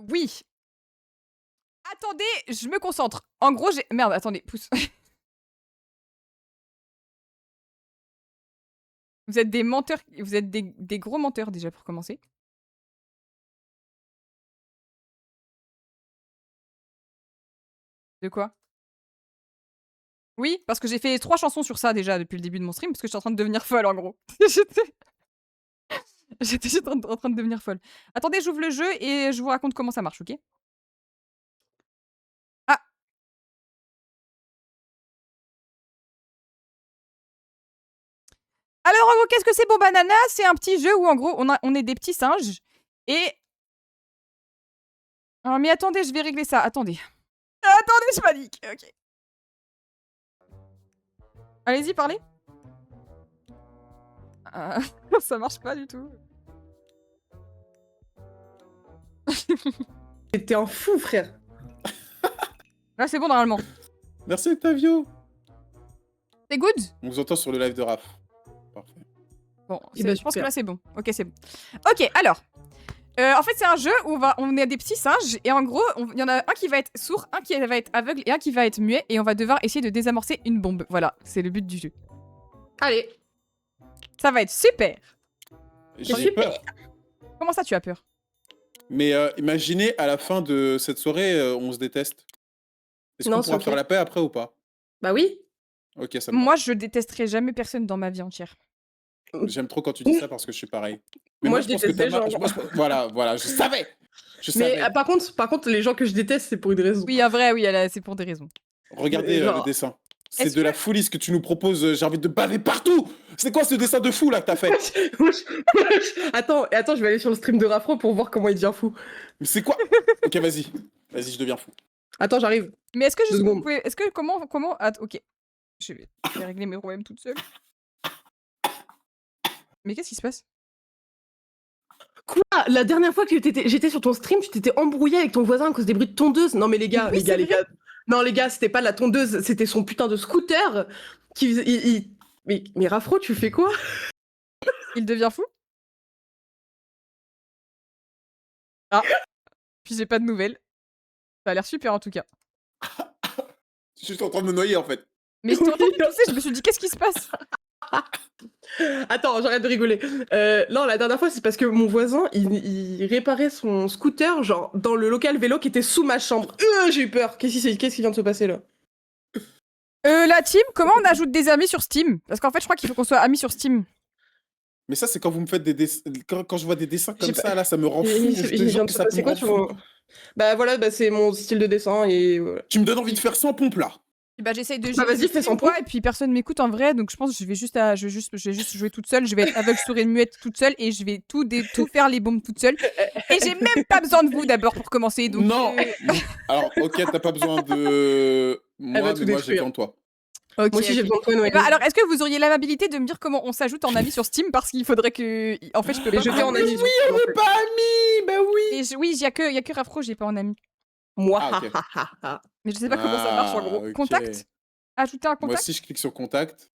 Oui. Attendez, je me concentre. En gros, j'ai... Merde, attendez, pousse. Vous êtes des menteurs, vous êtes des gros menteurs déjà pour commencer. De quoi? Oui, parce que j'ai fait 3 chansons sur ça déjà depuis le début de mon stream, parce que je suis en train de devenir folle en gros. J'étais juste en train de devenir folle. Attendez, j'ouvre le jeu et je vous raconte comment ça marche, ok? Ah! Alors en gros, qu'est-ce que c'est Bon Banana? C'est un petit jeu où en gros on est des petits singes et... Ah, mais attendez, je vais régler ça, attendez. Attendez, je panique, ok. Allez-y, parlez. Ça marche pas du tout. T'es un fou, frère. Là, c'est bon normalement. Merci Octavio. C'est good? On vous entend sur le live de Raph. Parfait. Bon, Eh ben, je pense que super. là c'est bon. Ok, c'est bon. Ok, alors. En fait, c'est un jeu où on est des petits singes et en gros, il y en a un qui va être sourd, un qui va être aveugle et un qui va être muet et on va devoir essayer de désamorcer une bombe. Voilà, c'est le but du jeu. Allez. Ça va être super. J'ai peur. Comment ça, tu as peur? Mais imaginez, à la fin de cette soirée, on se déteste. Est-ce Non, qu'on c'est pourra ok. faire la paix après ou pas? Bah oui. Ok, ça me va. Moi, je détesterai jamais personne dans ma vie entière. J'aime trop quand tu dis ça parce que je suis pareil. Mais Moi, moi, je pense que déteste t'as les gens. Voilà, je savais. Je Mais savais. par contre, les gens que je déteste, c'est pour une raison. Oui, en vrai, oui, c'est pour des raisons. Regardez genre- le dessin. C'est Est-ce de que- la folie ce que tu nous proposes. J'ai envie de baver partout. C'est quoi ce dessin de fou là que t'as fait? Attends, je vais aller sur le stream de Rafro pour voir comment il devient fou. Mais c'est quoi? Ok, vas-y. Vas-y, je deviens fou. Attends, j'arrive. Mais est-ce que Deux vous secondes. pouvez... Est-ce que comment... Ok. Je vais régler mes problèmes toute seule. Mais qu'est-ce qui se passe? Quoi? La dernière fois que j'étais sur ton stream, tu t'étais embrouillé avec ton voisin à cause des bruits de tondeuse. Non mais les gars, Oui, c'est vrai. Non les gars, c'était pas la tondeuse, c'était son putain de scooter qui faisait... Mais Rafro, tu fais quoi? Il devient fou? Ah. Puis j'ai pas de nouvelles. Ça a l'air super en tout cas. Je suis en train de me noyer en fait. Mais je t'ai entendu tousser, je me suis dit qu'est-ce qui se passe? Attends, j'arrête de rigoler. Non, la dernière fois, c'est parce que mon voisin, il réparait son scooter, genre, dans le local vélo qui était sous ma chambre. J'ai eu peur. Qu'est-ce qui vient de se passer, là? La team, comment on ajoute des amis sur Steam? Parce qu'en fait, je crois qu'il faut qu'on soit amis sur Steam. Mais ça, c'est quand vous me faites des dessins. Quand je vois des dessins comme J'ai ça, là, ça me rend fou. Je te Il jure vient de que se ça passer me quoi rend sur... fou. Bah voilà, bah, c'est mon style de dessin et voilà. Tu me donnes envie de faire 100 pompes là. Bah j'essaye de Bah, vas-y, fais sans quoi et puis personne m'écoute en vrai, donc je pense que je vais juste jouer toute seule, je vais être aveugle, sourde et muette toute seule et je vais tout faire les bombes toute seule. Et j'ai même pas besoin de vous d'abord pour commencer, donc... Non. Alors, ok, t'as pas besoin de moi, va tout mais moi j'ai détruire. besoin de toi. Ok, Moi aussi, j'ai ok. besoin de toi, Noël. Eh ben, alors, est-ce que vous auriez l'amabilité de me dire comment on s'ajoute en ami sur Steam? Parce qu'il faudrait que... En fait, je peux Et pas... je t'ai en Mais ami. oui, on n'est pas amis. Bah oui. Et oui, il y a que Rafro, j'ai pas en ami. Moi, Ah, ok. Mais je sais pas comment ça marche en gros. Ah, ok. Contact? Ajouter un Moi contact? aussi, je clique sur contact.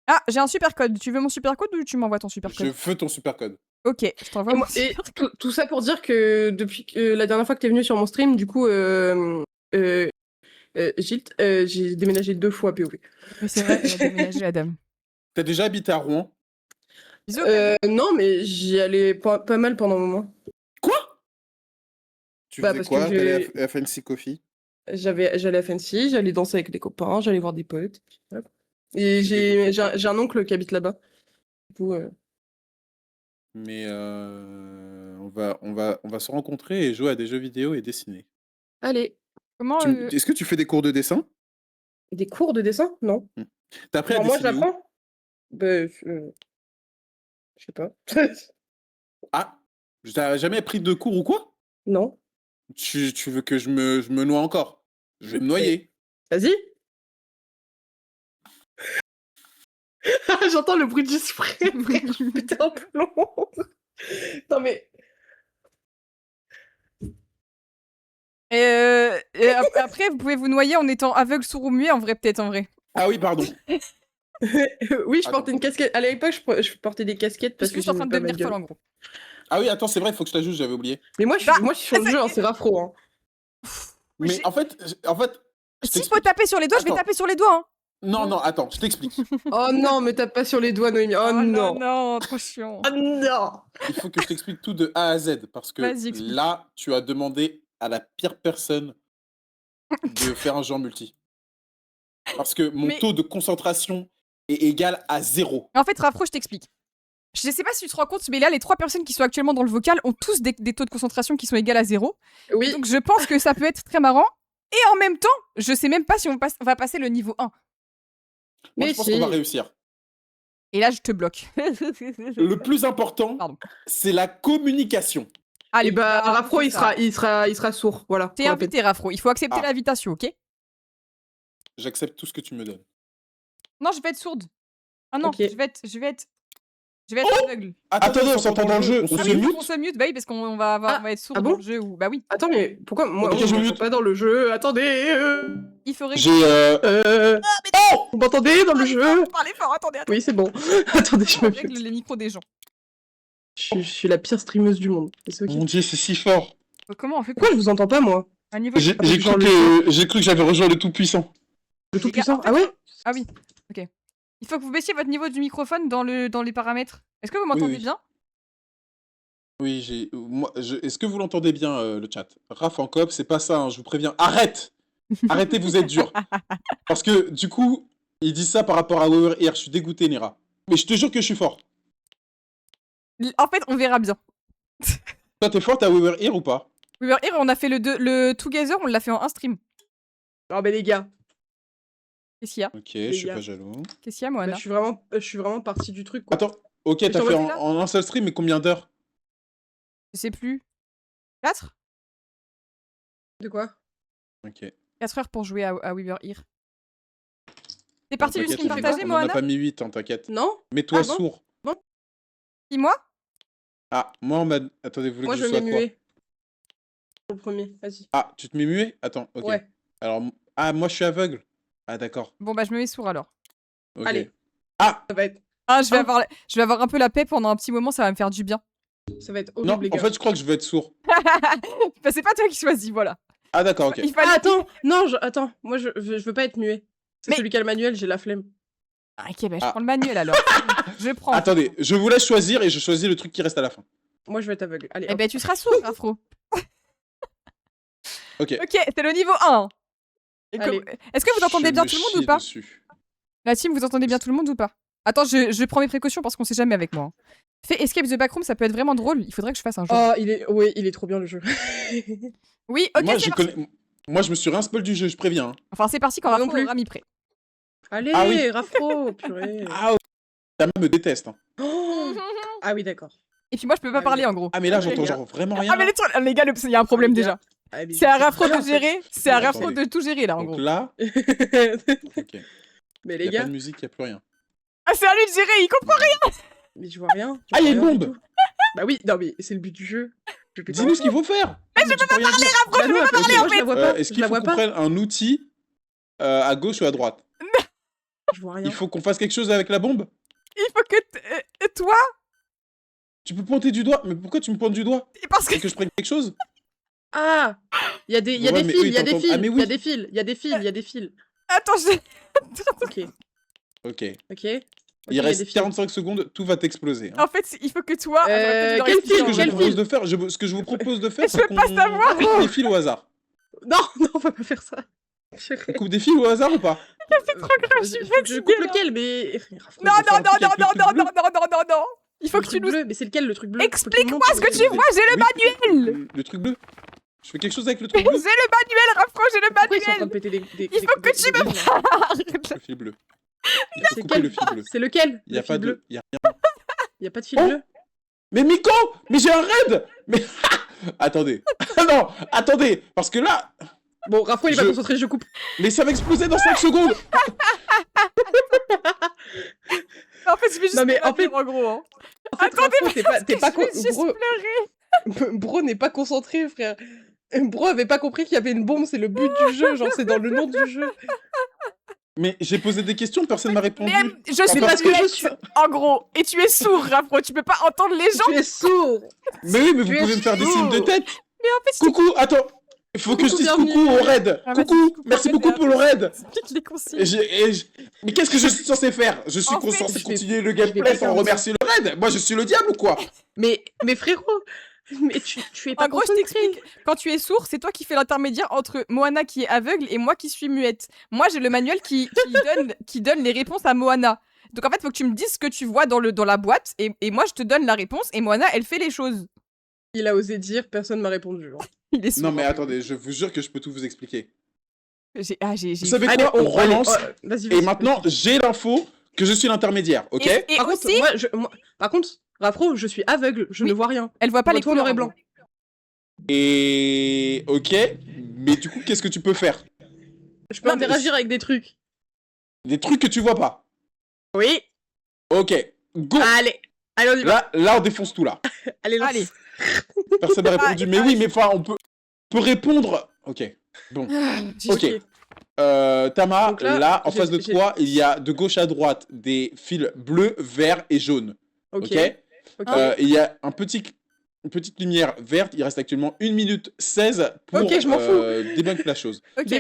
Ah, j'ai un super code. Tu veux mon super code ou tu m'envoies ton super Je code? veux ton super code. Ok, je t'envoie mon Et super code. tout ça pour dire que depuis la dernière fois que t'es venu sur mon stream, du coup, Gilles, j'ai déménagé 2 fois POV. Oui, c'est vrai, elle a déménagé la dame. T'as déjà habité à Rouen? Bisous. Non, mais j'y allais pas mal pendant un moment. Quoi? Tu Bah, faisais parce quoi? que T'allais à FNC Coffee? j'allais à Fancy, j'allais danser avec des copains, j'allais voir des potes. Et j'ai un oncle qui habite là-bas. Du coup, Mais on va se rencontrer et jouer à des jeux vidéo et dessiner. allez, Comment... Est-ce que tu fais des cours de dessin? des cours de dessin? Non. T'as appris à Alors, moi, dessiner où? j'apprends. Bah, je sais pas. Ah, t'as jamais pris de cours ou quoi? Non. Tu veux que je me noie encore? Je vais me noyer. Vas-y. J'entends le bruit du spray, frère. Je pétais un plomb. Non, mais... Après, vous pouvez vous noyer en étant aveugle, sourd ou muet, en vrai, peut-être, en vrai. Ah oui, pardon. Oui, je Attends. portais une casquette. À l'époque, je portais des casquettes Parce parce que que je suis en train de j'aimais pas ma devenir folle, gueule. en gros. Ah oui, attends, c'est vrai, il faut que je t'ajoute, j'avais oublié. Mais moi, je suis sur le jeu, hein, c'est Rafro. Hein. Mais J'ai- en fait, je S'il faut t'explique. taper sur les doigts, je vais Attends. taper sur les doigts. Hein. Non, non, attends, je t'explique. Oh non, me tape pas sur les doigts, Noémie. Oh non. non, trop chiant. Oh non. Il faut que je t'explique tout de A à Z, parce que Vas-y, explique. là, tu as demandé à la pire personne de faire un jeu en multi. Parce que mon Mais- taux de concentration est égal à 0. En fait, Rafro, je t'explique. Je sais pas si tu te rends compte, mais là, les 3 personnes qui sont actuellement dans le vocal ont tous des taux de concentration qui sont égaux à 0. Oui. Donc je pense que ça peut être très marrant. Et en même temps, je sais même pas si on va passer le niveau 1. Moi, Mais je pense si. qu'on va réussir. Et là, je te bloque. Le plus important, Pardon. c'est la communication. Allez, Et bah, on Rafro, fait il ça. sera sourd. Voilà. T'es je répète. invité, Rafro. Il faut accepter Ah. l'invitation, ok? J'accepte tout ce que tu me donnes. Non, je vais être sourde. Ah non, Ok. je vais être aveugle. Attendez, on s'entend dans le jeu. On Ah se oui, mute. on se mute, bah oui, parce qu'on va être sourd ah dans bon le jeu. Ou... Bah oui, Attends, mais pourquoi moi, Ok, je je me mute. pas dans le jeu? Attendez. il faudrait J'ai. Vous m'entendez dans le jeu? parler fort, attendez. Oui, c'est bon. Attendez, je On me règle mute. les micros des gens. Je suis la pire streameuse du monde. C'est ok. Mon dieu, c'est si fort. Comment on fait pour Pourquoi je vous entends pas, moi? un niveau J'ai Avec genre j'ai cru que j'avais rejoint le Tout-Puissant. Le Les gars, tout-puissant? en fait- Ah ouais? Ah oui, ok. Il faut que vous baissiez votre niveau du microphone dans les paramètres. Est-ce que vous m'entendez oui. bien? Oui, est-ce que vous l'entendez bien, le chat? Raph en coop, c'est pas ça, hein, je vous préviens. Arrête! Arrêtez, vous êtes dur. Parce que, du coup, il dit ça par rapport à Weaver Air. Je suis dégoûté, Nira. Mais je te jure que je suis fort. En fait, on verra bien. Toi, t'es forte à Weaver Air ou pas? Weaver Air, on a fait le Together, on l'a fait en un stream. Oh, mais les gars, Qu'est-ce qu'il y a? Ok, je suis gars. pas jaloux. Qu'est-ce qu'il y a, bah, Moana? je suis vraiment partie du truc, quoi. Attends, ok, Mais t'as t'en fait refais en, là en un seul stream, mais combien d'heures? Je sais plus. 4? De quoi? Ok. 4 heures pour jouer à Weaver Air. T'es parti du T'inquiète, stream on en a- partagé, on en a Moana? pas mis 8, hein, t'inquiète. Non? Mets-toi Ah bon sourd. Qui, moi? Ah, moi, on m'a... Attendez, vous voulez Moi, que je je mets sois quoi? muet. Pour le premier, vas-y. Ah, tu te mets muet? Attends, ok. Ouais. Alors, ah, moi, je suis aveugle. Ah, d'accord. Bon, bah, je me mets sourd alors. Ok. Allez. Ah! Ça va être, Ah, je vais Ah. avoir un peu la paix pendant un petit moment, ça va me faire du bien. horrible, Non, les en gars. fait, je crois que je veux être sourd. Bah, c'est pas toi qui choisis, voilà. Ah, d'accord, ok. Il fallait... Ah, attends! Non, attends, moi, je veux pas être muet. C'est Mais- celui qui a le manuel, j'ai la flemme. Ah, ok, bah, je Ah. prends le manuel alors. Je prends. Attendez, je vous laisse choisir et je choisis le truc qui reste à la fin. Moi, je vais être aveugle. Allez, Eh hop. ben, tu seras sourd, Afro. Ok. Ok, c'est le niveau 1. Et Allez. Est-ce que vous entendez Je bien me tout le monde chie ou pas? dessus. La team, vous entendez bien tout le monde ou pas? Attends, je prends mes précautions parce qu'on sait jamais avec moi. hein. Fais Escape the Backroom, ça peut être vraiment drôle. Il faudrait que je fasse un jeu. Oh, il est trop bien, le jeu. Oui, ok, Moi, c'est je parti. connais... Moi, je me suis rince du jeu, je préviens. hein. Enfin, c'est parti quand Moi non Rafro plus. aura mis prêt. Allez, Ah oui. Rafro, purée. Ah, ok. Ta meuf me déteste. hein. Oh ah oui, d'accord. Et puis moi, je peux pas Ah oui, parler en gros. Ah, mais là, Ok, j'entends les genre vraiment rien. Ah, mais les gars, il y a un problème les déjà. gars. Ah, mais C'est à c'est Rafro bien, de en gérer. C'est à Mais Rafro attendez. de tout gérer là, en Donc gros. là, fait. ok. Mais Il les y a pas gars, de musique, il y a plus rien. Ah, c'est à lui de gérer, il comprend. mais je vois rien. Ah, il y a une bombe. Bah oui, non, mais c'est le but du jeu. Je peux pas- Dis-nous ce qu'il faut faire. Mais je peux pas parler, Bah non, après, moi, je la vois pas. Est-ce Je qu'il la faut vois qu'on pas. prenne un outil à gauche ou à droite? Je vois rien. Il faut qu'on fasse quelque chose avec la bombe? Il faut que toi, Tu peux pointer du doigt? Mais pourquoi tu me pointes du doigt? parce que Et que je prenne quelque chose? Ah, il y a des Ouais, mais fils, eux, il y a ils des t'entendent. fils, Ah, mais il y oui. a des fils, il y a des fils, il y a des fils. attends, Ok, Ok. ok. Il reste 45 secondes, tout va t'exploser. hein. en fait, il faut que toi. Euh, Attends, quel je dois film, Ce que je quel vous expliquer. propose de faire, ce que je vous propose de faire, Je c'est veux qu'on pas savoir. coupe des fils au hasard. Non, non, on va pas faire ça. On coupe des fils au hasard ou pas? C'est trop grave, je suis Je fatiguée, coupe là. lequel, mais... Non, non, non, non, non, non, non, non, non, non, non. Il faut que tu nous. bleu, mais c'est lequel le truc bleu? Explique-moi ce que tu Oui, vois, j'ai le manuel. Le truc bleu. Je fais quelque chose avec le truc J'ai bleu. le manuel, Rafro, j'ai le Pourquoi ils sont en train manuel. de péter des... Il faut que tu me me... parles. Le fil bleu. Il faut C'est couper quel le fil bleu. C'est lequel? Il y a Le pas fil bleu. de... il y a rien. Il y a pas de fil Oh bleu? Mais Miko! Mais j'ai un raid! Mais... Attendez. Non, attendez. Parce que là... Bon, Rafo, il est pas Je- concentré, je coupe. Mais ça va exploser dans 5 secondes! En fait, je vais juste. Non, mais me en fait- dire, en gros. hein. En fait, Attendez, Rafo, t'es pas... Je vais juste Bro, pleurer. Bro n'est pas concentré, frère. Bro avait pas compris qu'il y avait une bombe, c'est le but du jeu, genre c'est dans le nom du jeu. Mais j'ai posé des questions, personne m'a répondu. Mais je suis Enfin, parce que je muette, suis- en gros. Et tu es sourd, Rapro. Tu peux pas entendre les gens. Tu es sourd. Mais oui, mais vous Tu es pouvez me faire des sourd. signes de tête. Mais en fait, Coucou, attends. Il faut que je Coucou, dise bienvenue. coucou au raid. Ah, vas-y, Coucou, coucou, merci au beaucoup raid, pour le raid. explique les consignes. Mais qu'est-ce que je suis censé faire? Je suis En fait, censé je vais- continuer le je vais gameplay pas sans faire remercier le raid. Moi, je suis le diable ou quoi? Mais frérot, mais tu es pas En gros, je t'explique. Quand tu es sourd, c'est toi qui fais l'intermédiaire entre Moana qui est aveugle et moi qui suis muette. Moi, j'ai le manuel qui donne les réponses à Moana. Donc en fait, faut que tu me dises ce que tu vois dans la boîte et moi, je te donne la réponse et Moana, elle fait les choses. Il a osé dire, personne m'a répondu. Hein. Il est sourd. Non, mais attendez, je vous jure que je peux tout vous expliquer. J'ai... Vous savez Allez, quoi? On relance. Vas-y, Et vas-y. maintenant, j'ai l'info que je suis l'intermédiaire, ok? Et Par aussi, contre, par contre, Rafro, je suis aveugle, je Oui. ne vois rien. elle voit pas Je les vois tout couleurs noir et en blanc. gros. Et ok, mais du coup, qu'est-ce que tu peux faire? Je peux Non, mais interagir avec des trucs. Des trucs que tu vois pas. Oui. Ok, go. Allez, on y va. Là, on défonce tout là. Allez, lance. Allez. Personne n'a répondu. Ah, Mais ah, oui, mais enfin, on peut répondre. Ok. Bon. Ok. Tama, Donc là, là, en face de j'ai- toi, il y a de gauche à droite des fils bleus, verts et jaunes. Ok. Ok. Ok. Il y a une petite lumière verte. Il reste actuellement 1 minute 16 pour Ok, je m'en fous. débunk la chose. Ok.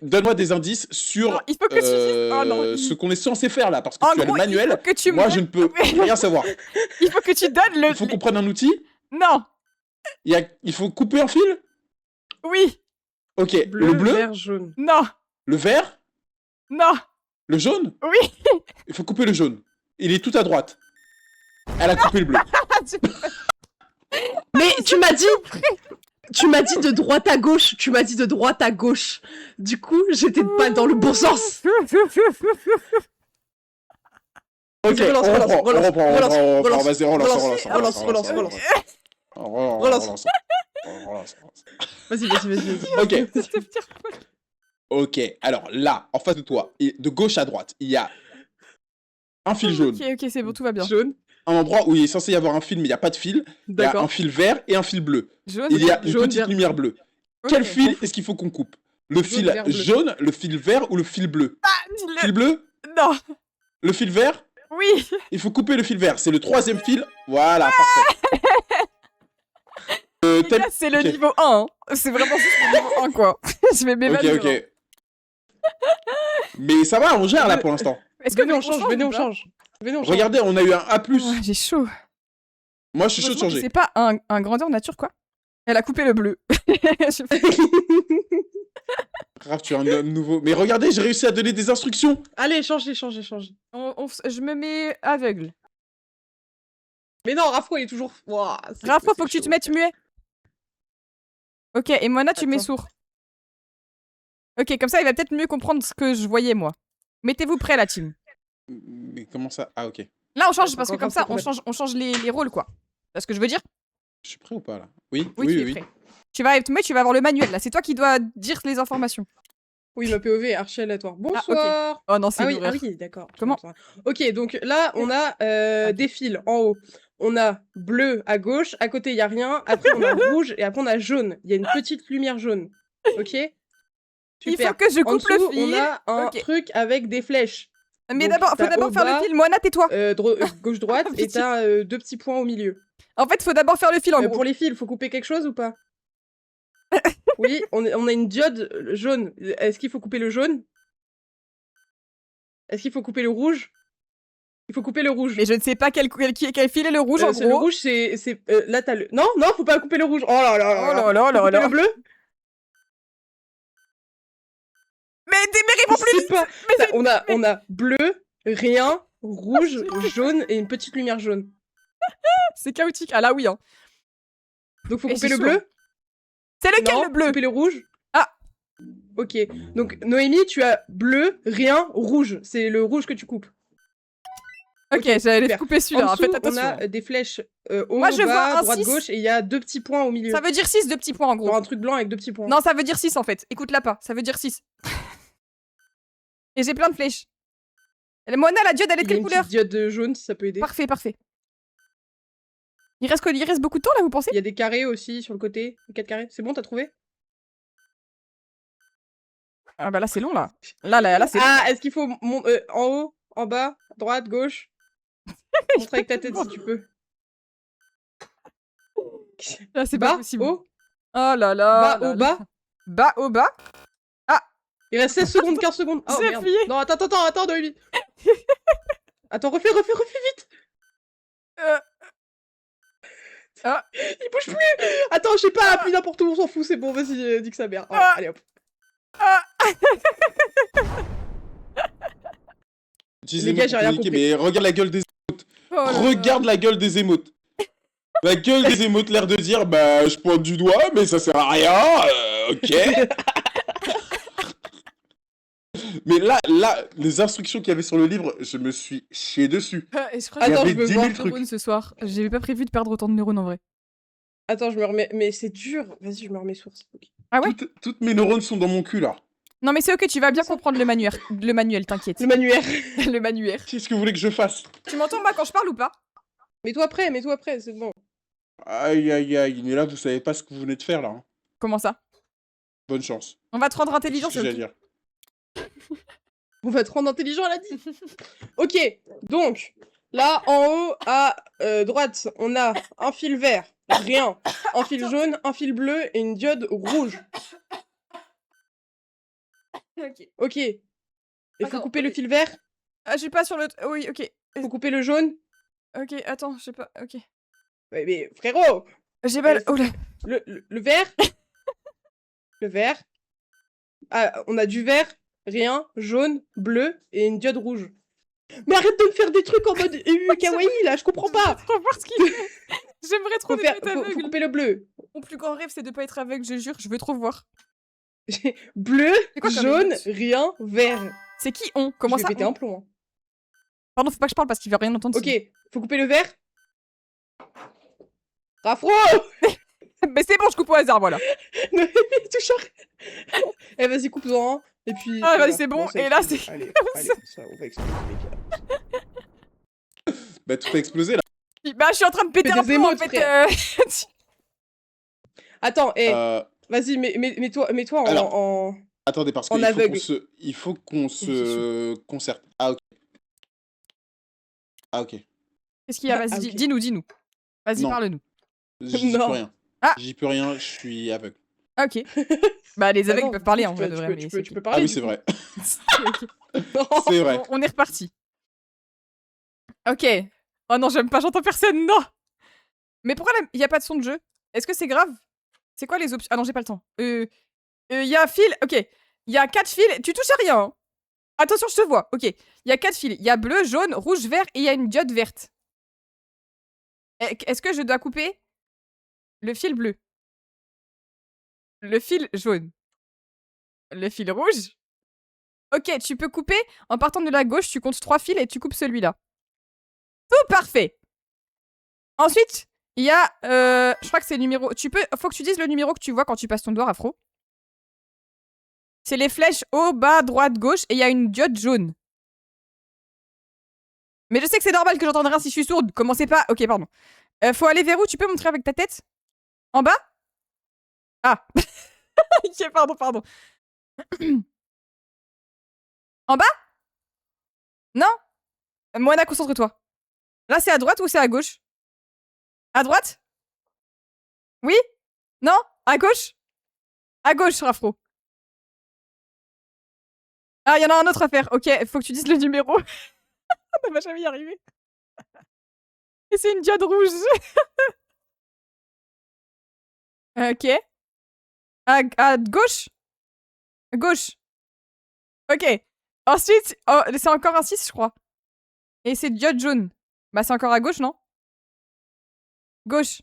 Donne-moi des indices sur Non, il faut que tu dises- oh non. ce qu'on est censé faire là, parce que En tu as gros, le manuel. il faut que tu Moi, me... je ne peux rien savoir. Il faut que tu donnes le... Il faut qu'on prenne un outil. Non. Il faut couper un fil. Oui. Ok. Bleu, Le bleu, vert, jaune. Non. le vert, Non. le jaune. Oui. Il faut couper le jaune. Il est tout à droite. Elle a coupé le bleu. Mais tu m'as dit de droite à gauche. Tu m'as dit de droite à gauche. Du coup, j'étais pas dans le bon sens. Ok, Vas-y, relance, on relance, reprend, relance, on reprend, relance, on reprend, relance, vas-y, relance. Ok, ok, alors là, en face de toi, et de gauche à droite, il y a un fil jaune. Ok, c'est bon, tout va bien. Jaune. Un endroit où il est censé y avoir un fil, mais il n'y a pas de fil. Il y a un D'accord. fil vert et un fil bleu. Jaune. Il y a une jaune, petite vert. lumière bleue. Ok. Quel fil est-ce qu'il faut qu'on coupe? Le fil vert, bleu. jaune, le fil vert ou le fil bleu? Dis-le. Fil bleu? Non. Le fil vert? Oui. Il faut couper le fil vert. C'est le 3e fil. Voilà, parfait. Les gars, c'est le ok. niveau 1. Hein. C'est vraiment juste le niveau 1, quoi. Je vais Ok, m'évanouir. ok. Mais ça va, on gère là pour l'instant. Est-ce que Venez, on on change, change venez, ou on pas change. Venez, on change. Regardez, on a eu un A+. Ah, j'ai chaud. Moi, je suis chaud de Heureusement que changer. c'est pas un grandeur nature, quoi. Elle a coupé le bleu. Je- Grave, tu es un homme nouveau. Mais regardez, j'ai réussi à donner des instructions. Allez, changez, changez, changez. je me mets aveugle. Mais non, Rafro, il est toujours... Ouah, c'est- Rafa, c'est faut que tu te chaud. mettes muet. Ok, et Mona, tu mets Attends. sourd. Ok, comme ça, il va peut-être mieux comprendre ce que je voyais, moi. Mettez-vous prêts, la team. Mais comment ça? Ah, ok. Là, on change, Attends, parce que encore comme ça, faut qu'on on change les rôles, quoi. C'est ce que je veux dire? Je suis prêt ou pas là? Oui, Oui, oui, tu es oui. prêt. Tu vas être muet, tu vas avoir le manuel, là. C'est toi qui dois dire les informations. Oui, ma POV est archi aléatoire. Bonsoir. Oh non, c'est Ah oui, l'horreur. d'accord. Comment Ok, donc là, on a des fils en haut. On a bleu à gauche, à côté, il n'y a rien. Après, on a rouge et après, on a jaune. Il y a une petite lumière jaune. Ok? Il Super. faut que je En coupe le dessous, fil. on a un Ok. truc avec des flèches. Mais donc, d'abord, faut t'as d'abord au faire bas, le fil. Moana, tais-toi. Gauche-droite, et Pitié. t'as 2 petits points au milieu. En fait, faut d'abord faire le fil en gros. Pour les fils, faut couper quelque chose ou pas? Oui, on a une diode jaune. Est-ce qu'il faut couper le jaune? Est-ce qu'il faut couper le rouge? Il faut couper le rouge. Mais je ne sais pas quel fil est le rouge, en Le gros. rouge, c'est là, t'as le... Non, faut pas couper le rouge. Oh là là Oh là là. là là Faut là couper là. le bleu? Mais réponds plus Je sais pas. On a bleu, rien, rouge, jaune et une petite lumière jaune. C'est chaotique. Ah là, oui. Hein. Donc faut Et couper c'est le chaud. bleu? C'est lequel, Non, le bleu? couper le rouge? Ah. Ok. Donc Noémie, tu as bleu, rien, rouge. C'est le rouge que tu coupes. Ok, j'allais super. couper En celui-là. dessous, Faites on attention. a des flèches haut, Moi, je vois bas, un droite, 6. gauche et il y a 2 petits points au milieu. Ça veut dire 6, 2 petits points, en gros. Genre un truc blanc avec 2 petits points. Non, ça veut dire 6, en fait. Écoute-la pas. Ça veut dire 6. Et j'ai plein de flèches. Et Mona, la diode, elle est de Il y a quelle une couleur? petite diode jaune si ça peut aider. Parfait, parfait. Il reste beaucoup de temps, là, vous pensez? Il y a des carrés aussi sur le côté. 4 carrés. C'est bon, t'as trouvé? Ah bah là, c'est long, là. Là, c'est long. Ah, est-ce qu'il faut en haut, en bas, droite, gauche? Montre avec ta tête si tu peux. Là, c'est Bas, pas possible. haut, Oh là là. bas, là haut, là. bas. Bas, au bas. Il reste 16 secondes, 15 secondes. Oh J'ai merde. plié. Non, attends, Noémie. Attends, refais vite. Euh. Ah. Il bouge plus. Attends, je sais pas, appuie n'importe où, on s'en fout, c'est bon, vas-y, dis que ça merde. Ouais, Ah. allez hop. Ah. Utilisez Les gars, le j'ai rien communiqué, compris. mais regarde la gueule des Oh là là. Regarde la gueule des émotes. La gueule des émotes, l'air de dire, bah, je pointe du doigt, mais ça sert à rien, ok. Mais là, les instructions qu'il y avait sur le livre, je me suis chié dessus. Et je crois Il y que Attends, avait je veux 10 voir 000 trucs. neurones ce soir. J'avais pas prévu de perdre autant de neurones en vrai. Attends, je me remets. Mais c'est dur. Vas-y, je me remets source. Ok. Ah ouais? Toutes mes neurones sont dans mon cul, là. Non mais c'est ok, tu vas bien comprendre le manuel. Le manuel, t'inquiète. Le manuaire. Le manuel. Qu'est-ce que vous voulez que je fasse? Tu m'entends moi quand je parle ou pas? Mets-toi prêt, c'est bon. Aïe, aïe, aïe. Mais là, vous savez pas ce que vous venez de faire, là. Hein. Comment ça? Bonne chance. On va te rendre intelligent, C'est ce que c'est j'ai à ok. dire. On va te rendre intelligent, elle a dit. Ok, donc, là, en haut, à droite, on a un fil vert, rien. Un fil jaune, un fil bleu et une diode rouge. Ok. Ok. Il faut Attends, couper le ok. fil vert, Ah, je suis pas sur le... Oui, ok. faut couper le jaune. Ok, attends, je sais pas, ok. Mais frérot, J'ai pas... Oh là. le vert. Le vert. Ah, on a du vert, rien, jaune, bleu et une diode rouge. Mais arrête de me faire des trucs en mode kawaii là, je comprends pas. Trop voir ce qu'il fait. J'aimerais trop Faut, ne pas être faut aveugle. couper le bleu. Mon plus grand rêve, c'est de pas être aveugle, je jure, je veux trop voir. Bleu, C'est quoi comme jaune, émote rien, vert. C'est qui on? Comment je ça vais péter on un plomb. Hein. Pardon, faut pas que je parle parce qu'il va rien entendre. Ok, faut couper le vert. Rafro. Mais c'est bon, je coupe au hasard, voilà. Touche à... Eh vas-y, coupe-en un. Et puis... Ah, voilà. vas-y, c'est bon, ça et là, explose. c'est Allez, comme allez, ça. ça, on va exploser les gars. Bah, tout a explosé, là. Bah, je suis en train de péter Fais un des plomb, en émotes, fait. Attends, Euh, vas-y, mets-toi Alors, en... Attendez, parce En qu'il faut aveugle. il faut qu'on se concerte. Ah, ok. Ah, ok. Qu'est-ce qu'il y a? Ah, Vas-y, ok. dis-nous. Vas-y, Non. parle-nous. J'y peux Non. rien. Ah. J'y peux rien, je suis aveugle. Ah, ok. Bah, les Bah aveugles non, peuvent parler, tu en peux- vrai, de tu vrai, peux- mais tu c'est peux- ok. tu peux Ah parler. oui, du c'est coup. vrai. Non. C'est vrai. On est reparti. Ok. Oh non, j'aime pas, j'entends personne, non. Mais pourquoi il y a pas de son de jeu? Est-ce que c'est grave? C'est quoi les options? Ah non, j'ai pas le temps. Il y a un fil, ok. Il y a 4 fils, tu touches à rien. Hein. Attention, je te vois, ok. Il y a 4 fils. Il y a bleu, jaune, rouge, vert et il y a une diode verte. Est-ce que je dois couper le fil bleu? Le fil jaune? Le fil rouge? Ok, tu peux couper en partant de la gauche, tu comptes 3 fils et tu coupes celui-là. Tout parfait. Ensuite, il y a, je crois que c'est le numéro. Faut que tu dises le numéro que tu vois quand tu passes ton doigt, Afro. C'est les flèches haut, bas, droite, gauche, et il y a une diode jaune. Mais je sais que c'est normal que j'entende rien si je suis sourde. Commencez pas. Ok, pardon. Faut aller vers où? Tu peux montrer avec ta tête? En bas? Ah. Ok, pardon. En bas? Non? Moana, concentre-toi. Là, c'est à droite ou c'est à gauche? À droite? Oui? Non? À gauche? À gauche, Rafro. Ah, il y en a un autre à faire. Ok, faut que tu dises le numéro. On va jamais y arriver. Et c'est une diode rouge. Ok. À gauche? Gauche. Ok. Ensuite, oh, c'est encore un 6, je crois. Et c'est diode jaune. Bah, c'est encore à gauche, non? Gauche.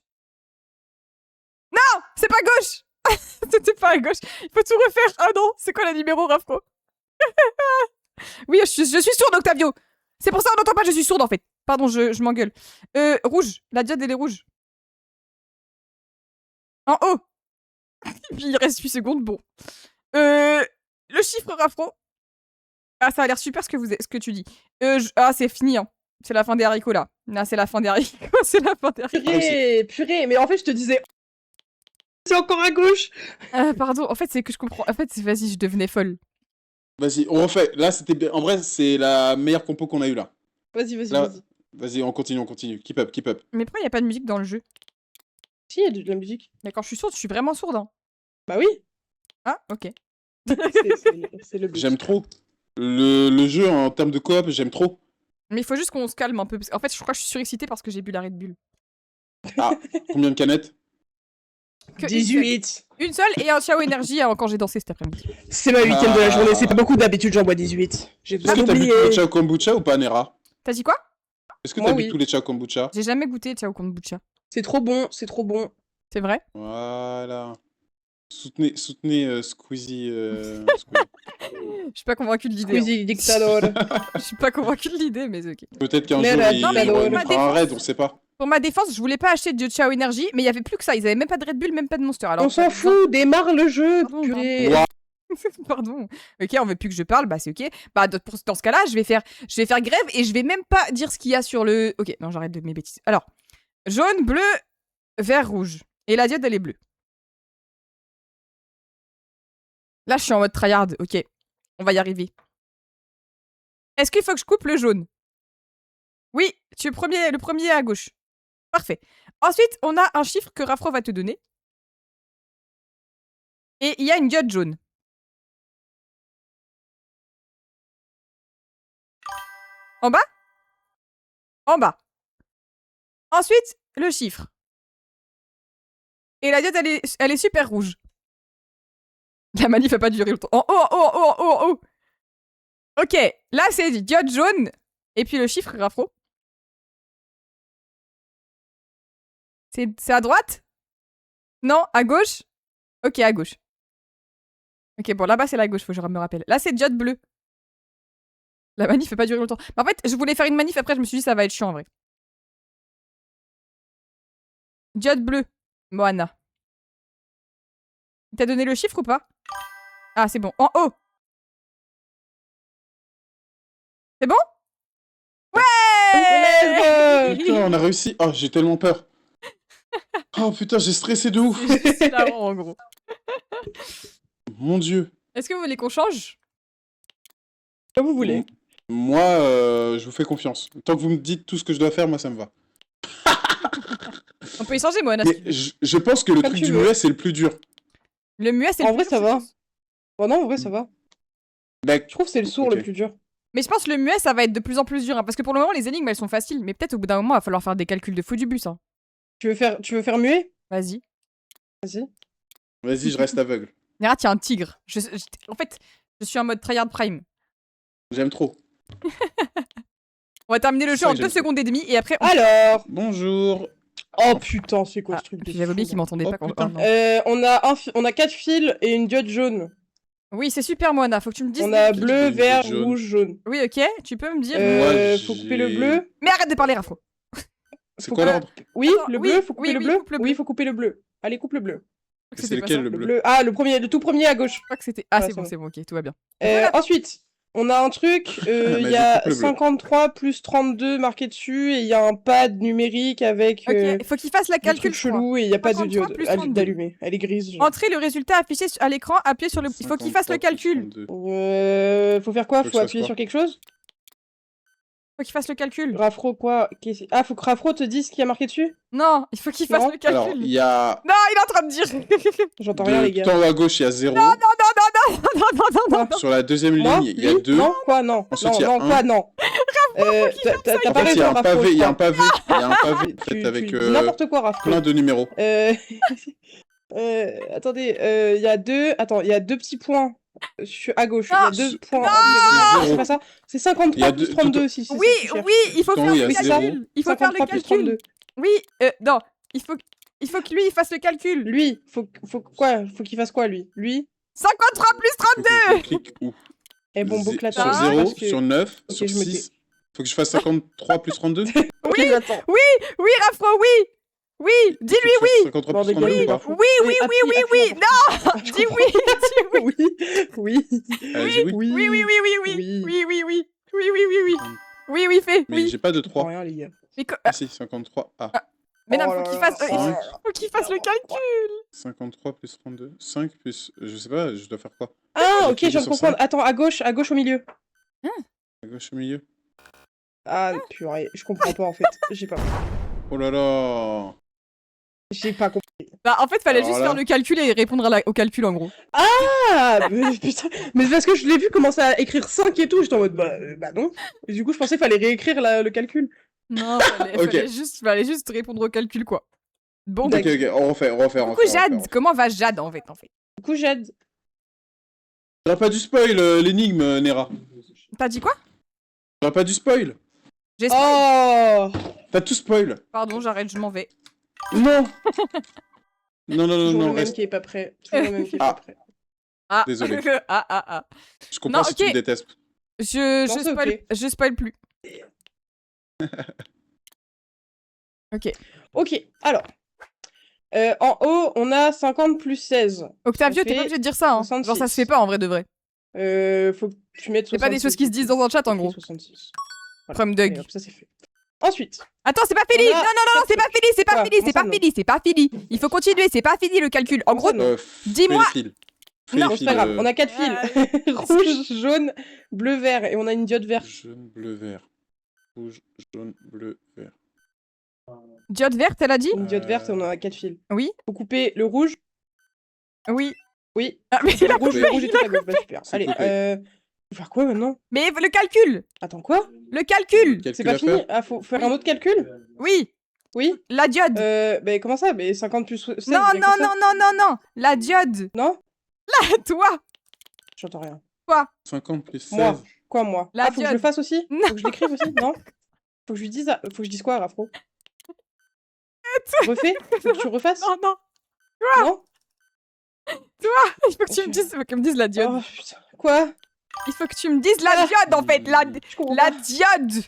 Non! C'est pas gauche! C'était pas à gauche. Il faut tout refaire. Ah non, c'est quoi le numéro, Rafro? Oui, je suis sourde, Octavio. C'est pour ça qu'on n'entend pas, je suis sourde en fait. Pardon, je m'engueule. Rouge. La diode, elle est rouge. En haut. Il reste 8 secondes, bon. Le chiffre, Rafro. Ah, ça a l'air super ce que tu dis. Ah, c'est fini, hein. C'est la fin des haricots, là. Là, c'est la fin des haricots. C'est la fin des haricots. Purée, mais en fait, je te disais... C'est encore à gauche. Pardon, en fait, c'est que je comprends. En fait, vas-y, je devenais folle. Vas-y, on refait. Là, c'était bien. En vrai, c'est la meilleure compo qu'on a eue là. Vas-y, vas-y, Là, vas-y. vas-y, on continue. Keep up, keep up. Mais pourquoi il n'y a pas de musique dans le jeu? Si, il y a de la musique. Mais quand je suis sourde, je suis vraiment sourde. Hein. Bah oui, Ah, ok. c'est le but. J'aime trop. Le jeu en termes de coop, j'aime trop. Mais il faut juste qu'on se calme un peu. En fait, je crois que je suis surexcitée parce que j'ai bu la Red Bull. Ah, combien de canettes? Que 18. Une seule et un Ciao Énergie quand j'ai dansé cet après-midi. C'est ma 8ème de la journée, c'est pas beaucoup d'habitude, j'en bois 18. J'ai Est-ce besoin que t'as bu tous les d'oublier. Ciao Kombucha ou pas, Nera? T'as dit quoi? Est-ce que Moi, t'as bu oui. tous les Ciao Kombucha? J'ai jamais goûté Ciao Kombucha. C'est trop bon, c'est trop bon. C'est vrai? Voilà. Soutenez Squeezie. Squeezie. Je suis pas convaincue de l'idée. hein. Squeezie dictator. Je suis pas convaincue de l'idée, mais ok. Peut-être qu'un Mais jour, la- il non, mais pour il ma fera un défense- raid, on sait pas. Pour ma défense, je voulais pas acheter de Ciao Énergie, mais il y avait plus que ça. Ils avaient même pas de Red Bull, même pas de Monster. Alors, On s'en fout, démarre le jeu, Pardon, purée. Ouah. Pardon. Ok, on veut plus que je parle, bah c'est ok. Bah dans ce cas-là, je vais faire grève et je vais même pas dire ce qu'il y a sur le. Ok, non, j'arrête de mes bêtises. Alors, jaune, bleu, vert, rouge. Et la diode, elle est bleue. Là, je suis en mode tryhard. Ok, on va y arriver. Est-ce qu'il faut que je coupe le jaune? Oui, tu es le premier à gauche. Parfait. Ensuite, on a un chiffre que Rafro va te donner. Et il y a une diode jaune. En bas? En bas. Ensuite, le chiffre. Et la diode, elle est super rouge. La manif va pas durer longtemps. En haut, en haut, en haut, en haut, en haut. Ok, là, c'est diode jaune. Et puis le chiffre, Rafro. C'est à droite? Non, à gauche? Ok, à gauche. Ok, bon, là-bas, c'est la gauche, faut que je me rappelle. Là, c'est diode bleu. La manif va pas durer longtemps. Mais en fait, je voulais faire une manif, après, je me suis dit, ça va être chiant, en vrai. Diode bleu, Moana. T'as donné le chiffre ou pas? Ah, c'est bon. En haut. C'est bon? Ouais. Putain, on a réussi. Oh, j'ai tellement peur. Oh putain, j'ai stressé de ouf. C'est hilarant, en gros. Mon dieu. Est-ce que vous voulez qu'on change? Comme vous voulez. Moi, je vous fais confiance. Tant que vous me dites tout ce que je dois faire, moi, ça me va. On peut y changer, Moana. Mais je pense que le Comme truc tu du veux. muet, c'est le plus dur. Le muet, c'est En le vrai, plus ça dur, je va. pense. Oh non, en vrai, ça va. Bah, Je trouve que c'est le sourd Ok. le plus dur. Mais je pense que le muet, ça va être de plus en plus dur. Hein, parce que pour le moment, les énigmes, elles sont faciles. Mais peut-être au bout d'un moment, il va falloir faire des calculs de fou du bus. Hein. Tu veux faire muet? Vas-y. Vas-y. vas-y, je reste aveugle. Nérat, il y a un tigre. En fait, je suis en mode tryhard prime. J'aime trop. On va terminer le C'est jeu ça en que 2 j'aime secondes et demie. Et après, Alors. Bonjour. Oh putain, c'est quoi Ah, ce truc de puis j'avais fou, oublié qu'il là. m'entendait Oh, pas quand putain. non. On a 4 fils et une diode jaune. Oui, c'est super, Moana. Faut que tu me dises. On a J'ai bleu, une diode vert, jaune. rouge, jaune. Oui, ok. Tu peux me dire. Moi, Faut couper le j'ai- bleu. Mais arrête de parler, Rafro. C'est Faut quoi pas- l'ordre? Oui, Attends, le oui, bleu, faut couper oui, le oui, bleu. coupe le bleu. Oui, faut couper le bleu. Allez, coupe le bleu. Je C'est crois que lequel, pas ça. le Le bleu? bleu. Ah, le tout premier à gauche. Je crois que c'était. Ah, Ouais, c'est bon, c'est c'est bon, ok, tout va bien. Ensuite, on a un truc, Vas-y, il y a coupe le bleu. 53 plus 32 marqué dessus, et il y a un pad numérique avec Ok, il faut qu'il fasse la des calcul. trucs je crois. chelous, et il n'y a pas de 53 diode plus 32. d'allumée. Elle est grise. genre. Entrez le résultat affiché à l'écran, appuyez sur le. Il faut qu'il fasse le 53 plus calcul. 32. Faut faire quoi? Faut que Faut je fasse appuyer quoi sur quelque chose? Faut qu'il fasse le calcul. Rafro quoi? Ah, faut que Rafro te dise ce qu'il y a marqué dessus? Non, il faut qu'il fasse Non. le calcul. Alors, il y a... Non, il est en train de dire. J'entends rien, les Tout gars. en haut à gauche, il y a 0. Non, non, non. Sur la deuxième Moi? ligne, il y a Lui 2. Non, quoi? Non. Ensuite, Non, il y a non, un. quoi? Non. T'as En pas fait, il y a raison, un Rafro. pavé, il y a un je crois. pavé, il y a un pavé, en fait, Tu avec dis n'importe quoi, Rafro. plein de numéros. Attendez, il y a deux petits points à gauche. Il y a Non, 2 points. Non. C'est pas ça. C'est Il y a 53 plus deux- 32 si c'est Oui, ça que tu cherches. oui, il faut Tout en faire haut, il y a le zéro. calcul. Il faut faire le 53 plus calcul. 32. Oui, non, il faut que lui il fasse le calcul. Lui, faut quoi? Faut qu'il fasse quoi, lui? Lui? 53 plus 32. Faut que je clique où? Eh bon, Zé- boucle Sur Ah, 0, parce que- sur 9, Ok, sur je me 6. Faut que je fasse 53 plus 32? Ok, Oui, j'attends. oui, Rafro, oui. Oui, dis-lui oui. 53 Bon, plus dégage, 32 ou pas? Rafro. Oui, oui, oui, Appuie, oui, appuie, oui. Rafro. Non, dis oui, dis oui. Oui, oui. Allez, oui. Oui, Oui, oui, oui, oui, oui. Oui. Oui, oui, oui. Oui, oui, oui, oui. Oui, oui, fais. Mais Oui. j'ai pas de Je comprends 3. rien, les gars. Mais Ah si, 53. Ah. Mais non, Oh faut là qu'il là, fasse, oh là là. faut qu'il fasse le calcul. 53 plus 32. 5 plus... Je sais pas, je dois faire quoi? Ah, J'ai ok, je cliqué viens de sur comprendre. 5. Attends, à gauche au milieu. À gauche au milieu. Ah, purée, je comprends pas en fait. J'ai pas Oh là là. compris. Bah, en fait, fallait Alors juste là- faire le calcul et répondre au calcul, en gros. Ah, mais, putain. Mais parce que je l'ai vu commencer à écrire 5 et tout, j'étais en mode bah non. Et du coup, je pensais qu'il fallait réécrire le calcul. Non, Ok. fallait juste répondre au calcul, quoi. Bon, Ok, ok, on refait. du coup, Jade, comment va Jade, en fait? Du coup, j'aide. J'aurais pas du spoil, l'énigme, Nera. T'as dit quoi? J'aurais pas du spoil. J'ai Oh T'as tout spoil. Pardon, j'arrête, je m'en vais. Non. Non, non, non, Toujours non, le même reste. qui est pas prêt. Toujours le même qui est pas prêt. Ah. Désolé. ah. Je comprends Non, si ok. tu me détestes. Je Non, c'est spoil, ok. je spoil plus. Ok. Ok, alors. En haut, on a 50 plus 16. Octavio, Ça t'es pas fait obligé de dire ça, hein. Genre, ça 66. se fait pas, en vrai, de vrai. Faut que tu mettes 66. C'est pas des choses qui se disent dans un chat, en gros. 66. From Et Doug. hop, ça c'est fait. Ensuite, Attends, c'est pas fini! On a Non, c'est pas fini, c'est pas Quoi fini, c'est Comment ça, pas non fini, c'est pas fini! Il faut continuer, c'est pas fini le calcul. En gros, non. dis-moi- Fais le fil. Fais Non, le bon, c'est fil, pas grave, on a 4 Ah, fils. Rouge, jaune, bleu, vert. Et on a une diode verte. Jaune, bleu, vert. Rouge, jaune, bleu, vert. diode verte, elle a dit? Une diode verte et on en a 4 fils. Oui, Faut couper le rouge. oui. Oui. Ah, mais il a Le rouge, coupé. le rouge est tout à gauche. Bah, super. C'est Allez, coupé. faut faire quoi maintenant? Mais le calcul! Attends, quoi? Le calcul! C'est Calcul pas à fini? faire. Ah, faut faire un autre calcul? Oui, Oui. la diode! Bah, comment ça? Mais 50 plus 16, Non, il y a que ça. non! La diode! Non? Toi! J'entends rien. 50 plus 16. Moi. Quoi, moi? La Ah, faut que je le diode. fasse aussi? Non. Faut que je l'écrive aussi? Non? Faut que je lui dise... Faut que je dise quoi, Rafro? Refais? Faut que tu refasses? Non, Non? il faut que tu me dises, il faut que tu me dises la diode. Oh, putain. Quoi? Il faut que tu me dises la diode, en fait! Je comprends La pas. diode!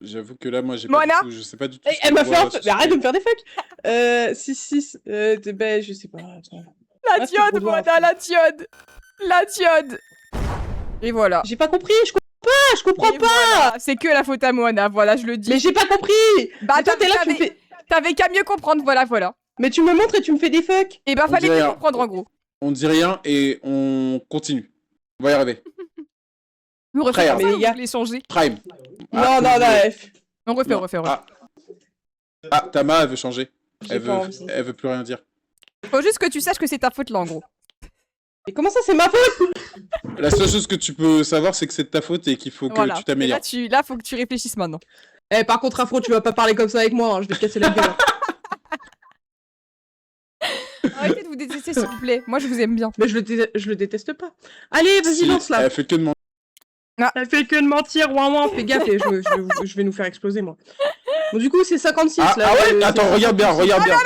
J'avoue que là, moi, j'ai pas Moana du tout, je sais pas du tout. Eh, ce elle qu'on m'a fait voit un peu... sur Mais arrête de screen. me faire des fuck 6, ben, je sais pas. Attends. La Ah, c'est trop diode, dur, Moana, Rafro. la diode! La diode! Et voilà. J'ai pas compris, je comprends Et pas. voilà. C'est que la faute à Moana, voilà, je le dis. Mais j'ai pas compris. Bah, Mais toi, t'es là, tu me fais... T'avais qu'à mieux comprendre, voilà. Mais tu me montres et tu me fais des fuck. Et bah, On fallait dirait mieux un- comprendre, en gros. On dit rien et on continue. On va y arriver. Nous refait Frère. comme ça, Mais les ou gars- vous voulez changer? Prime. Non, non, non, F. On refait, Non. on refait. Ah, Tama, elle veut changer. J'ai pas envie. Elle veut plus rien dire. Faut juste que tu saches que c'est ta faute, là, en gros. Et comment ça, c'est ma faute? La seule chose que tu peux savoir, c'est que c'est de ta faute et qu'il faut que Voilà. tu Et t'améliores. là, faut que tu réfléchisses maintenant. Eh, par contre, Afro, tu vas pas parler comme ça avec moi, hein, je vais te casser la gueule. Arrêtez de vous détester, s'il vous plaît. Moi, je vous aime bien. Mais je le déteste pas. Allez, vas-y, Si, lance là. elle fait que de mentir. Elle fait que de mentir, ouin, fais gaffe, et je vais nous faire exploser, moi. Bon, du coup, c'est 56 Ah, là. ah ouais, c'est- attends, regarde bien, regarde bien.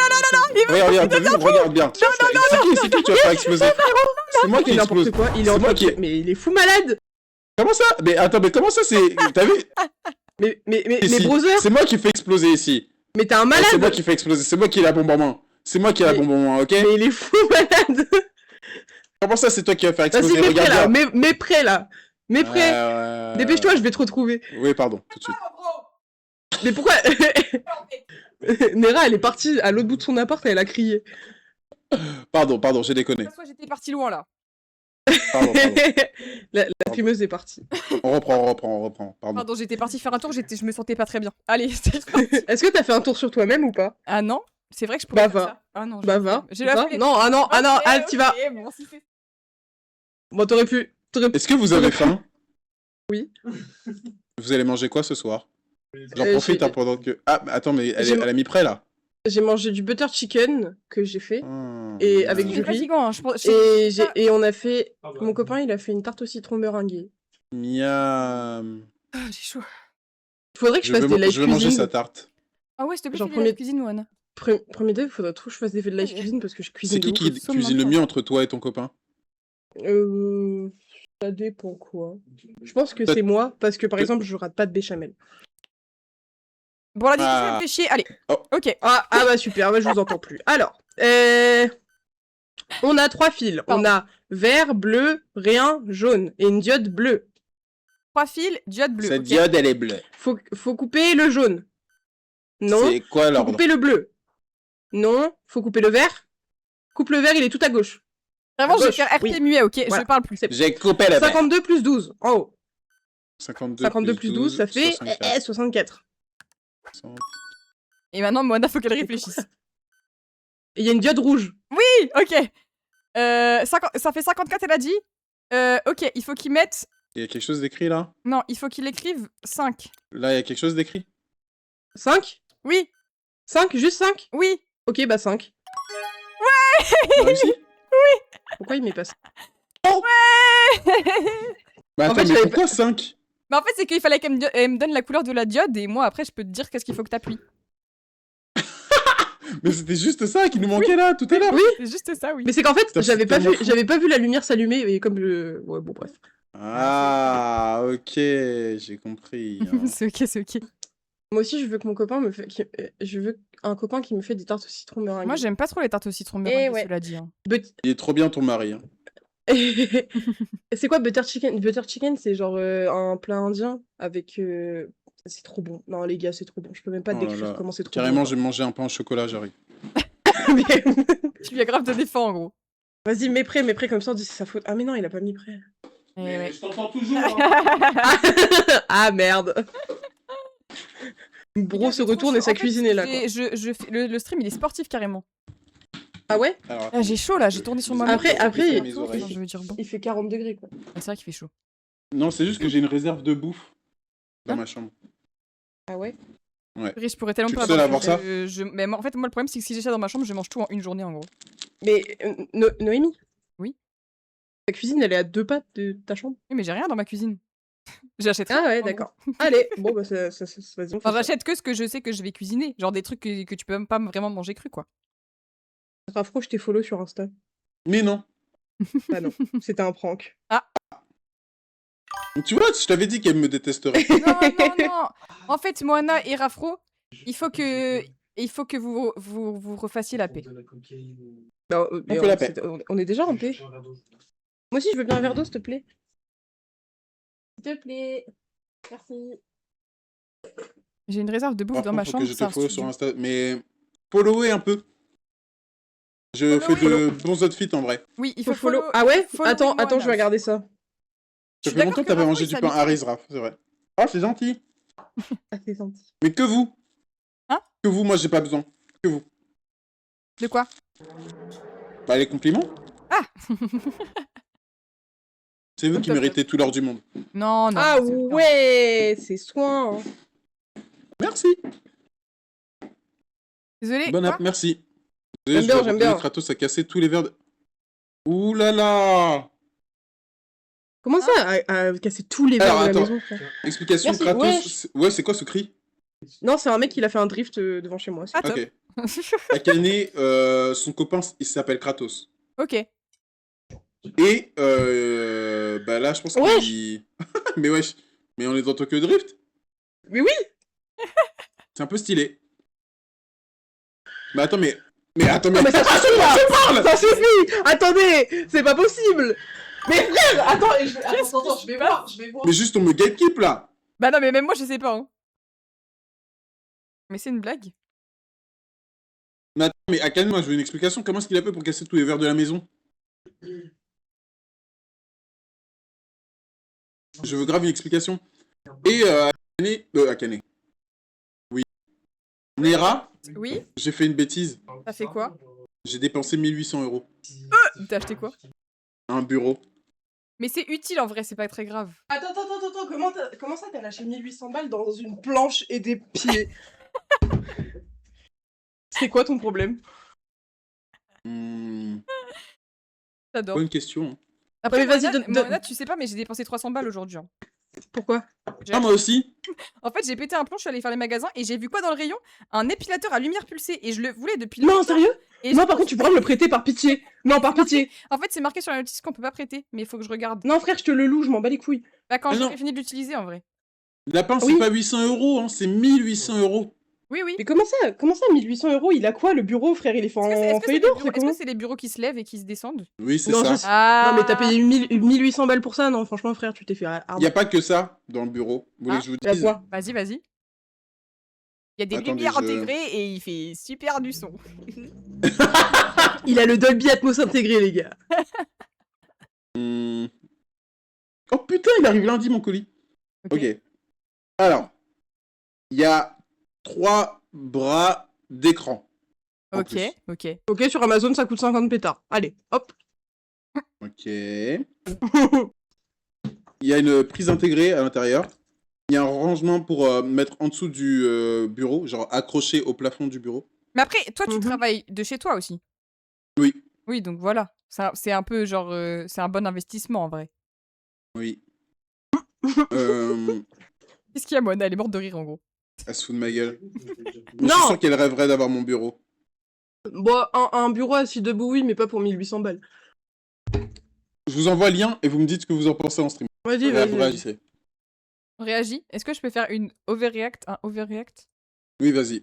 Regarde, t'as vu, regarde bien. C'est qui tu vas faire exploser? C'est moi qui C'est n'importe explose. quoi, il est C'est en moi train qui- de... Mais il est fou malade. Comment ça? Mais attends, mais comment ça c'est... T'as vu? Mais Ici. brother, C'est moi qui fais exploser ici. mais t'es un C'est moi malade. qui fais exploser, c'est moi qui ai la bombe en main. C'est moi qui ai la Mais- bombe en main, ok? Mais il est fou malade. Comment ça c'est toi qui vas faire Vas-y, exploser? mets prêt Regarde là, bien. mets prêt là. Mets prêt. Dépêche-toi, je vais te retrouver. Oui, pardon, tout de suite. Mais pourquoi Nera, elle est partie à l'autre bout de son appart et elle a crié. Pardon, j'ai déconné. Soit j'étais partie loin, là. Pardon. La fumeuse est partie. On reprend. Pardon. Pardon, j'étais partie faire un tour, je me sentais pas très bien. Allez, c'est parti. Est-ce que t'as fait un tour sur toi-même ou pas? Ah non, c'est vrai que je pourrais Bah, faire va. ça. Ah non, Bah va. J'ai la Va. flemme. Non, ah non, ah, t'y vas. Ok, bon, si c'est- Bon, t'aurais pu. Est-ce que vous avez faim? Oui. Vous allez manger quoi ce soir? J'en Euh, profite j'ai- hein, pendant que... Ah, mais attends, mais J'ai- elle a mis prêt là. J'ai mangé du butter chicken que j'ai fait. Ah. Et avec C'est du riz. fatigant, hein, je pense. Et on a fait. Mon copain, il a fait une tarte au citron meringuée. Miam. Ah, j'ai chaud. Il faudrait que je fasse des live Je veux manger cuisine. sa tarte. Ah ouais, s'il te plaît, Genre fais de la cuisine, Moana. Premier dev, il faudrait trop que je fasse des live cuisine parce que je cuisine. C'est qui de ouf. qui somme cuisine le maintenant. mieux entre toi et ton copain? Ça dépend quoi. Je pense que Peut- c'est moi parce que par peut- exemple, je rate pas de béchamel. Bon, la discussion Ah. me fait chier. Allez. Oh. Ok. Ah bah super, bah, je vous entends plus. Alors, on a 3 fils. Pardon. On a vert, bleu, rien, jaune et une diode bleue. 3 fils, diode bleue. Cette ok. diode, elle est bleue. Faut couper le jaune. Non. C'est quoi Faut l'ordre? couper le bleu. Non. Faut couper le vert. Coupe le vert, il est tout à gauche. Vraiment, À je vais gauche, faire RP oui. muet, ok? Voilà. Je parle plus. C'est J'ai coupé le vert. 52 plus 12, en haut. 52, 52 plus 12, ça fait 64. 64. 60. Et maintenant, Moana, faut qu'elle réfléchisse. Et il y a une diode rouge. Oui, ok. Ça fait 54, elle a dit. Ok, il faut qu'il mette... Il y a quelque chose d'écrit là? Non, il faut qu'il écrive 5. Là, il y a quelque chose d'écrit? 5 Oui, 5 Juste 5 oui. Ok, bah 5. T'as réussi? Pourquoi il met pas ça? Bah En attends, fait, mais j'avais pourquoi 5? Bah en fait, c'est qu'il fallait elle me donne la couleur de la diode et moi, après, je peux te dire qu'est-ce qu'il faut que t'appuies. Mais c'était juste ça qui nous manquait là, tout à l'heure. Oui. C'est juste ça, oui. Mais c'est qu'en fait, Putain, j'avais c'est pas, tellement fou. j'avais pas vu la lumière s'allumer et comme je... Ouais, bon, bref. Ah, ok, j'ai compris. hein. C'est ok, c'est ok. Moi aussi, je veux que mon copain me fait... Je veux un copain qui me fait des tartes au citron meringue. Moi, j'aime pas trop les tartes au citron meringue, ouais. cela dit. Hein. Il est trop bien ton mari. hein. C'est quoi butter chicken? Butter chicken, c'est genre un plat indien avec... C'est trop bon. Non, les gars, c'est trop bon. Je peux même pas Oh là décrire là. comment c'est trop Carrément, bon. j'ai mangé un pain au chocolat, j'arrive. Mais- Tu lui as grave de défend, en gros. Vas-y, mets prêt, comme ça on dit c'est sa faute. Ah mais non, il a pas mis prêt. Eh ouais. je t'entends toujours. hein. Ah merde. Bro se retourne et sa cuisine est là, quoi. Je fais... le stream, il est sportif, carrément. Ah ouais? Alors, Ah, j'ai chaud, là. J'ai tourné sur ma Après, après, Mes mes oreilles. je veux dire bon. Il fait 40 degrés, quoi. C'est vrai qu'il fait chaud. non, c'est juste que j'ai une réserve de bouffe dans Hein ma chambre. Ah ouais? Purée, je pourrais tellement Tu es pas le seul à avoir avoir Mais en fait, moi, le problème, c'est que si j'ai ça dans ma chambre, je mange tout en une journée, en gros. Mais Noémie? Oui? Ta cuisine, elle est à 2 pas de ta chambre? Oui, mais j'ai rien dans ma cuisine. J'achète rien. Ah ouais, en gros. d'accord. Allez, bon bah vas-y, on fait Enfin, ça. j'achète que ce que je sais que je vais cuisiner. Genre des trucs que tu peux même pas vraiment manger cru, quoi. Rafro, je t'ai follow sur Insta. Mais non. Ah non, c'était un prank. Tu vois, je t'avais dit qu'elle me détesterait. Non. En fait, Moana et Rafro, il faut que vous refassiez la paix. Bah, mais fait la paix. on est déjà en paix. Moi aussi, je veux bien un verre d'eau, s'il te plaît. S'il te plaît. Merci. J'ai une réserve de bouffe Par dans contre, ma faut chambre. que je c'est un te follow sur studio. Insta. Mais follower un peu. Je fais de bons outfits en vrai. Oui, il Faut faut follow. follow. Ah ouais? follow Attends, Moana. je vais regarder ça. Ça suis fait longtemps d'accord que t'avais que mangé Rafro, du il pain s'habite- Harry's, Raph, c'est vrai. Ah, c'est gentil. Ah, c'est gentil. Mais que vous. Hein? Que vous, moi j'ai pas besoin. Que vous. De quoi? Bah les compliments. Ah. C'est vous qui Top, méritez tout l'or du monde. Non. Ah c'est bien. ouais, c'est soin. Merci. Désolé. Bon quoi app, merci. J'aime Désolé, bien, je vais j'aime retourner bien. Kratos a cassé tous les verres de... Ouh là là. Comment ça, à casser tous les verres Alors, de la attends. maison, frère? Explication, Merci, Kratos... wesh. Ouais, c'est quoi ce cri? Non, c'est un mec qui a fait un drift devant chez moi. c'est- Ah, top. Ok. Akane, son copain, il s'appelle Kratos. Ok. Et, bah là, je pense Wesh. qu'il... Mais wesh, mais on est dans Tokyo Drift? Mais oui. C'est un peu stylé. Mais attends, mais... Mais attends, mais... Non, mais ça Ah, suffit, là. je parle. Ça suffit. Attendez, c'est pas possible. Mais frère, attends, attends, je vais voir, Mais juste, on me gatekeep, là. Bah non, mais même moi, je sais pas. Hein. Mais c'est une blague. Mais attends, mais Akane, moi, je veux une explication. Comment est-ce qu'il a fait pour casser tous les verres de la maison? Je veux grave une explication. Et, Akane. Oui. Nera, Oui. j'ai fait une bêtise. Ça fait quoi? J'ai dépensé 1800 €. T'as acheté quoi? Un bureau. Mais c'est utile en vrai, c'est pas très grave. Attends, comment ça t'as lâché 1800 balles dans une planche et des pieds? C'est quoi ton problème? J'adore. Bonne question. hein. Après, mais vas-y, Moana, donne- Moana, tu sais pas, mais j'ai dépensé 300 balles aujourd'hui. Hein. Pourquoi? Ah, moi aussi. En fait, j'ai pété un plomb, je suis allée faire les magasins et j'ai vu quoi dans le rayon? Un épilateur à lumière pulsée et je le voulais depuis Non, longtemps. sérieux? Et Non, je- par contre, tu pourras me le prêter par pitié. Non, par pitié. En fait, c'est marqué sur la notice qu'on peut pas prêter, mais il faut que je regarde. Non, frère, je te le loue, je m'en bats les couilles. Bah, quand Ah j'aurai non. fini de l'utiliser en vrai. Lapin, c'est Oui. pas 800 €, hein, c'est 1800 €. Oui, oui. Mais comment ça 1800 €? Il a quoi, le bureau, frère? Il est fait Est-ce que c'est- en est-ce que c'est feuille les d'or, bureaux- c'est est-ce comment? que c'est les bureaux qui se lèvent et qui se descendent? Oui, c'est Non, ça. je sais. Ah. Non, mais t'as payé 1800 balles pour ça? Non, franchement, frère, tu t'es fait Il y a pas que ça dans le bureau. Vous voulez Ah, que je vous Y'a dise? quoi? Vas-y, vas-y. Il y a des Attendez, lumières je- intégrées et il fait super du son. Il a le Dolby Atmos intégré, les gars. Hmm. Oh putain, il arrive lundi, mon colis. Ok. Alors, il y a 3 bras d'écran. en Ok, plus. ok. Ok, sur Amazon, ça coûte 50 pétards. Allez, hop. Ok. Il y a une prise intégrée à l'intérieur. Il y a un rangement pour mettre en dessous du bureau, genre accroché au plafond du bureau. Mais après, toi, tu Mhm. travailles de chez toi aussi. Oui, Oui, donc voilà. C'est un peu genre. C'est un bon investissement en vrai. oui. Euh, Qu'est-ce qu'il y a, Mona? Elle est morte de rire en gros. elle se fout de ma gueule. Mais je Non. suis sûr qu'elle rêverait d'avoir mon bureau. Bon, un bureau assis debout, oui, mais pas pour 1800 balles. Je vous envoie le lien et vous me dites ce que vous en pensez en stream. Vas-y, Et vas-y. après, vas-y. agissez. Réagis. Est-ce que je peux faire une overreact? Un overreact? Oui, vas-y.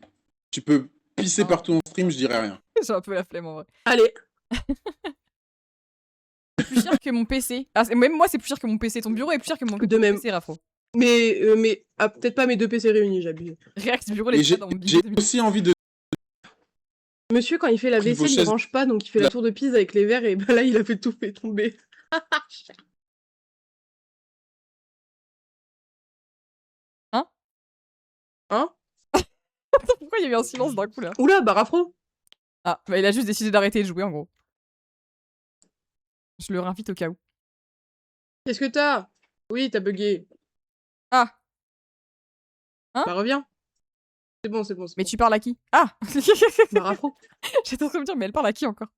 Tu peux pisser Ah. partout en stream, je dirai rien. J'ai un peu la flemme en vrai. Allez. C'est plus cher que mon PC. Ah, même moi, c'est plus cher que mon PC. Ton bureau est plus cher que mon De même. PC, Rafro. Mais peut-être pas mes 2 PC réunis, j'abuse. React bureau, Et les j'ai dans mon j'ai billet de- aussi envie de... Monsieur, quand il fait la Pris vos vaisselle, il chaises. range pas, donc il fait la Là. tour de Pise avec les verres, et bah là, il a fait tout fait tomber. Hein? Hein? Pourquoi il y a eu un silence d'un coup là? Oula, Barafro. Ah, bah il a juste décidé d'arrêter de jouer en gros. Je le réinvite au cas où. Qu'est-ce que t'as? Oui, t'as bugué. Ah, Bah reviens. C'est bon, c'est bon. mais tu parles à qui? Ah Barafro. J'étais en train de me dire, mais elle parle à qui encore?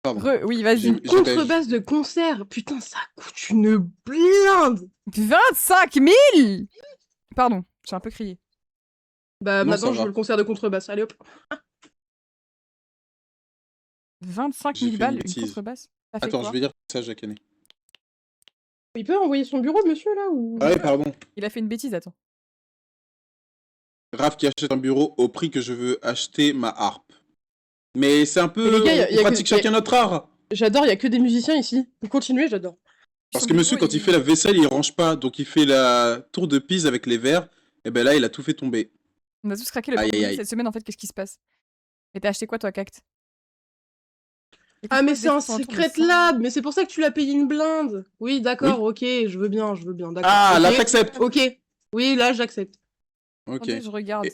Pardon. Oui, vas-y. J'ai- Contrebasse de concert. Putain, ça coûte une blinde. 25 000! Pardon, j'ai un peu crié. Bah Non, maintenant, ça je va. veux le concert de contrebasse. Allez hop. 25 J'ai 000 fait une balles, une bêtise. contrebasse? Ça fait Attends, quoi? je vais lire ça, Jacane. Il peut envoyer son bureau, monsieur, là ou... Ah oui, pardon. Il a fait une bêtise, attends. Raph qui achète un bureau au prix que je veux acheter ma harpe. Mais c'est un peu... Mais les gars, y a on que- pratique chacun notre art. J'adore, il y a que des musiciens ici. Vous continuez, j'adore. Parce Son que monsieur, bureau, quand il fait la vaisselle, il range pas. Donc il fait la tour de Pise avec les verres. Et ben là, il a tout fait tomber. On a tous craqué le Aïe, porte-monnaie aïe, aïe. cette semaine, en fait, qu'est-ce qui se passe? Et t'as acheté quoi, toi, Cact? Et Ah, pourquoi mais le c'est un défi sont autour de secret ça lab. Mais c'est pour ça que tu l'as payé une blinde. Oui, d'accord, ok, je veux bien, d'accord. Ah, ok. là, t'acceptes. Ok, oui, là, j'accepte. Ok. Attendez, je regarde.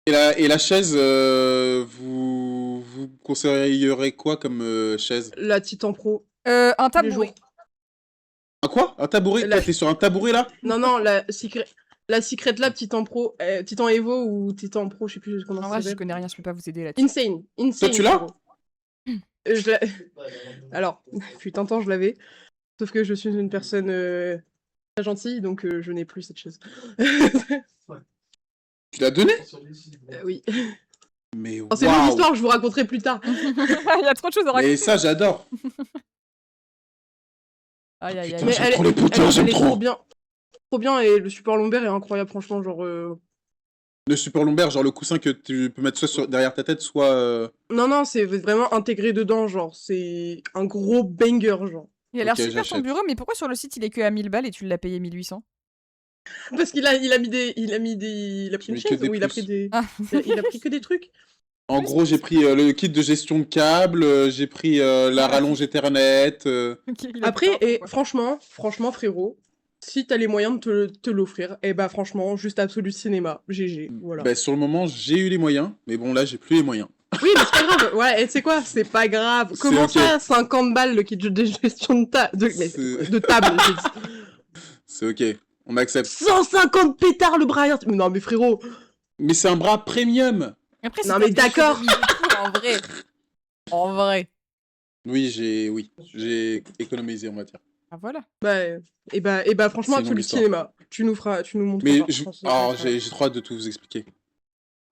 Et la chaise, vous conseillerez quoi comme chaise? La Titan Pro. Un tous les tabouret. jours. Un quoi? Un tabouret? La- T'es sur un tabouret là? Non, non, la Secret Lab Titan Pro. Titan Evo ou Titan Pro, je sais plus comment En ça vrai, je s'appelle. connais rien, je peux pas vous aider là-dessus. Insane. Insane. tu l'as frérot. Je l'ai- Alors, fut un temps, je l'avais. Sauf que je suis une personne très gentille, donc je n'ai plus cette chaise. Tu l'as donné? Oui. Mais Oh, c'est une longue waouh! histoire, je vous raconterai plus tard. Il y a trop de choses à raconter. Mais ça, j'adore. Aïe, aïe, aïe. Putain, Mais j'aime trop les putains, j'aime est trop. trop bien. Trop bien, et le support lombaire est incroyable, franchement, genre... Le super lombaire, genre le coussin que tu peux mettre soit derrière ta tête, soit... Non, non, c'est vraiment intégré dedans, genre, c'est un gros banger, genre. Il a l'air Ok, super ton j'achète. bureau, mais pourquoi sur le site il est que à 1000 balles et tu l'as payé 1800? Parce qu'il a pris une Mais que chaise, des ou il a plus. pris des... Ah. il a pris que des trucs. En gros, j'ai pris le kit de gestion de câble, j'ai pris la rallonge Ethernet. Ok, il a Après, pris un et peu, quoi. franchement, frérot, si t'as les moyens de te l'offrir, eh bah franchement, juste Absolu Cinéma, GG, voilà. Bah, sur le moment, j'ai eu les moyens, mais bon, là, j'ai plus les moyens. Oui, mais c'est pas grave, ouais, et tu sais quoi, c'est pas grave. C'est Comment ok. ça, 50 balles le kit de gestion de, C'est- de table j'ai dit. C'est ok, on accepte. 150 pétards le Brian. Mais non, mais frérot. Mais c'est un bras premium. Après, si Non, t'as mais des d'accord. économies et tout, en vrai. En vrai. Oui, j'ai économisé, on va dire. Ah voilà. Bah, et bah franchement, C'est une longue Absolu histoire. Cinéma. Tu nous montreras. Mais franchement, j'ai trop hâte de tout vous expliquer.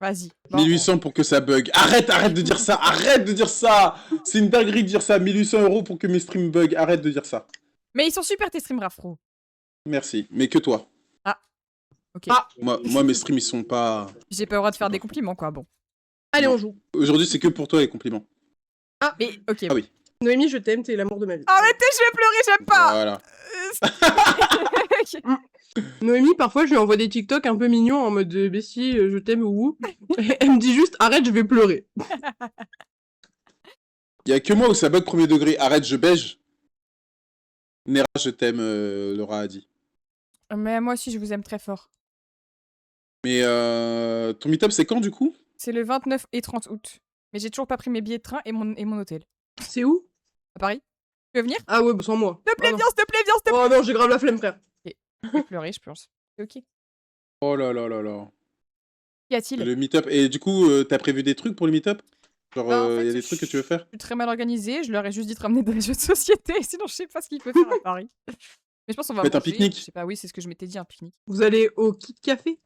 Vas-y. Bon, 1800 pour que ça bug. Arrête de dire ça. Arrête de dire ça. C'est une dinguerie de dire ça. 1800 € pour que mes streams bug. Arrête de dire ça. Mais ils sont super tes streams, Rafro. Merci. Mais que toi. Ok. Ah. Moi, mes streams, ils sont pas... J'ai pas le droit de faire des compliments, quoi. Bon. Allez, on joue. Aujourd'hui, c'est que pour toi, les compliments. Mais ok. Ah oui. Noémie, je t'aime, t'es l'amour de ma vie. Arrêtez, je vais pleurer, j'aime pas. Voilà. Ok. Noémie, parfois, je lui envoie des TikTok un peu mignons en mode Bessie, je t'aime ou. Elle me dit juste arrête, je vais pleurer. Il y a que moi où ça bug premier degré. Arrête, je beige. Nera, je t'aime, Laura a dit. Mais moi aussi, je vous aime très fort. Mais ton meet-up, c'est quand du coup? C'est le 29 et 30 août. Mais j'ai toujours pas pris mes billets de train et mon hôtel. C'est où? À Paris. Tu veux venir? Ah ouais, bah, sans moi. S'il te plaît, Ah non. viens, s'il te plaît, viens, s'il te plaît. Oh non, j'ai grave la flemme, frère. Je vais pleurer, je pense. C'est ok. Oh là là là là. Qu'y a-t-il? Le meet-up. Et du coup, t'as prévu des trucs pour le meet-up? Genre, Bah, en y a fait, des trucs que tu veux faire? Je suis très mal organisée. Je leur ai juste dit de ramener des jeux de société. Sinon, je sais pas ce qu'il peut faire à Paris. Mais je pense qu'on va Faites un manger. pique-nique. Je sais pas, oui, c'est ce que je m'étais dit, un pique-nique. Vous allez au Kit Café?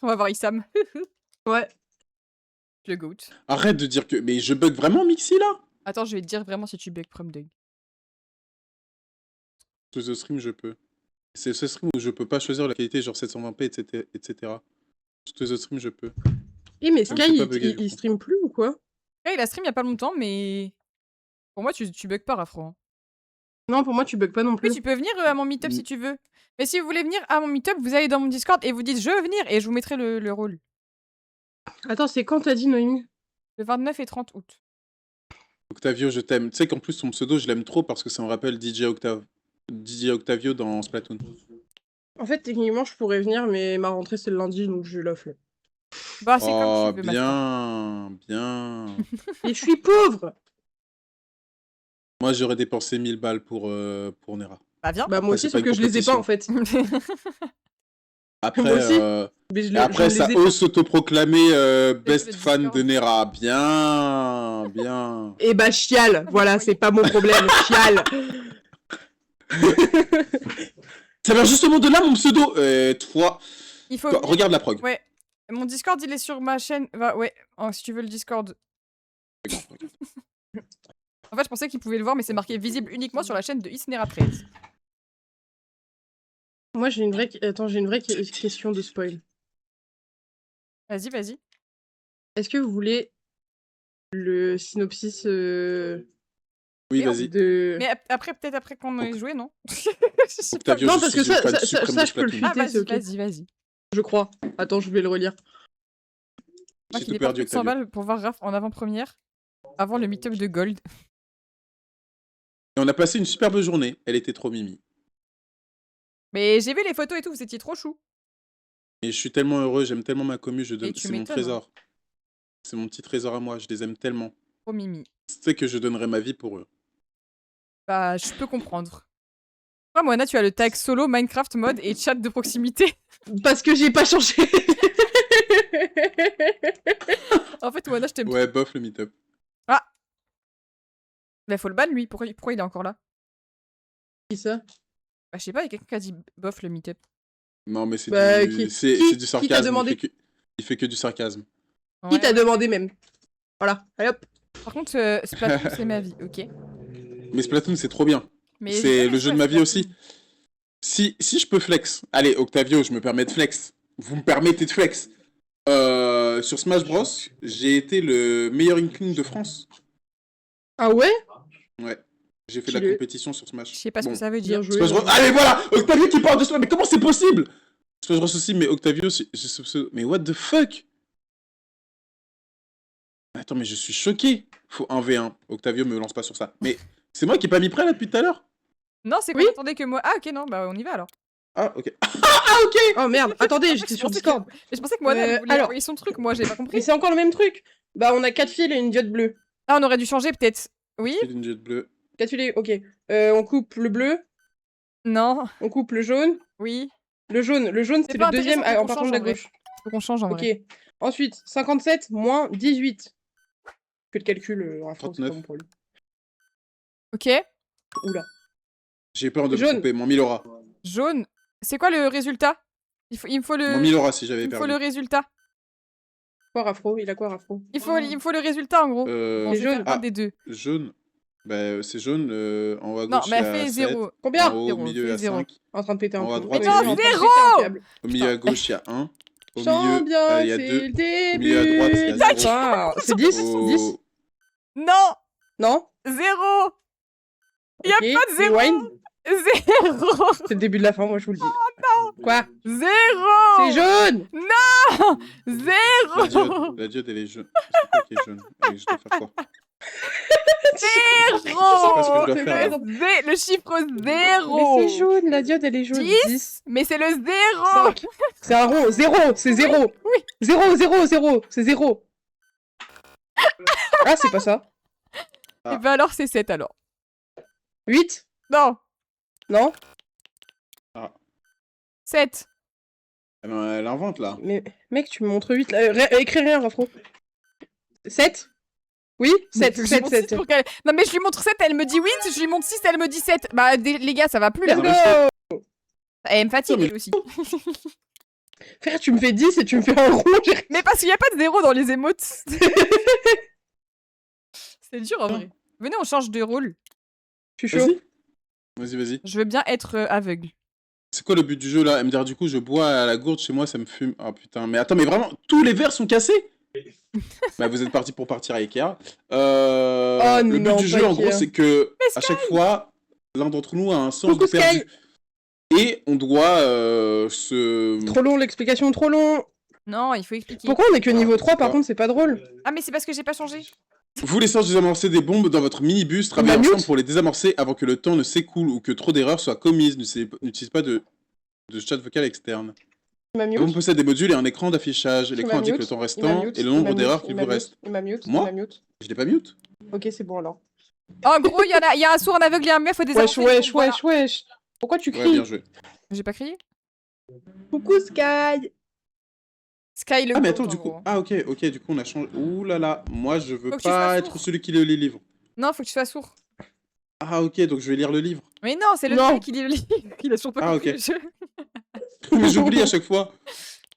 On va voir Issam. Ouais. Le goat. Arrête de dire que... Mais je bug vraiment, Mixi, là? Attends, je vais te dire vraiment si tu bugs Prom Dog. Sur ce stream, je peux. C'est ce stream où je peux pas choisir la qualité, genre 720p, etc. Sur ce stream, je peux. Eh, mais Ça me Sky, fait pas bugger, du il coup. stream plus ou quoi? Ouais, il a stream il y a pas longtemps, mais. Pour moi, tu bugs pas, Rafro. Hein. Non, pour moi, tu bugs pas non Oui, plus. tu peux venir à mon meet-up si tu veux. Mais si vous voulez venir à mon meet-up, vous allez dans mon Discord et vous dites je veux venir et je vous mettrai le rôle. Attends, c'est quand t'as dit, Noémie? Le 29 et 30 août. Octavio, je t'aime. Tu sais qu'en plus, son pseudo, je l'aime trop parce que ça me rappelle DJ Octavio dans Splatoon. En fait, techniquement, je pourrais venir, mais ma rentrée, c'est le lundi, donc j'ai la flemme. Bah, c'est Oh, comme tu veux, Master. bien. Et je suis pauvre! Moi, j'aurais dépensé 1000 balles pour Nera. Bah, viens. Bah, moi Ouais, aussi, c'est pas sauf que une je les ai pas, en fait. Après, Moi aussi. Mais je après je ça les ai pas. ose s'autoproclamer best le fan Discord. de Nera. Bien. Eh bah, chiale! Voilà, c'est pas mon problème, chiale! Ça vient justement de là, mon pseudo. Toi, Il faut. regarde la prog. Ouais. Mon Discord, il est sur ma chaîne. Bah, ouais. Oh, si tu veux le Discord. En fait, je pensais qu'il pouvait le voir, mais c'est marqué visible uniquement sur la chaîne de Isnera 13. Moi, j'ai une vraie... Attends, j'ai une vraie question de spoil. Vas-y, vas-y. Est-ce que vous voulez le synopsis Oui, vas-y. de... Mais après, peut-être après qu'on ait joué, non? Je sais pas. Octavio, Non, je parce que suis ça, fan ça, suprême ça, de je peux le Splatoon. Ah, fuiter, c'est vas-y, ok. vas-y. Je crois. Attends, je vais le relire. Moi J'ai qui tout dépense perdu, plus de 100 Octavio. balles pour voir Raph en avant-première, avant le meet-up de Gold. Et on a passé une superbe journée. Elle était trop mimi. Mais j'ai vu les photos et tout, vous étiez trop chou. Et je suis tellement heureux, j'aime tellement ma commu, tu c'est mon m'étonnes, trésor. C'est mon petit trésor à moi, je les aime tellement. Trop mimi. Tu sais que je donnerais ma vie pour eux. Bah, je peux comprendre. Toi, Moana, tu as le tag solo, Minecraft mode et chat de proximité. Parce que j'ai pas changé. En fait, Moana, je t'aime. Ouais, bof le meet-up. Bah, faut le ban, lui. Pourquoi il est encore là? Qui ça? Bah, je sais pas, il y a quelqu'un qui a dit bof le meet-up. Non, mais c'est Bah, du... qui c'est du qui t'a sarcasme. demandé? Il fait que du sarcasme. Qui t'a demandé même? Voilà, allez hop. Par contre, Splatoon, c'est ma vie, ok. Mais Splatoon, c'est trop bien. Mais C'est le jeu de ma vie aussi. Splatoon. Si je peux flex. Allez, Octavio, je me permets de flex. Vous me permettez de flex. Sur Smash Bros, j'ai été le meilleur Inkling de France. Ah ouais? Ouais. J'ai fait la Stylé. compétition sur Smash. Je sais pas ce Bon. que ça veut Bien dire. joué. Smash Bros. Allez, voilà Octavio qui parle de Smash. Mais comment c'est possible? Smash Bros aussi, mais Octavio, mais what the fuck? Attends, mais je suis choqué. Faut 1v1. Octavio me lance pas sur ça. Mais c'est moi qui ai pas mis prêt là depuis tout à l'heure? Non, c'est qu'on Oui. attendait que moi. Ah, ok, non, bah on y va alors. Ah, ok. Oh merde, attendez, En fait, j'étais je sur pensais Discord. Mais je pensais que Moana elle voulait alors. envoyer son truc, moi j'ai pas Mais compris. c'est encore le même truc. Bah, on a 4 fils et une diode bleue. Ah, on aurait dû changer peut-être. Oui? C'est une jet bleue. 4 fils, ok. On coupe le bleu, Non? on coupe le jaune. Oui? Le jaune, C'est c'est pas le deuxième intéressant en qu'on partant de change, la en vrai. gauche. Faut qu'on change en Ok. vrai. Ensuite, 57 moins 18. Que le calcul, Raphaël, c'est pas 39. bon pour lui. Ok. Oula. J'ai peur de me Jaune. tromper. Mon Milora. Jaune. C'est quoi le résultat? Il me faut Mon le. Milora si j'avais Il me faut le perdu. résultat. Quoi, Rafro? Il a quoi, Rafro? Il me faut le résultat en gros. Bon, Euh... je vais jaune. faire un Ah. des deux. Jaune. Bah, c'est jaune. En haut à Non, gauche, mais il y elle a fait 7. 0. Combien? En haut, Zéro, au milieu, il y c'est a zéro. 5. En train de péter un En haut à plomb. droite, Mais il y a non, huit. zéro! Au milieu à gauche, il y a 1. Au Chante milieu, bien, il y a c'est 2. le début. Au milieu à droite, il y a Tac. 0. Ah, c'est 10? 10? Au... Non! Non? 0! Y a Ok. pas de zéro. Rewind. 0. C'est le début de la fin, moi je vous le dis. Quoi? 0. C'est jaune! La 0. diode, elle est jaune. C'est quoi qui est jaune? Allez, je dois faire quoi? Zéro. Je sais pas ce que je dois C'est faire, là. Le chiffre Mais 0. c'est jaune, la diode elle est jaune. 10. Mais c'est le 0. 5. C'est un rond, 0, c'est 0. Oui. 0, 0, 0, c'est 0. Ah, c'est pas ça. Et bah alors c'est 7 alors. 8? Non. Non? 7. Elle invente, là. Mais mec, tu me montres 8 là. Écris rien, Rafro. 7? Oui? 7, 7, 7. Non mais je lui montre 7, elle me dit 8, je lui montre 6, elle me dit 7. Bah les gars, ça va plus là. Let's go! Elle me fatigue Non, mais- elle aussi. Frère, tu me fais 10 et tu me fais un rond. Mais parce qu'il n'y a pas de 0 dans les émotes. C'est dur en vrai. Venez, on change de rôle. Je suis chaud. Vas-y. Vas-y. Je veux bien être aveugle. C'est quoi le but du jeu, là? Elle me dit, du coup, je bois à la gourde chez moi, ça me fume. Oh putain, mais attends, mais vraiment, tous les verres sont cassés? Bah, vous êtes parti pour partir à Ikea. Le but non, du jeu, pas en gros, Ikea. c'est que Mais à chaque fois, l'un d'entre nous a un sens Coucou, de perdu. Sky. Et on doit se... Trop long, l'explication trop long. Non, il faut expliquer. Pourquoi on est que niveau 3 par Pourquoi contre, c'est pas drôle. Ah mais c'est parce que j'ai pas changé. Vous laissez désamorcer des bombes dans votre minibus, travaillez Bah, ensemble mute. pour les désamorcer avant que le temps ne s'écoule ou que trop d'erreurs soient commises. N'utilisez pas de chat vocal externe. Il m'a La bombe mute. possède des modules et un écran d'affichage. L'écran m'a indique mute. le temps Il m'a restant mute. et le Il nombre m'a d'erreurs mute. qu'il Il vous m'a reste. mute. Il m'a mute. Moi Il m'a mute. Je l'ai pas mute. Ok, c'est bon alors. En gros, il y a un sourd, un aveugle et un meuf, faut désamorcer. Wesh. Pourquoi tu Ouais, cries? bien joué. J'ai pas crié. Coucou Sky. Sky le Ah mais goat, attends, en du coup... gros. Ah ok, du coup on a changé... Ouh là là, moi je veux Faut que tu sois pas être sourd. celui qui lit les livres. Non, faut que tu sois sourd. Ah ok, donc je vais lire le livre. Mais non, c'est le Non. mec qui lit le livre. Il a toujours pas Ah, compris ok. le jeu. Mais j'oublie à chaque fois.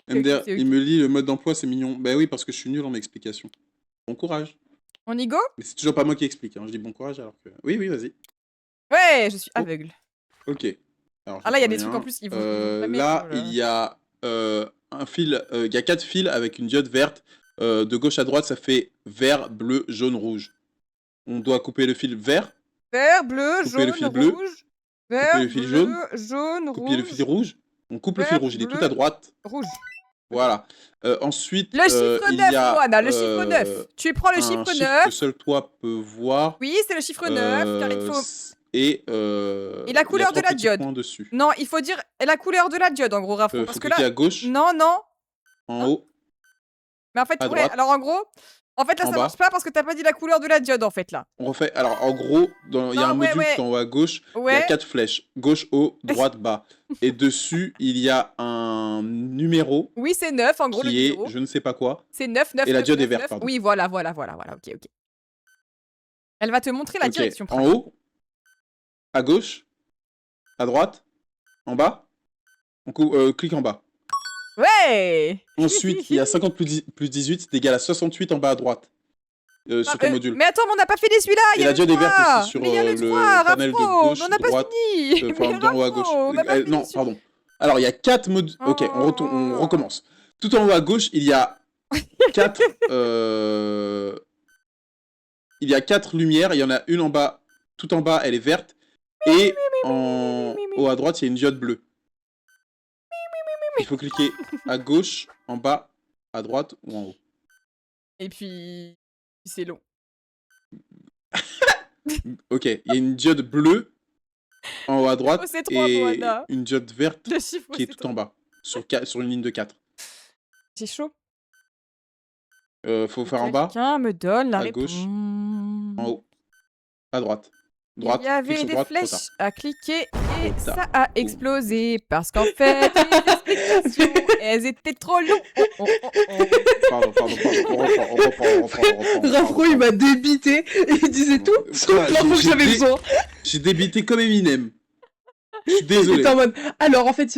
MDR, c'est ok. il me lit le mode d'emploi, c'est mignon. Bah oui, parce que je suis nul en explication. Bon courage. On y go? Mais c'est toujours pas moi qui explique, hein. Je dis bon courage alors que... Oui, vas-y. Ouais, je suis Oh. aveugle. Ok. Alors, Ah là, il y a des j'entends trucs rien. en plus, ils vont flammer, Là, oh là. il y a un fil, il y a 4 fils avec une diode verte. De gauche à droite, ça fait vert, bleu, jaune, rouge. On doit couper le fil vert, Vert, bleu, Couper le jaune, fil bleu. rouge. Vert, le fil bleu, jaune, couper le rouge. fil rouge. On coupe le fil Vert, rouge, il est tout bleu. à droite. Rouge. Voilà. Ensuite, Le chiffre il 9, y a Moana, le chiffre 9. Tu prends le un chiffre chiffre 9. que seul toi peux voir. Oui, c'est le chiffre 9, car il faut... Et la couleur il y a de la 3 petits diode. points dessus. Non, il faut dire la couleur de la diode, en gros, Rafro. Faut Parce que cliquer là... à gauche, Non, non. en haut, Mais en fait, À ouais, droite. alors en gros... En fait, là, En ça bas. marche pas parce que t'as pas dit la couleur de la diode, en fait, là. on refait. Alors, en gros, il y a Non, un ouais, module ouais. tout en haut à gauche. Il y a Ouais. 4 flèches. Gauche, haut, droite, bas. Et dessus, il y a un numéro Oui, c'est 9, en gros, le qui est numéro. je ne sais pas quoi. C'est 9, 9, Et la 9, diode 9, est verte, 9. pardon. Oui, voilà, ok. Elle va te montrer la Ok. direction. En haut, à gauche, à droite, en bas. Clique en bas. Ouais. Ensuite, il y a 50 plus 18, c'est égal à 68 en bas à droite. Sur ton module. Mais attends, mais on n'a pas fini celui-là. Et Il y a la le diode est verte 3. aussi sur Mais il y a le le 3, panel de Rafro, gauche, mais on n'a pas droite, fini. enfin, Mais d'en haut à Rafro, gauche. on n'a pas Non, fini. pardon. Alors, il y a 4 modules. Ok, on recommence. Tout en haut à gauche, il y a 4... Il y a 4 lumières. Il y en a une en bas. Tout en bas, elle est verte. Et en haut à droite, il y a une diode bleue. Il faut cliquer à gauche, en bas, à droite ou en haut. Et puis, c'est long. Ok, il y a une diode bleue en haut à droite Oh, c'est 3, et Moana. une diode verte Le chiffre, qui est c'est tout en bas, sur une ligne de 4. J'ai chaud. Faut faire en bas, Quelqu'un me donne la à réponse. gauche, en haut, à droite. Droite, Il y avait clique sur des droite, trop tard. flèches à cliquer et Trop ça tard. a explosé parce qu'en fait, les explications, elles étaient trop longues. Pardon, on reprend. Rafro, il m'a débité et il disait tout sauf l'info que j'avais besoin. J'ai débité comme Eminem. Je suis désolé. J'étais en mode, alors en fait,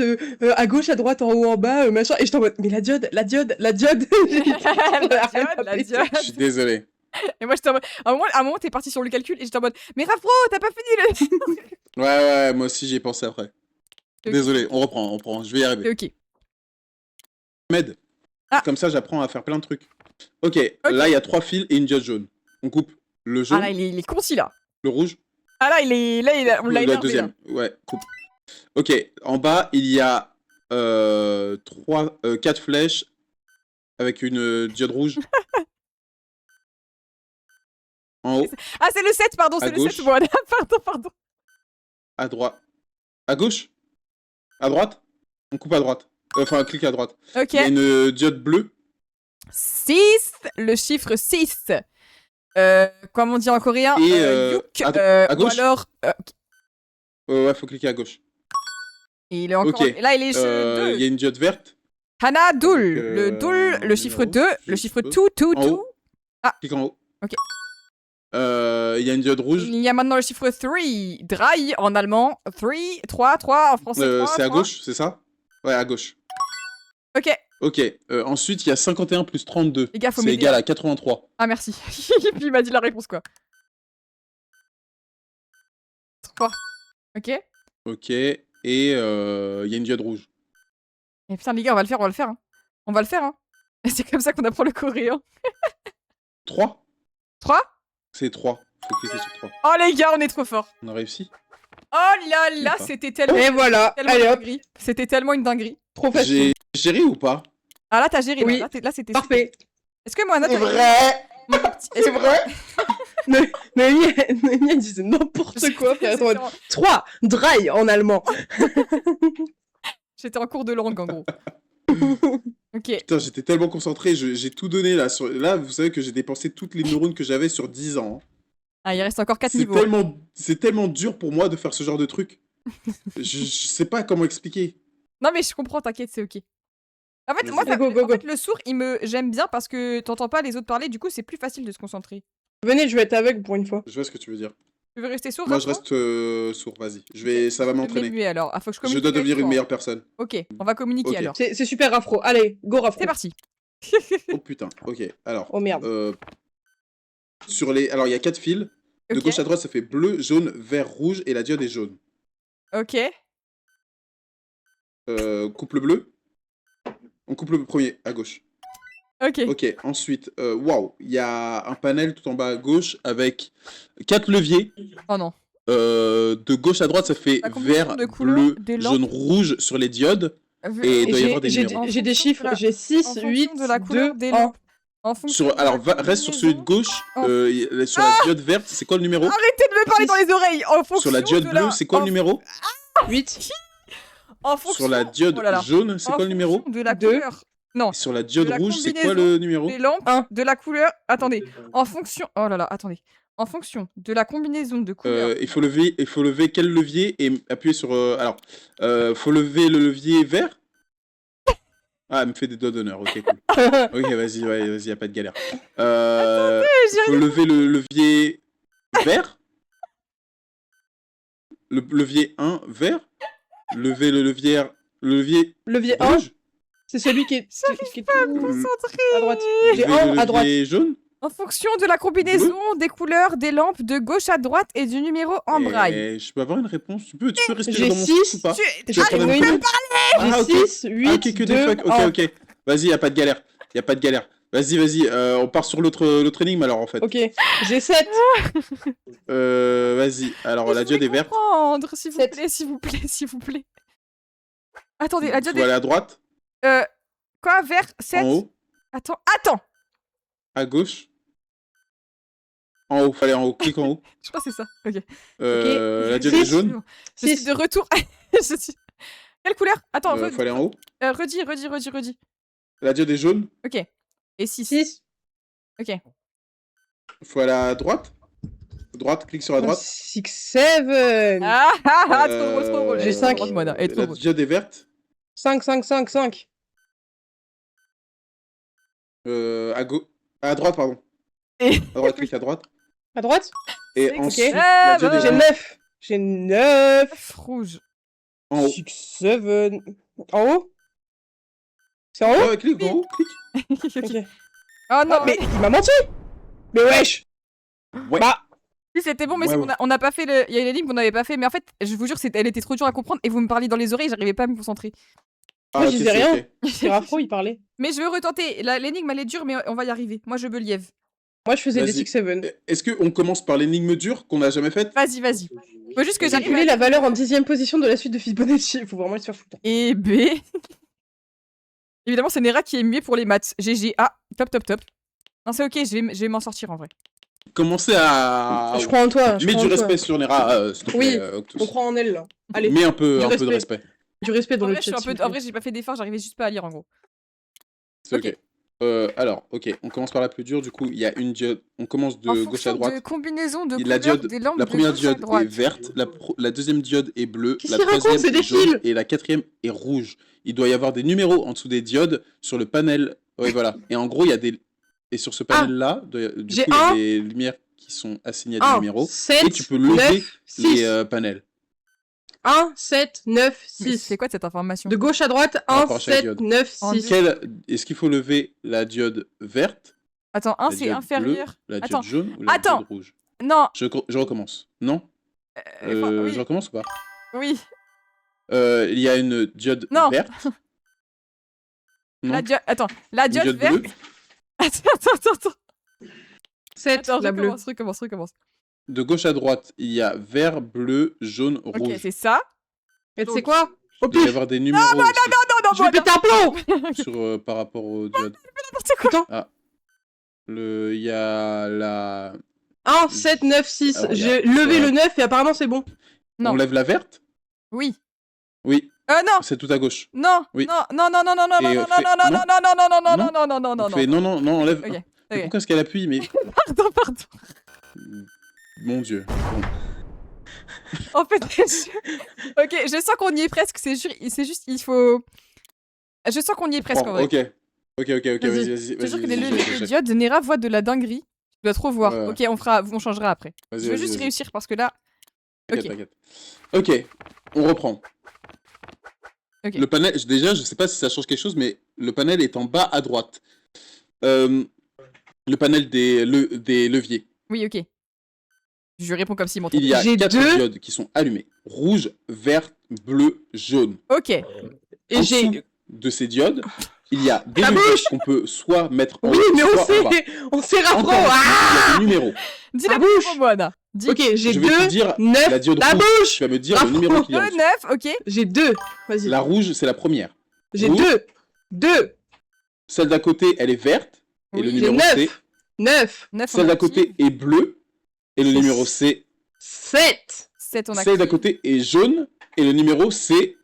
à gauche, à droite, en haut, en bas, machin. Et j'étais en mode, mais la diode. la diode. Je suis désolé. Et moi, j'étais en mode... À un moment, t'es parti sur le calcul et j'étais en mode, mais Rafro, t'as pas fini le... Ouais, moi aussi j'y ai pensé après. Désolé, on reprend, je vais y arriver. Ok. Med. Ah. Comme ça, j'apprends à faire plein de trucs. Ok, là, il y a 3 fils et une diode jaune. On coupe le jaune, Ah là, il est concis là. le rouge, Ah là, on l'a La énervé. deuxième. Ouais, coupe. Ok, en bas, il y a 4 flèches avec une diode rouge. En haut, Ah, c'est le 7, pardon, À c'est le 7. gauche. Bon, pardon. à droite. À gauche? À droite? On coupe à droite. Enfin, clique à droite. Ok. Il y a une diode bleue. 6, le chiffre 6. Comme on dit en coréen, Et, yuk, à ou gauche alors... Ouais, faut cliquer à gauche. et il est encore... Ok. Et là, il est Il y 2. a une diode verte. Hana, Doul. Donc, Le Doul, le chiffre numéro 2, le six, chiffre deux. 2, 2, En 2. haut. Ah. Clique en haut. Ok. Il y a une diode rouge. Il y a maintenant le chiffre 3. Drei en allemand. 3, 3 en français. 3, C'est à 3. gauche, c'est ça? Ouais, à gauche. Ok. Ok. Ensuite, il y a 51 plus 32. Les gars, faut C'est m'aider, égal là. à 83. Ah, merci. Et puis il m'a dit la réponse, quoi. 3. Ok. Ok. Et il y a une diode rouge. Et putain, les gars, on va le faire, hein. On va le faire, hein. Et c'est comme ça qu'on apprend le coréen. 3? 3. C'est 3. Faut cliquer sur 3. Oh, les gars, on est trop forts. On a réussi? Oh là là, pas. c'était tellement... Et voilà, tellement allez une hop, dinguerie. C'était tellement une dinguerie. trop facile. J'ai ri ou pas? Ah, là, t'as géré. Oui. Là, c'était... Parfait. Est-ce que Moana... C'est vrai! C'est vrai! Noémie, elle disait n'importe quoi, frère. J'étais en- 3, Drei en allemand. J'étais en cours de langue, en gros. Ok. Putain, j'étais tellement concentré, j'ai tout donné là. Là, vous savez que j'ai dépensé toutes les neurones que j'avais sur 10 ans. Hein. Ah, il reste encore 4 C'est niveaux. tellement dur pour moi de faire ce genre de truc. je sais pas comment expliquer. Non, mais je comprends, t'inquiète, c'est ok. En fait, Vas-y. moi, Go, go, en go. fait, le sourd, j'aime bien parce que t'entends pas les autres parler, du coup, c'est plus facile de se concentrer. Venez, je vais être aveugle pour une fois. Je vois ce que tu veux dire. Tu veux rester sourd, Moi, je Raph, reste sourd, vas-y. Ça va Je vais m'entraîner. muer, alors. Ah, faut que je Je communique dois avec devenir toi. une meilleure personne. Ok, on va communiquer Ok. alors. C'est super afro. Allez, go Rafro. C'est parti. Oh putain, ok. Alors, Oh merde. alors il y a 4 fils. De Ok. gauche à droite, ça fait bleu, jaune, vert, rouge et la diode est jaune. Ok. Coupe le bleu. On coupe le premier à gauche. Ok. Ok, ensuite, waouh, il y a un panel tout en bas à gauche avec 4 leviers. Oh non. De gauche à droite, ça fait La combinaison vert, de couleurs bleu, des lampes. jaune, rouge sur les diodes. Et il doit y avoir des numéros. J'ai des En fonction chiffres, de la- j'ai en 6, fonction 8, de la couleur 2, des 1. lampes. En fonction de Alors, la reste sur celui de gauche. En- Sur la diode verte, c'est quoi le numéro? Arrêtez de me parler dans les oreilles. En fonction Sur la diode de bleue, c'est quoi en- le numéro? 8. En fonction... Sur la diode Oh là là. jaune, c'est En quoi le numéro? fonction de la Deux. couleur. Non. Sur la diode la rouge, c'est quoi combinaison le numéro? Des lampes, Un. de la couleur... Attendez. En fonction... Oh là là, attendez. En fonction de la combinaison de couleurs... Il faut lever quel levier et appuyer sur. Faut lever le levier vert. Ah, elle me fait des doigts d'honneur. Ok, cool. Ok, vas-y, y a pas de galère. j'y Faut lever le levier vert. Le levier 1 vert. Lever le levier Levier 1, rouge. c'est celui qui est tout Concentré. à droite. J'ai Lever 1 le à droite. levier jaune. En fonction de la combinaison des couleurs des lampes de gauche à droite et du numéro en braille. Et je peux avoir une réponse? Tu peux respirer J'ai dans mon 6. souffle ou pas? Tu- Tu es en train de me Noémie, faire- Ah, ok. J'ai 6, 8, Ah, ok, que des 2, fuck. 1. Ok. Vas-y, y a pas de galère. Vas-y. On part sur l'autre énigme alors en fait. Ok, j'ai 7. Vas-y. Alors la Je diode vais est verte. comprendre, s'il vous Sept. plaît, s'il vous plaît, s'il vous plaît. Attendez, la diode Faut aller à droite, est... Quoi, vert 7 en haut, Attends à gauche. En haut, fallait en haut. Clique en haut. Je crois que c'est ça. Ok. La diode est Six. jaune. Je suis 6. de retour. Je suis- Quelle couleur Attends, Fallait en haut. redis. La diode est jaune. Ok. Et 6. 6. Ok. Faut aller à droite. Droite, clique sur la droite. 6, 7. Ah, trop drôle. J'ai cinq. Moana, elle est trop La drôle. diode est verte. 5, 5, 5, 5. À droite, pardon. Et- À droite, clique à droite. À droite. Et C'est- ensuite, ok. la diode est J'ai jaune. 9. J'ai 9. Rouge. En haut. 6, 7. En haut. C'est en haut? Ouais, clique en haut. Clique. Ok. Ok. Oh non, Ah, mais il m'a menti. Mais wesh. Ouais. Bah, si, c'était bon, mais Ouais, c'est ouais. qu'on on n'a pas fait le. Il y a une énigme qu'on n'avait pas fait, mais en fait, je vous jure, elle était trop dure à comprendre et vous me parliez dans les oreilles, j'arrivais pas à me concentrer. Moi, je ok, disais c'est rien. ok. c'est Rafro, il parlait. Mais je veux retenter. L'énigme, elle est dure, mais on va y arriver. Moi, je believe. Moi, je faisais des Vas-y. 6-7. Est-ce qu'on commence par l'énigme dure qu'on n'a jamais faite? Vas-y, vas-y. Faut juste que j'arrive Calculer à... la valeur en 10e position de la suite de Fibonacci. Faut vraiment le faire foutre. Et B. Évidemment, c'est Nera qui est mieux pour les maths. GG. Ah, top, top, top. Non, c'est ok, je vais m'en sortir en vrai. Commencez à... Je crois en toi. Mets du respect sur Nera, s'il te plaît, Oui, Octus. On croit en elle, là. Allez, Mets un peu du de respect. du respect dans En le vrai, chat. s'il vous en plaît. vrai, j'ai pas fait d'effort, j'arrivais juste pas à lire en gros. C'est Ok. ok. Alors, ok, on commence par la plus dure. Du coup, il y a une diode. On commence de En gauche à fonction droite. de combinaison de La couleurs diode, des lampes la de première gauche à diode droite. est verte, la deuxième diode est bleue, Qu'est-ce la qu'il raconte, troisième c'est des est jaune fils et la quatrième est rouge. Il doit y avoir des numéros en dessous des diodes sur le panel. Oui, voilà. Et en gros, il y a des... Et sur ce panel-là, du coup, J'ai il y a un. des lumières qui sont assignées à des 1, numéros. 7, Et tu peux lever 9, 6. les panels. 1, 7, 9, Mais 6. c'est quoi cette information? De gauche à droite, Par 1, rapport à chaque 7, diode. 9, En 6. Est-ce qu'il faut lever la diode verte, Attends, un la c'est diode inférieur. bleue, la Attends. diode jaune ou la Attends. diode rouge? Non. Je recommence. Non? Enfin, oui. Je recommence ou pas? Oui. Il y a une diode Non. verte. Non. La diode. Attends. La Une diode diode verte. bleue. Attends. 7, Attends, la bleue. recommence. De gauche à droite, il y a vert, bleu, jaune, Ok, rouge. c'est ça. Et tu sais quoi Au Il doit y pif. avoir des numéros aussi, Non, Je vais péter un plomb. sur, par rapport aux diodes. n'importe quoi. Putain. Il y a la... 1, 7, 9, 6. Alors, il y a- J'ai levé voilà. le 9 et apparemment c'est bon. Non. On lève la verte? Oui. Oui, Non. c'est tout à gauche. Non. Oui. Non. Et on fait- On fait non, enlève. Ok. Mais Ok. pourquoi est-ce qu'elle appuie? Mais... Pardon. Mon dieu. Bon. En fait, ok, je sens qu'on y est presque. C'est juste, il faut. Je sens qu'on y est presque en vrai. Ok, vas-y, vas-y. Je te jure que vas-y, les j'achète. diodes, Nera voit de la dinguerie. Tu dois trop voir. Ouais. Ok, on changera après. Vas-y, Je veux vas-y, juste vas-y. réussir parce que là. T'inquiète. Ok, on reprend. Ok. Le panel, déjà, je sais pas si ça change quelque chose, mais le panel est en bas à droite. Le panel des leviers. Oui, ok. Je réponds comme s'il Il m'entendait. y a J'ai 4 deux. diodes qui sont allumées. Rouge, vert, bleu, jaune. Ok. Et En j'ai. dessous de ces diodes, il y a des La leviers bouche qu'on peut soit mettre en Oui, haut, mais soit en bas. on s'est Encore rappro. en dessous, Ah il y a des numéros. Dis La la bouche. bouche, Moana. Dis. Ok, j'ai Je vais te 2, dire 9. la diode La rouge. bouche. Tu vas me dire le numéro qui est en 2, dessous. 9, ok. J'ai 2. Vas-y. La rouge, c'est la première. J'ai rouge. 2. 2. Celle d'à côté, elle est verte. Et Oui. le J'ai numéro 9. c'est... 9. 9, Celle d'à côté est bleue. Et le C'est- numéro c'est... 7. 7, on a Celle d'à qui côté est jaune. Et le numéro c'est...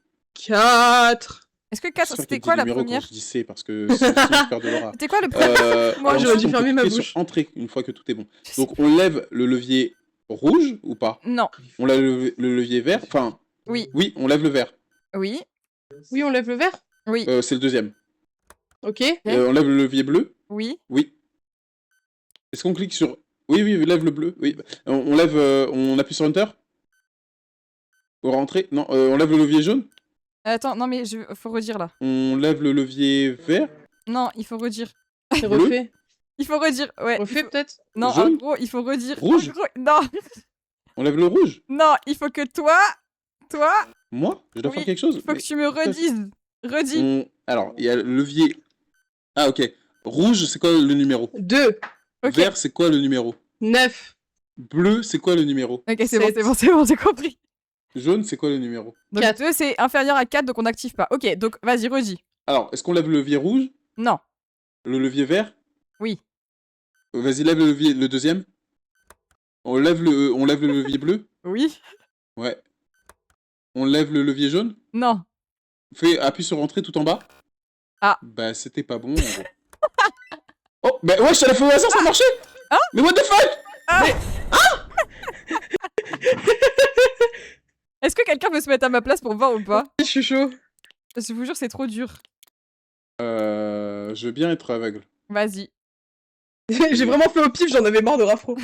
4. Est-ce que 4, J'espère c'était qu'elle quoi dit la numéro première quand je dis c'est parce que c'est je perds de l'aura. C'était quoi le premier Moi, Ensuite, j'aurais dû on peut fermer ma cliquer bouche. sur entrée une fois que tout est bon. Donc on lève le levier rouge ou pas? Non. On lève le levier vert. Enfin, Oui. oui, on lève le vert. Oui. Oui, on lève le verre. Oui. C'est le deuxième. Ok. On lève le levier bleu. Oui. Oui. Est-ce qu'on clique sur... Oui, lève le bleu. Oui. On lève... on appuie sur Enter. Pour rentrer. Non, on lève le levier jaune. Attends, non mais faut redire là. On lève le levier vert. Non, il faut redire. C'est Bleu. refait. Il faut redire. Ouais. Refait peut-être. Non, en Jaune. gros, il faut redire. Rouge. En gros, non, On lève le rouge. non, il faut que toi, Moi, je dois Oui, faire quelque chose. il faut que tu me redises. Redis. Alors, il y a le levier... Ah, ok. Rouge, c'est quoi le numéro? 2. Ok. Vert, c'est quoi le numéro? 9. Bleu, c'est quoi le numéro? Ok, c'est bon, Sept. c'est bon, j'ai compris. Jaune, c'est quoi le numéro? Donc 4. 2, c'est inférieur à 4, donc on n'active pas. Ok, donc vas-y, redis. Alors, est-ce qu'on lève le levier rouge? Non. Le levier vert? Oui. Vas-y, lève le deuxième. On lève le levier bleu? Oui. Ouais. On lève le levier jaune? Non. Appuie sur entrée tout en bas. Ah. Bah, c'était pas bon. En gros. Oh, bah ouais, je te l'ai fait au hasard, ça marchait! Ah. Mais what the fuck? Est-ce que quelqu'un veut se mettre à ma place pour voir ou pas? Je suis chaud. Je vous jure, c'est trop dur. Je veux bien être aveugle. Vas-y. J'ai vraiment fait au pif, j'en avais marre de Rafro.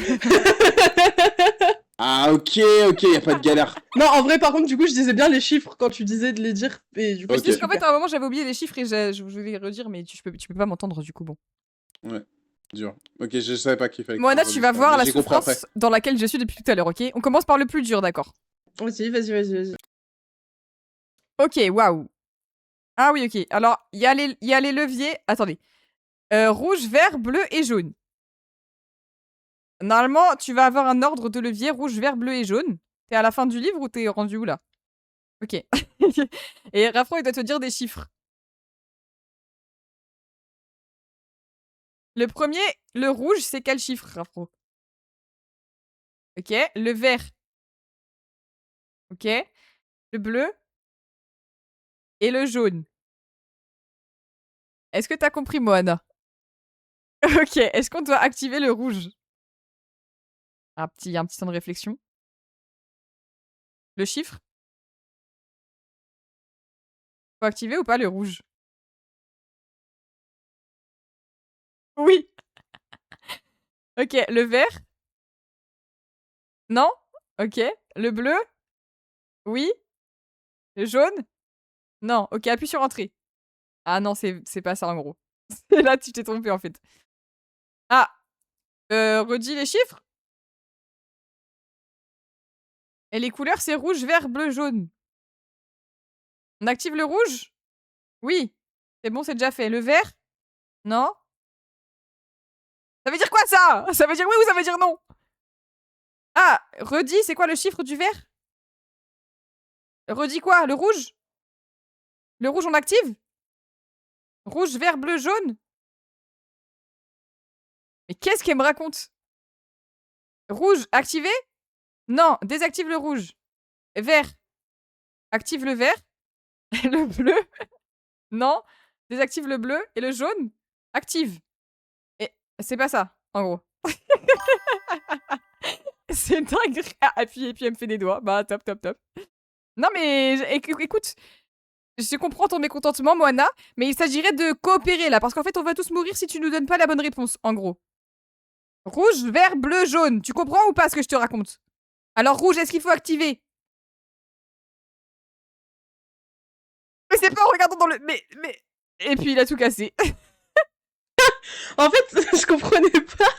Ah, ok, y a pas de galère. Non, en vrai, par contre, du coup, je disais bien les chiffres quand tu disais de les dire. Et du coup, Ok. C'est juste qu'en fait, à un moment, j'avais oublié les chiffres et je voulais les redire, mais tu peux pas m'entendre du coup. Bon. Dur. Ok, je savais pas qu'il fallait. que Moana, tu tu vas redises ça, voir mais la j'ai compris après. souffrance dans laquelle je suis depuis tout à l'heure, ok? On commence par le plus dur, d'accord? Vas-y. Ok, waouh. Ah oui, ok. Alors, il y a les leviers. Attendez. Rouge, vert, bleu et jaune. normalement, tu vas avoir un ordre de levier rouge, vert, bleu et jaune. T'es à la fin du livre ou t'es rendu où là? Ok. Et Rafro, il doit te dire des chiffres. Le premier, le rouge, c'est quel chiffre, Rafro? Ok. Le vert. Ok. Le bleu. Et le jaune. Est-ce que t'as compris, Moana? Ok. Est-ce qu'on doit activer le rouge? Un petit temps de réflexion. Le chiffre? Faut activer ou pas le rouge? Oui. Ok. Le vert? Non? Ok. Le bleu? Oui. Le jaune? Non. Ok, appuie sur entrée. Ah non, c'est pas ça en gros. Là, tu t'es trompé en fait. Ah! Redis les chiffres? Et les couleurs, c'est rouge, vert, bleu, jaune. On active le rouge? Oui. C'est bon, c'est déjà fait. Le vert? Non? Ça veut dire quoi ça? Ça veut dire oui ou ça veut dire non? Ah! Redis, c'est quoi le chiffre du vert? Redis quoi? Le rouge? Le rouge, on active? Rouge, vert, bleu, jaune? Mais qu'est-ce qu'elle me raconte? Rouge, activé? Non, désactive le rouge. Vert, active le vert. Le bleu? Non. Désactive le bleu. Et le jaune? Active. Et c'est pas ça, en gros. C'est dingue. Ah, et puis elle me fait des doigts. Bah, top, top, top. Non, mais écoute, je comprends ton mécontentement, Moana, mais il s'agirait de coopérer là, parce qu'en fait, on va tous mourir si tu nous donnes pas la bonne réponse, en gros. Rouge, vert, bleu, jaune. Tu comprends ou pas ce que je te raconte? Alors, rouge, est-ce qu'il faut activer? Mais c'est pas en regardant dans le... Mais... Et puis, il a tout cassé. En fait, je comprenais pas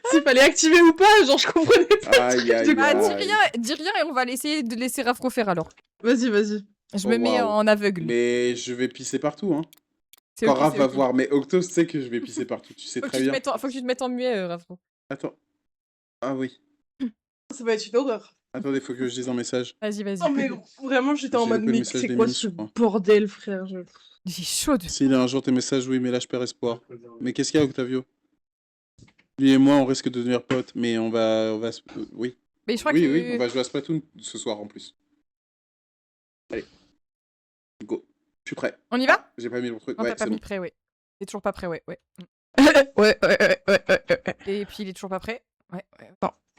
s'il fallait activer ou pas. Genre, je comprenais pas. Aïe, aïe, Bah, aïe. dis rien et on va essayer de laisser Rafro faire alors. Vas-y, vas-y. Je Oh, me mets waouh. en aveugle. Mais je vais pisser partout, hein. C'est Quand ok, Raph c'est va ok. voir, mais Octo sait que je vais pisser partout, tu sais Faut que très tu te bien. mettes faut que tu te mettes en muet, Rafro. Attends. Ah oui. Ça va être une horreur. Attendez, faut que je dise un message. Vas-y, vas-y. Oh, mais vraiment, j'étais en J'ai mode, loupé le mais message c'est des quoi minutes, ce je crois. bordel, frère? J'ai chaud. S'il a un jour tes messages, oui, mais là je perds espoir. Mais qu'est-ce qu'il y a, Octavio? Lui et moi, on risque de devenir potes, mais on va oui. Mais je crois Oui, que... oui, on va jouer à Splatoon ce soir en plus. Allez. Go. Je suis prêt. On y va? J'ai pas mis le truc. Non, Ouais, t'as pas c'est mis bon. prêt, ouais. T'es toujours pas prêt, ouais. Ouais. Et puis il est toujours pas prêt. Ouais.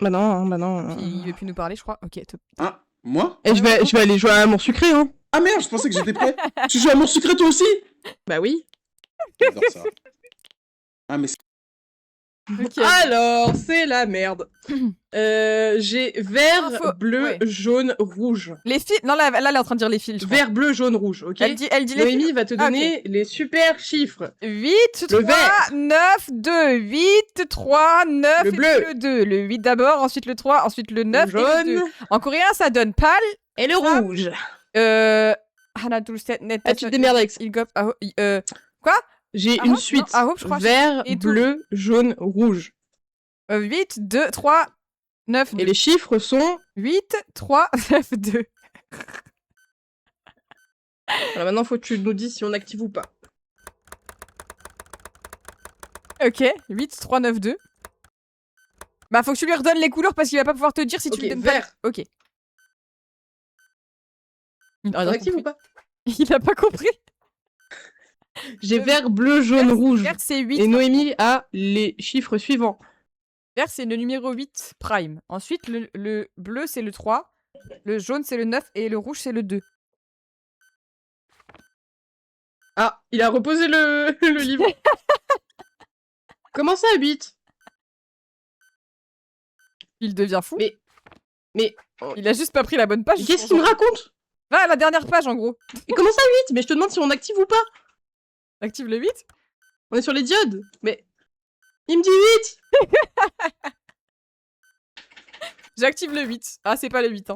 Bah non. Puis il veut plus nous parler, je crois. Ok, top. Ah, moi? Et je vais aller jouer à mon sucré, hein. Ah merde, je pensais que j'étais prêt. Tu joues à mon secret toi aussi? Bah oui. J'adore ça. Ah, mais Ok. Alors, c'est la merde. J'ai vert, Info, bleu, ouais. jaune, rouge. Les fils... Non, là, elle est en train de dire les fils, je crois. Vert, bleu, jaune, rouge, ok? Elle dit les fils. Noémie va te Ah, ok. donner les super chiffres. 8, Le 3, vert. 9, 2. 8, 3, 9 Le et bleu. puis le 2. Le 8 d'abord, ensuite le 3, ensuite le 9 Le et le 2. jaune En coréen, ça donne pâle. et le Ça. rouge. Ah, tu te démerdes avec ça. Quoi? J'ai Ah, une non, suite. ah, je crois que Vert, et tout. bleu, jaune, rouge. 8, 2, 3, 9, Et 2. les chiffres sont... 8, 3, 9, 2. Voilà, maintenant, faut que tu nous dises si on active ou pas. Ok, 8, 3, 9, 2. Bah, faut que tu lui redonnes les couleurs parce qu'il va pas pouvoir te dire si tu Ok, lui donnes vert. pas. Ok. Il On a rien active ou compris. pas? Il a pas compris. J'ai vert, bleu, jaune, rouge. Vert, c'est 8. Et Noémie a les chiffres suivants. Vert, c'est le numéro 8 prime. Ensuite, le bleu, c'est le 3. Le jaune, c'est le 9. Et le rouge, c'est le 2. Ah, il a reposé le livre. Comment ça, 8? Il devient fou. Mais Il a juste pas pris la bonne page. qu'est-ce qu'il me raconte? Va à la dernière page, en gros. Et comment ça, 8? Mais je te demande si on active ou pas. Active le 8. On est sur les diodes. Mais il me dit 8. J'active le 8. Ah, c'est pas le 8, hein.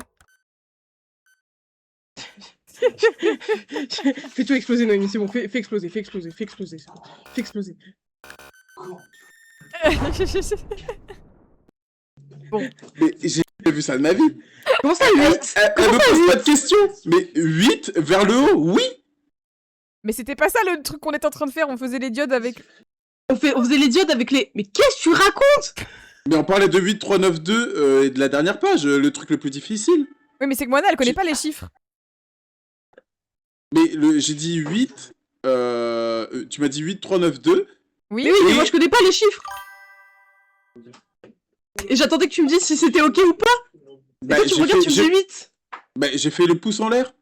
Fais tout exploser, Noémie, c'est bon. Fais exploser, fais exploser, fais exploser. Fais exploser. Bon. Mais j'ai jamais vu ça de ma vie. Comment ça, 8? Elle me pose pas de questions. Mais 8 vers le haut, oui. Mais c'était pas ça le truc qu'on était en train de faire, on faisait les diodes avec... On faisait les diodes avec les... Mais qu'est-ce que tu racontes? Mais on parlait de 8, 3, 9, 2 et de la dernière page, le truc le plus difficile. Oui, mais c'est que Moana, elle connaît pas les chiffres. Mais j'ai dit 8, tu m'as dit 8, 3, 9, 2. Oui, Mais oui, mais moi je connais pas les chiffres. Et j'attendais que tu me dises si c'était ok ou pas. Et Bah, toi, tu me regardes, tu me dis 8. Bah, j'ai fait le pouce en l'air.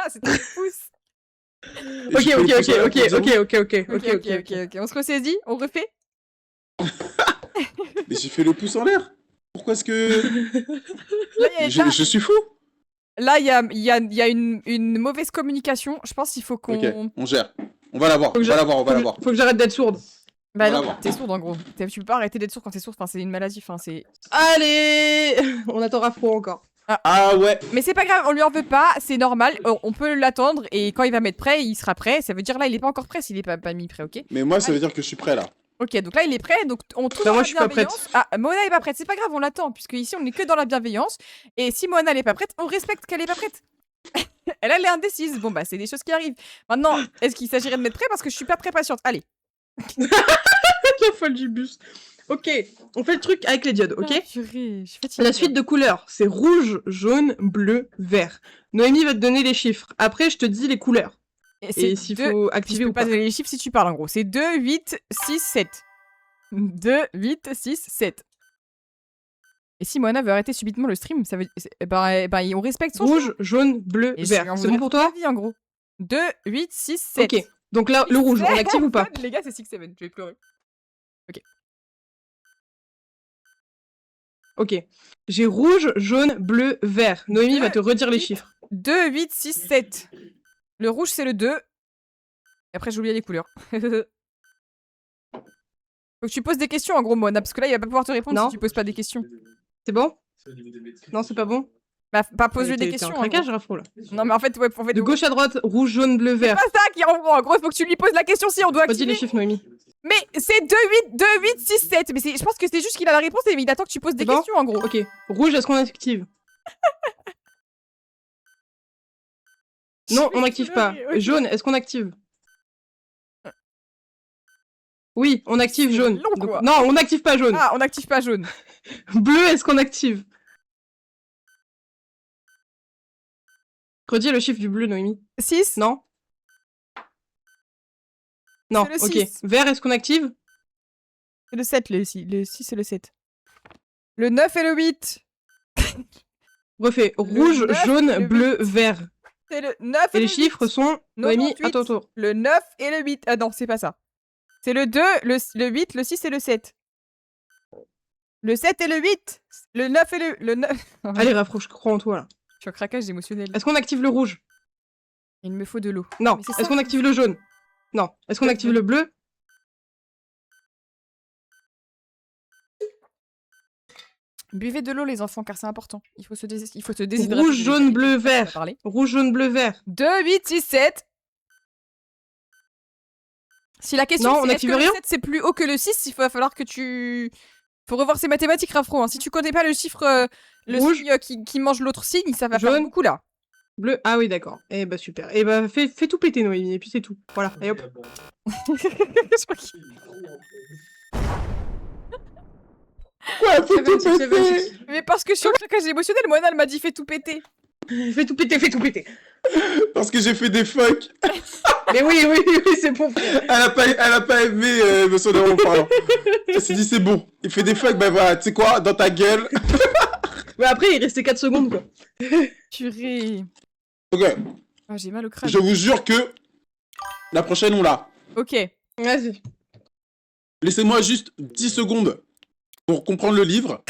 c'était le pouce. Et j'ai fait le pouce en l'air pour dire oui. Ok, on se ressaisit, on refait. Mais j'ai fait le pouce en l'air. Pourquoi est-ce que... Là, Je suis fou. là, il y a une mauvaise communication, je pense qu'il faut qu'on... Ok, on gère. On va la voir, on va la voir, on va la voir. Faut que j'arrête d'être sourde. Bah Voilà, non, voir. t'es sourde en gros. Tu peux pas arrêter d'être sourde quand t'es sourde, enfin c'est une maladie, enfin c'est... Allez. On attend Rafro encore. Ah ouais. Mais c'est pas grave, on lui en veut pas, c'est normal, on peut l'attendre et quand il va mettre prêt, il sera prêt. Ça veut dire là, il est pas encore prêt s'il est pas mis prêt, ok? Mais moi, ça veut dire que je suis prêt là. Ok, donc là il est prêt, donc on trouve Bah, dans moi, la je suis pas prête. bienveillance. Ah, Moana est pas prête, c'est pas grave, on l'attend, puisque ici on est que dans la bienveillance. Et si Moana elle est pas prête, on respecte qu'elle est pas prête. Elle est indécise, bon bah c'est des choses qui arrivent. Maintenant, est-ce qu'il s'agirait de mettre prêt parce que je suis pas très patiente? Allez. La folle du bus. Ok, on fait le truc avec les diodes, ok? Oh, purée, je suis fatiguée. La suite de couleurs, c'est rouge, jaune, bleu, vert. Noémie va te donner les chiffres. Après, je te dis les couleurs. Et s'il faut Je activer peux ou pas pas. donner les chiffres si tu parles en gros. C'est 2, 8, 6, 7. 2, 8, 6, 7. Et si Moana veut arrêter subitement le stream, ça veut on respecte son choix. Rouge, jaune, bleu, Et je vert. lui en C'est voudrais bon pour toute toi? ma vie, en gros. 2, 8, 6, 7. Ok. Donc là, le rouge, on active ou pas? Les gars, c'est 6, 7. Je vais pleurer. Ok. J'ai rouge, jaune, bleu, vert. Noémie Deux, va te redire les huit. chiffres. 2, 8, 6, 7. Le rouge, c'est le 2. Et après, j'ai oublié les couleurs. Faut que tu poses des questions, en gros, Moana, parce que là, il va pas pouvoir te répondre Non. si tu poses pas des questions. C'est bon? Non, c'est pas bon? Bah, pas poser des T'es questions. en en craquage, gros. Rafro, là. Non, mais en fait, ouais, De gauche à droite, rouge, jaune, bleu, c'est vert. pas ça qui est en gros. En gros, il faut que tu lui poses la question si on doit Redis activer. les chiffres, Noémie. Mais c'est 2, 8, 2, 8, 6, 7. Mais je pense que c'est juste qu'il a la réponse et il attend que tu poses des C'est bon questions, en gros. Ok. Rouge, est-ce qu'on active? Non, on n'active pas. Ok. Jaune, est-ce qu'on active? Oui, on active C'est jaune. long, Donc- quoi. non, on n'active pas jaune. Ah, on n'active pas jaune. Bleu, est-ce qu'on active? Redis le chiffre du bleu, Noémie. 6. Non? Non, C'est le ok. 6. Vert, est-ce qu'on active? C'est le 7, le 6. Le 6 et le 7. Le 9 et le 8. Refait. Rouge, 9 et jaune, le bleu, vert. C'est le 9 Et et les le chiffres 8. sont... Noémie, à ton tour. Le 9 et le 8. Ah non, c'est pas ça. C'est le 2, le 8, le 6 et le 7. Le 7 et le 8. Le 9 et le 9. Allez, Rafro, je crois en toi, là. Je suis un craquage émotionnel. Est-ce qu'on active le rouge? Il me faut de l'eau. Non. Mais c'est Est-ce ça. qu'on active le jaune? Non. Est-ce qu'on Le active jaune. le bleu? Buvez de l'eau, les enfants, car c'est important. Il faut se déshydrater. Rouge, jaune, bleu, On va vert. parler. Rouge, jaune, bleu, vert. 2, 8, 6, 7. Si la question Non, on c'est est-ce active que rien le 7 c'est plus haut que le 6, il va falloir que tu... Faut revoir ses mathématiques, Rafro. Hein. Si tu connais pas le chiffre, le Rouge. signe qui mange l'autre signe, ça va faire Jaune. beaucoup là. Bleu. Ah oui, d'accord. Eh bah super. Eh bah fais tout péter, Noémie, et puis c'est tout. Voilà. Et hop. Je crois qu'il- Quoi, fais tout C'est péter. magnifique. Mais parce que je suis en craquage émotionnel, Moana elle m'a dit fais tout péter. Fais tout péter, fais tout péter. Parce que j'ai fait des fuck. Mais oui, c'est bon, frère. Elle a pas aimé Monsieur Nero en parlant. Elle s'est dit c'est bon. Il fait des fuck, bah voilà, tu sais quoi, dans ta gueule. Mais après, il restait 4 secondes, quoi. Purée. Ok, Ah, j'ai mal au crâne. je vous jure que la prochaine on l'a. Ok. Vas-y. Laissez-moi juste 10 secondes pour comprendre le livre.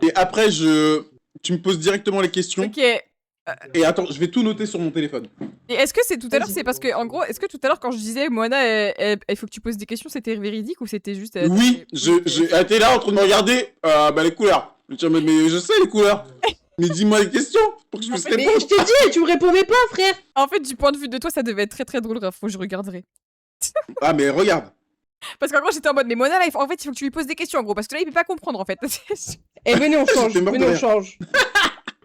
Et après, tu me poses directement les questions. Ok. Et attends, je vais tout noter sur mon téléphone. Et est-ce que c'est tout à l'heure, Vas-y. c'est parce que, en gros, est-ce que tout à l'heure quand je disais Moana, il faut que tu poses des questions, c'était véridique ou c'était juste... Oui, elle était là en train de me regarder. Bah les couleurs. Je dis, mais je sais les couleurs. Mais dis-moi les questions pour que je puisse Mais Mais répondre. je t'ai dit, tu me répondais pas, frère. En fait, du point de vue de toi, ça devait être très très drôle, Raph, faut que je regarderai. Ah mais regarde. Parce qu'en gros, j'étais en mode, mais Mona, là, en fait, il faut que tu lui poses des questions, en gros. Parce que là, il peut pas comprendre, en fait. Eh, venez, on change. J'étais mort de Venez, on rire. change.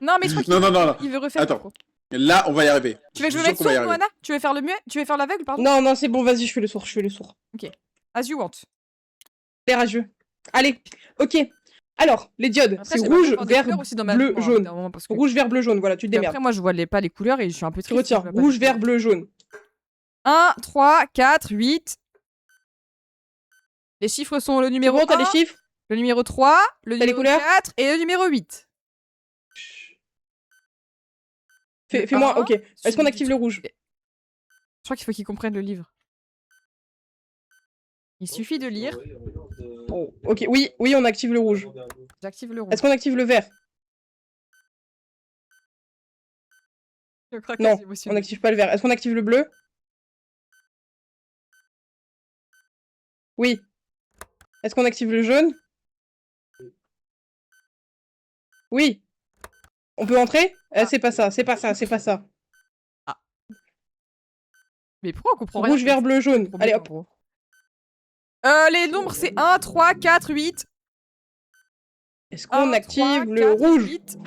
Non, mais je crois qu'il Non. il veut refaire. Attends. du coup. Là, on va y arriver. Tu veux que je suis me mette sûr qu'on va y sourd, arriver. Moana? Tu veux faire le muet? Tu veux faire l'aveugle, pardon? Non, non, c'est bon, vas-y, je fais le sourd, je fais le sourd. As you want. C'est rageux. Allez, ok. Alors, les diodes, Après, c'est j'ai pas rouge, fait des vert, couleurs aussi dans ma bleu, vie, moi, jaune. d'un moment, parce que- Rouge, vert, bleu, jaune, voilà, tu te Et démerdes. après, moi, je vois pas les couleurs et je suis un peu Tu triste. retiens, rouge, vert, bleu, jaune. 1, 3, 4, 8. Les chiffres sont le C'est numéro bon, t'as 1, les chiffres? le numéro 3, le T'as les numéro couleurs 4 et le numéro 8. Le Fais-moi, 1, ok. Est-ce qu'on active le rouge? Je crois qu'il faut qu'ils comprennent le livre. Il suffit de lire. Oh, ok, oui, oui, on active le rouge. J'active le rouge. Est-ce qu'on active le vert? Je crois que Non, c'est on émotionnel. n'active pas le vert. Est-ce qu'on active le bleu? Oui. Est-ce qu'on active le jaune? Oui. On peut entrer? C'est pas ça, c'est pas ça, c'est pas ça. Mais pourquoi on comprend rien? Rouge, vert, bleu, jaune. Trop Allez, bien, hop. gros. Les nombres, c'est 1, 3, 4, 8. Est-ce qu'on 1, active 3, le 4, rouge? 8.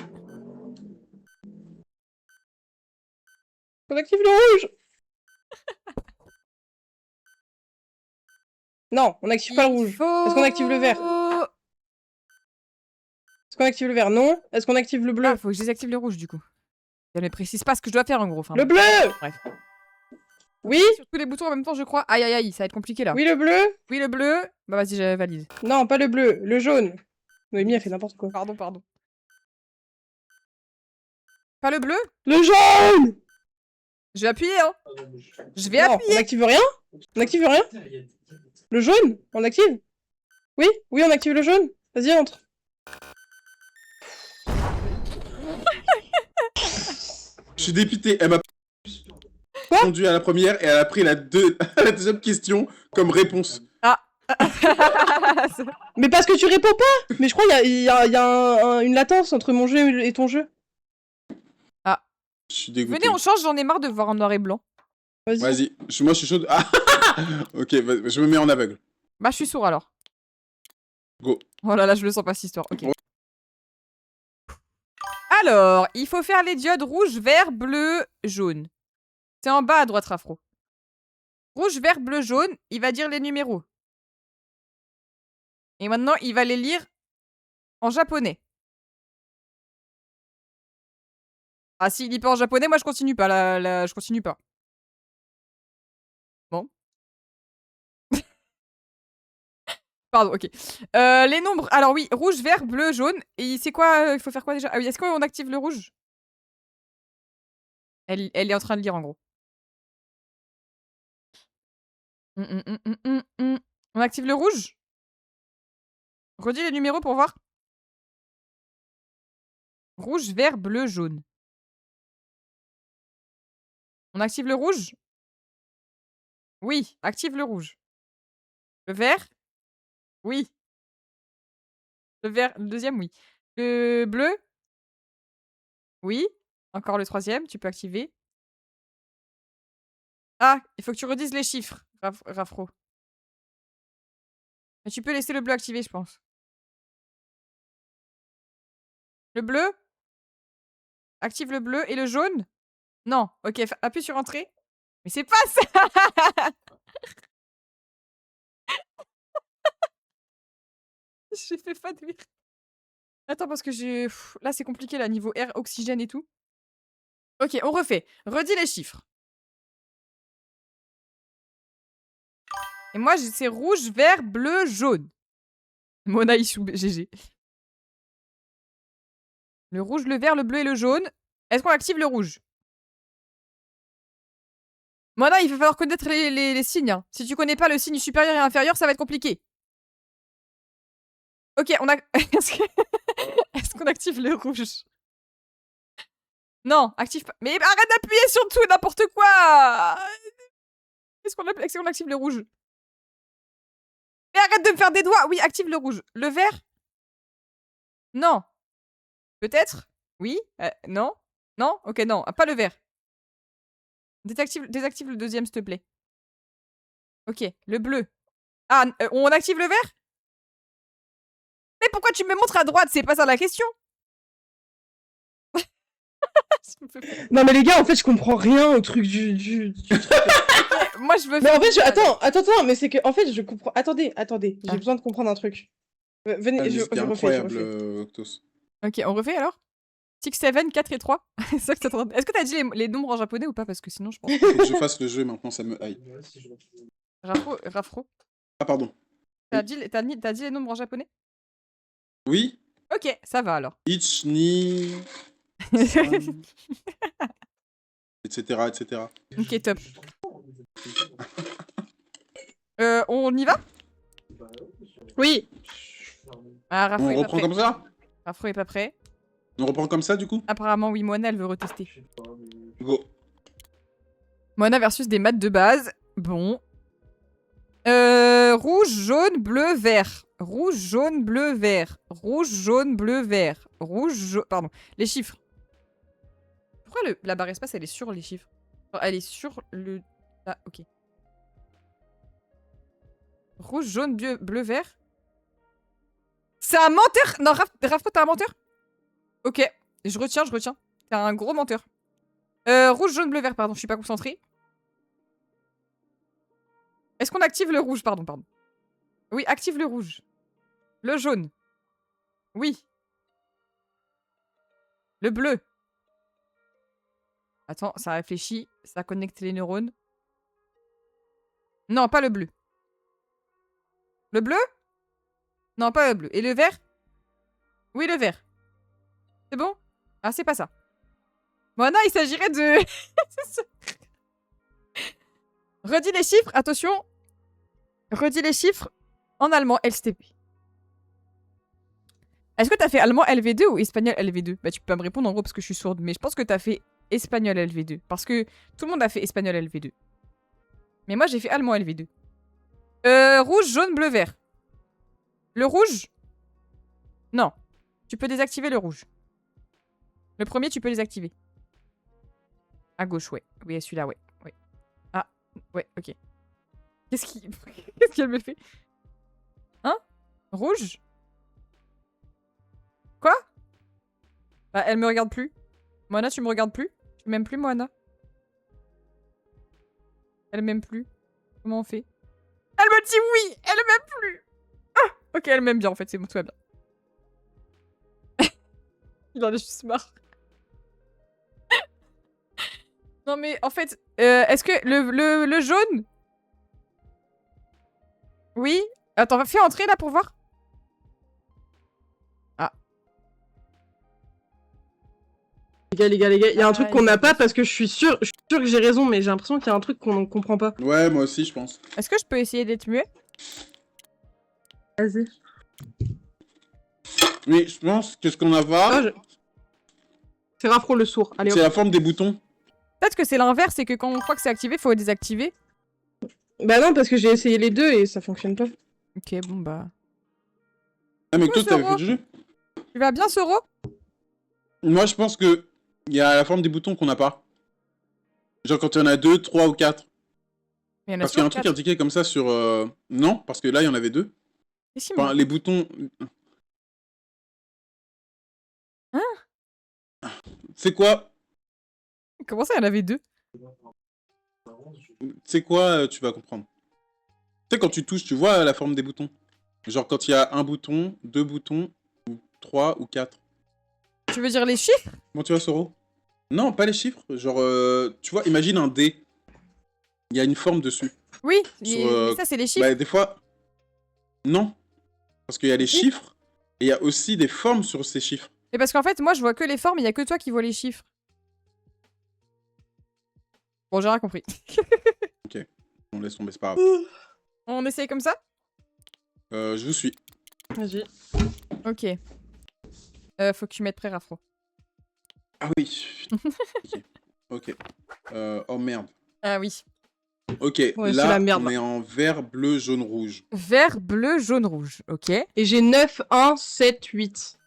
On active le rouge? Non, on n'active pas le rouge. Est-ce qu'on active le vert? Est-ce qu'on active le vert? Non. Est-ce qu'on active le bleu? Ah, faut que je désactive le rouge, du coup. Elle ne précise pas ce que je dois faire, en gros. Enfin, Le bon. bleu! Bref. Oui? Sur tous les boutons en même temps, je crois. Aïe, aïe, aïe, ça va être compliqué, là. Oui, le bleu? Oui, le bleu. Bah, vas-y, je valide. Non, pas le bleu, le jaune. Noémie a fait n'importe quoi. Pardon. Pas le bleu? Le jaune! Je vais appuyer, hein. Je vais Non, appuyer. on active rien? On active rien? Le jaune? On active? Oui? Oui, on active le jaune? Vas-y, entre. Je suis dépité. Elle m'a Quoi répondu à la première et elle a pris la deuxième question comme réponse. Mais parce que tu réponds pas! Mais je crois qu'il y a une latence entre mon jeu et ton jeu. Je suis dégoûté. Venez, on change, j'en ai marre de voir en noir et blanc. Vas-y. Vas-y, moi je suis chaud. Ah ok, je me mets en aveugle. Bah, je suis sourd, alors. Go. Oh là là, je le sens pas, cette histoire. Ok. Alors, il faut faire les diodes rouge, vert, bleu, jaune. C'est en bas à droite, Rafro. Rouge, vert, bleu, jaune, il va dire les numéros. Et maintenant, il va les lire en japonais. Ah, s'il lit pas en japonais, moi je continue pas. Je continue pas. Bon. Pardon, ok. Les nombres. Alors oui, rouge, vert, bleu, jaune. Et c'est quoi? Il faut faire quoi déjà? Ah oui, est-ce qu'on active le rouge? Elle est en train de lire en gros. On active le rouge? Redis les numéros pour voir. Rouge, vert, bleu, jaune. On active le rouge? Oui, active le rouge. Le vert? Oui. Le vert, le deuxième, oui. Le bleu? Oui. Encore le troisième, tu peux activer. Ah, il faut que tu redises les chiffres, Rafro. Mais tu peux laisser le bleu activé, je pense. Le bleu? Active le bleu et le jaune? Non. Ok, appuie sur entrée. Mais c'est pas ça. J'ai fait pas de rire. Attends, parce que j'ai... Là, c'est compliqué, là, niveau air, oxygène et tout. Ok, on refait. Redis les chiffres. Et moi, c'est rouge, vert, bleu, jaune. Mona Ishou, GG. Le rouge, le vert, le bleu et le jaune. Est-ce qu'on active le rouge? Mona, il va falloir connaître les signes. Hein. Si tu connais pas le signe supérieur et inférieur, ça va être compliqué. Ok, on a... Est-ce qu'on active le rouge? Non, active pas. Mais arrête d'appuyer sur tout, n'importe quoi. Est-ce qu'on active le rouge? Mais arrête de me faire des doigts. Oui, active le rouge. Le vert? Non. Peut-être? Oui? Non? Non? Ok, non. Pas le vert. Désactive le deuxième, s'il te plaît. Ok, le bleu. Ah, on active le vert? Mais pourquoi tu me montres à droite? C'est pas ça la question. Non mais les gars, en fait, je comprends rien au truc Moi, je veux Mais faire... en fait, attends, mais c'est que, en fait, je comprends... Attendez, j'ai Ah. besoin de comprendre un truc. Venez, Ah, mais je c'était refais, incroyable, Octos. Ok, on refait alors 6, 7, 4 et 3. C'est ça que t'es en train de- Est-ce que t'as dit les nombres en japonais ou pas? Parce que sinon, je pense... Faut que je fasse le jeu et maintenant ça me aille. Rafro, Ah, pardon. t'as dit les nombres en japonais? Oui? Ok, ça va alors. Ich, ni, san, etc., etc. Ok, top. On y va? Oui. Ah, Rafro On est pas reprend prêt. comme ça? Rafro est pas prêt. On reprend comme ça, du coup? Apparemment, oui, Moana, elle veut retester. Go. Moana versus des maths de base. Bon. Rouge, jaune, bleu, vert. Rouge, jaune, bleu, vert. Rouge, jaune, bleu, vert. Rouge, jaune... Pardon. Les chiffres. Pourquoi la barre espace, elle est sur les chiffres? Genre, elle est sur le... Ah, ok. Rouge, jaune, bleu, vert. C'est un menteur? Non, Rafro, t'es un menteur? Ok. Je retiens. T'es un gros menteur. Rouge, jaune, bleu, vert, pardon. Je suis pas concentrée. Est-ce qu'on active le rouge? Pardon. Oui, active le rouge. Le jaune. Oui. Le bleu. Attends, ça réfléchit. Ça connecte les neurones. Non, pas le bleu. Le bleu? Non, pas le bleu. Et le vert? Oui, le vert. C'est bon? Ah, c'est pas ça. Bon, non, il s'agirait de... Redis les chiffres, attention. Redis les chiffres en allemand, LSTP. Est-ce que t'as fait allemand LV2 ou espagnol LV2? Bah, tu peux pas me répondre en gros parce que je suis sourde, mais je pense que t'as fait espagnol LV2. Parce que tout le monde a fait espagnol LV2. Mais moi, j'ai fait allemand LV2. Rouge, jaune, bleu, vert. Le rouge? Non. Tu peux désactiver le rouge. Le premier, tu peux les activer. À gauche, ouais. Oui, celui-là, ouais. Ah, ouais, ok. Qu'est-ce qu'elle me fait? Hein? Rouge? Quoi? Bah, elle me regarde plus. Moana, tu me regardes plus? Tu m'aimes plus, Moana? Elle m'aime plus. Comment on fait? Elle me dit oui! Elle m'aime plus! Ah! Ok, elle m'aime bien, en fait, c'est bon, tout va bien. Il en a juste marre. Non, mais en fait, est-ce que le jaune? Oui? Attends, fais entrer là pour voir. Ah. Les gars, il y a un truc qu'on il n'a va pas bien. parce que je suis sûre que j'ai raison, mais j'ai l'impression qu'il y a un truc qu'on ne comprend pas. Ouais, moi aussi, je pense. Est-ce que je peux essayer d'être muet? Vas-y. Mais je pense que ce qu'on a Ah, va, c'est Rafro le sourd. Allez, c'est hop. la forme des boutons. Peut-être que c'est l'inverse, c'est que quand on croit que c'est activé, faut désactiver. Bah non, parce que j'ai essayé les deux et ça fonctionne pas. Ok, bon bah. Ah, mais Coucou, toi, t'avais fait Soro. le jeu? Tu vas bien, Soro? Moi, je pense que il y a la forme des boutons qu'on n'a pas. Genre quand il y en a 2, 3 ou 4. Il y en a Parce qu'il y a un truc quatre. indiqué comme ça sur... Non, parce que là, il y en avait 2. Qu'est-ce qu'il me Enfin, raconte? les boutons... Hein? C'est quoi? Comment ça, il y en avait 2? C'est quoi, tu vas comprendre. Tu sais, quand tu touches, tu vois la forme des boutons. Genre quand il y a un bouton, 2 boutons, ou 3 ou 4. Tu veux dire les chiffres? Comment tu vois, Soro? Non, pas les chiffres. Genre, tu vois, imagine un dé. Il y a une forme dessus. Oui, Sur, mais ça, c'est les chiffres. Bah, des fois... Non. Parce qu'il y a les chiffres, et il y a aussi des formes sur ces chiffres. Et parce qu'en fait, moi, je vois que les formes, il y a que toi qui vois les chiffres. Bon, j'ai rien compris. On laisse tomber, c'est pas grave. On essaye comme ça? Je vous suis. Vas-y. Ok. Faut que tu mettes prêt, Rafro. Ah oui. Ok. Oh merde. Ah oui. Ok, Ouais, c'est là, la merde, on là. est en vert, bleu, jaune, rouge. Vert, bleu, jaune, rouge. Ok. Et j'ai 9, 1, 7, 8.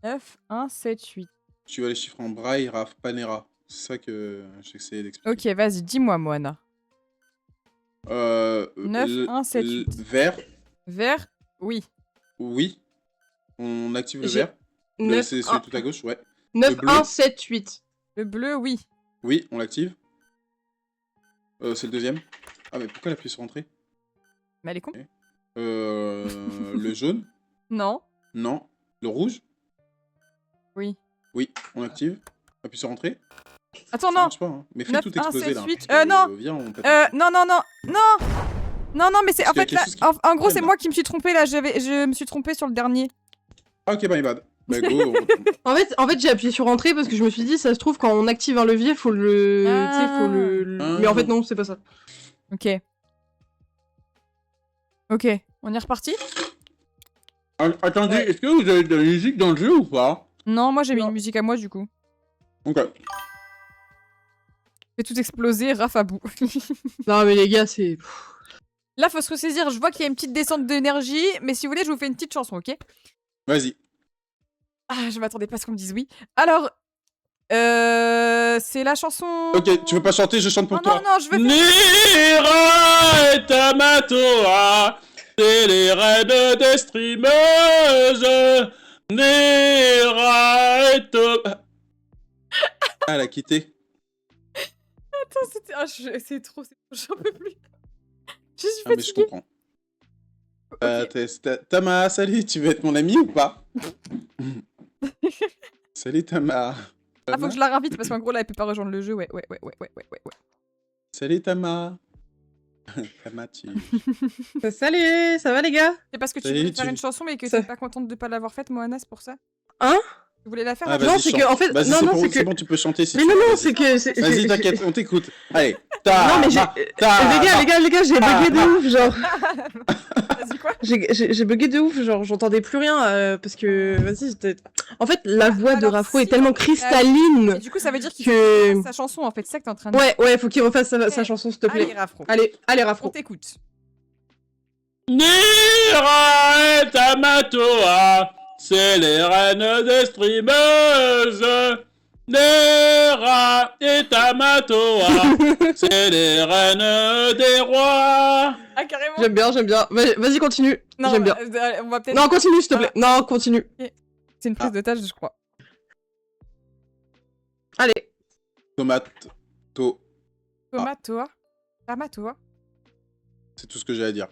9, 1, 7, 8. Tu vois les chiffres en braille, Raph, Panera. C'est ça que j'essayais d'expliquer. Ok, vas-y, dis-moi, Moana. 9, 1, 7, 8. Vert, Vert, oui. oui. On active le J'ai vert. 9, C'est celui tout à gauche, ouais. 9, le bleu. 1, 7, 8. Le bleu, oui. Oui, on l'active. C'est le deuxième. Ah, mais pourquoi elle appuie sur entrée? Mais elle est con. Le jaune? Non. Non. Le rouge? Oui. Oui, on active. Appuie sur entrée. Attends, Ça non. marche pas, hein. Mais fais 9, tout 1, exploser 7, là. 8. parce que, Non. Viens, on pète. Non, non, non. Non. Non, non, mais c'est. En Parce fait, qu'il y a là. quelque chose qui En gros, c'est traîne, là. moi qui me suis trompée là. Je me suis trompée sur le dernier. Ah, ok, my bad. Bah, go. on retourne. En fait j'ai appuyé sur entrée parce que je me suis dit, ça se trouve, quand on active un levier, faut le. Tu sais, faut le. Ah. Mais en fait, non, c'est pas ça. Ok. Ok. On est reparti? Attendez, Ouais. est-ce que vous avez de la musique dans le jeu ou pas? Non, moi j'ai mis Non. une musique à moi du coup. Ok. Fait tout exploser, Raph à bout. Non, mais les gars, c'est. Là, faut se ressaisir. Je vois qu'il y a une petite descente d'énergie, mais si vous voulez, je vous fais une petite chanson, ok? Vas-y. Ah, je m'attendais pas à ce qu'on me dise oui. Alors, c'est la chanson. Ok, tu veux pas chanter, je chante pour Non, toi. non, non, je vais faire. Nira et Tamatoa, c'est les reines des streameuses. Nira et Ah, elle a quitté. Attends, c'était. Ah, c'est trop, j'en peux plus. Je suis Ah, mais je fatiguée. comprends. Tama, salut, tu veux être mon ami ou pas? Salut Tama. Ah, faut que je la réinvite parce qu'en gros, là, elle peut pas rejoindre le jeu. Ouais. Salut Tama. Tama, tu... Salut, ça va les gars? C'est parce que tu Salut, voulais faire tu- une chanson, mais que Ça- t'es pas contente de pas l'avoir faite, Moana, c'est pour ça? Hein? Tu voulais la faire? Ah, la vas-y, Non, c'est chante. que, en fait, Vas-y, non, c'est non, bon, c'est c'est que- bon, tu peux chanter si Mais tu non, veux, non, vas-y. c'est que. Vas-y, t'inquiète, on t'écoute. Allez. Non, mais j'ai. Les gars, j'ai bugué de ouf, genre. Vas-y, quoi? J'ai bugué de ouf, genre, j'entendais plus rien parce que. Vas-y, c'était. En fait, la voix de alors, Rafro est si, tellement Et cristalline du coup, ça veut dire qu'il que. faut qu'il fasse sa chanson, en fait. C'est ça que t'es en train de dire. Ouais, faut qu'il refasse sa chanson, s'il te Allez, plaît. Rafro. Allez, On Rafro. t'écoute. Nira et Tamatoa, c'est les reines des streameuses. Nira et Tamatoa, c'est les reines des rois. Ah, carrément. J'aime bien. Vas-y, continue. Non, J'aime bien. on va peut-être. Non, continue, s'il te plaît. Non, continue. C'est une prise d'otage, je crois. Allez. Tomate. Tomatoa. Tomatoa. C'est tout ce que j'ai à dire.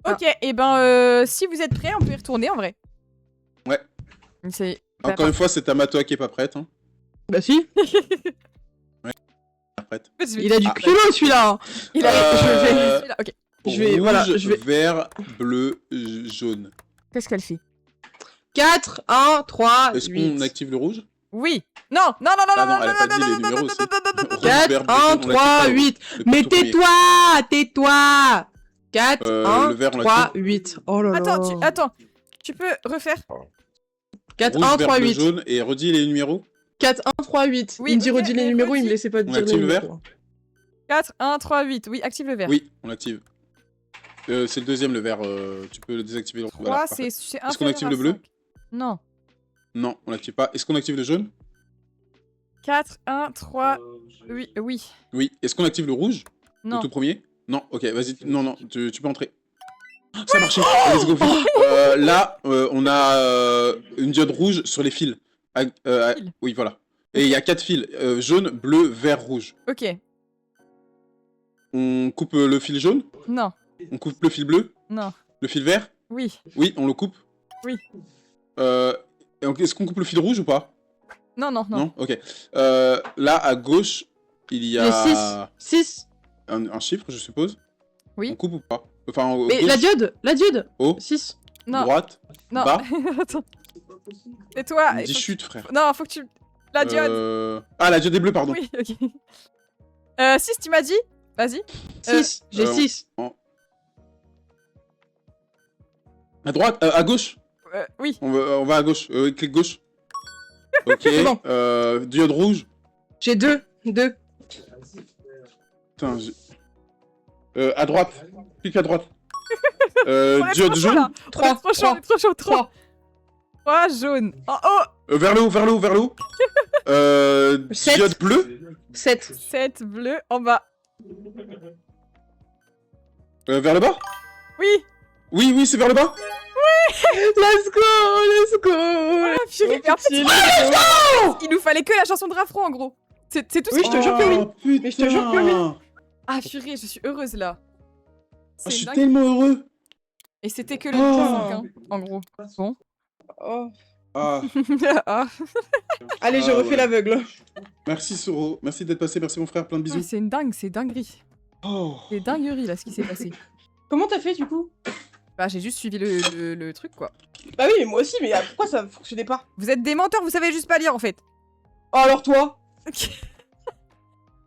Ok, et ben, si vous êtes prêts, on peut y retourner en vrai. Ouais. C'est. Encore une fois, c'est Tamatoa qui est pas prête. Hein. Bah si. Pas prête. Il a du culot, celui-là. Hein. Il a. Euh, Celui-là, ok. Je vais- Rouge, voilà, je vais- vert, bleu, jaune. Qu'est-ce qu'elle fait? 4, 1, 3, Est-ce 8. qu'on active le rouge? Oui. Non, non, non, non, Ah non, non, elle a pas dit les numéros aussi. Rouge, 4, vert, bleu, 1, jaune, on 3, l'active pas, 8. le Mais tout premier. tais-toi 4, Le 1, vert, on 3, l'active. 8. Oh là là. Attends, tu peux refaire? 4, Rouge, 1, vert, 3, bleu, 8. jaune, et redis les numéros. 4, 1, 3, 8. Oui, Il me dit ok, redis les mais numéros, il me redis. laissait pas dire les active le numéros. 4, 1, 3, 8. Oui, active le vert. Oui, on l'active. C'est le deuxième, le vert. Tu peux le désactiver. 3, Voilà, c'est Est-ce qu'on active le bleu? Non. Non, on l'active pas. Est-ce qu'on active le jaune? 4, 1, 3, oui. Oui. Est-ce qu'on active le rouge? Non. Le tout premier? Non, ok, vas-y. Non, tu peux entrer. Oh, ça a marché. Let's go, vite. Là, on a une diode rouge sur les fils. Fils. Oui, voilà. Et il y a 4 fils. Jaune, bleu, vert, rouge. Ok. On coupe le fil jaune? Non. On coupe le fil bleu? Non. Le fil vert? Oui. Oui, on le coupe? Oui. Est-ce qu'on coupe le fil rouge ou pas? Non. Non. Ok. Là, à gauche, il y a 6. un chiffre, je suppose. Oui. On coupe ou pas? Enfin, Mais gauche, la diode. haut, 6. Non. droite, Non. bas. Attends. Et toi? Dis chute, frère. Non, faut que tu. La diode. Ah, la diode est bleue, pardon. Oui, ok. 6, tu m'as dit? Vas-y. 6. J'ai euh, 6. À droite, à gauche. Oui. On va à gauche. Clic gauche. Ok. C'est bon. Diode rouge. J'ai 2. 2. Putain, à droite. Clic à droite. On est Diode trop chaud, jaune. là. On est 3. trop chaud, on est trop chaud, trop. 3. 3 jaune. Oh, oh. Vers le haut. Sept. Diode bleue. 7. 7 bleu en bas. Vers le bas? Oui. Oui, oui, c'est vers le bas? Let's go, let's go. Ah, purée, mais en fait, il nous fallait que la chanson de Rafro en gros. C'est tout ce Oui, qui- je te jure que oui. Oh, putain. Mais je te jure que oui. Ah purée, je suis heureuse là. Oh, C'est je suis dingue. tellement heureux. Et c'était que le Oh. 5, hein, en gros. Bon. Oh. Ah, Ah, Allez, je Ah, refais ouais. l'aveugle. merci Soro. Merci d'être passé. Merci mon frère. Plein de bisous. c'est une dingue, c'est dinguerie. Oh. C'est dinguerie là ce qui s'est passé. Comment t'as fait du coup? Bah j'ai juste suivi le truc quoi. Bah oui, mais moi aussi, mais pourquoi ça fonctionnait pas? Vous êtes des menteurs, vous savez juste pas lire en fait. Oh, alors toi?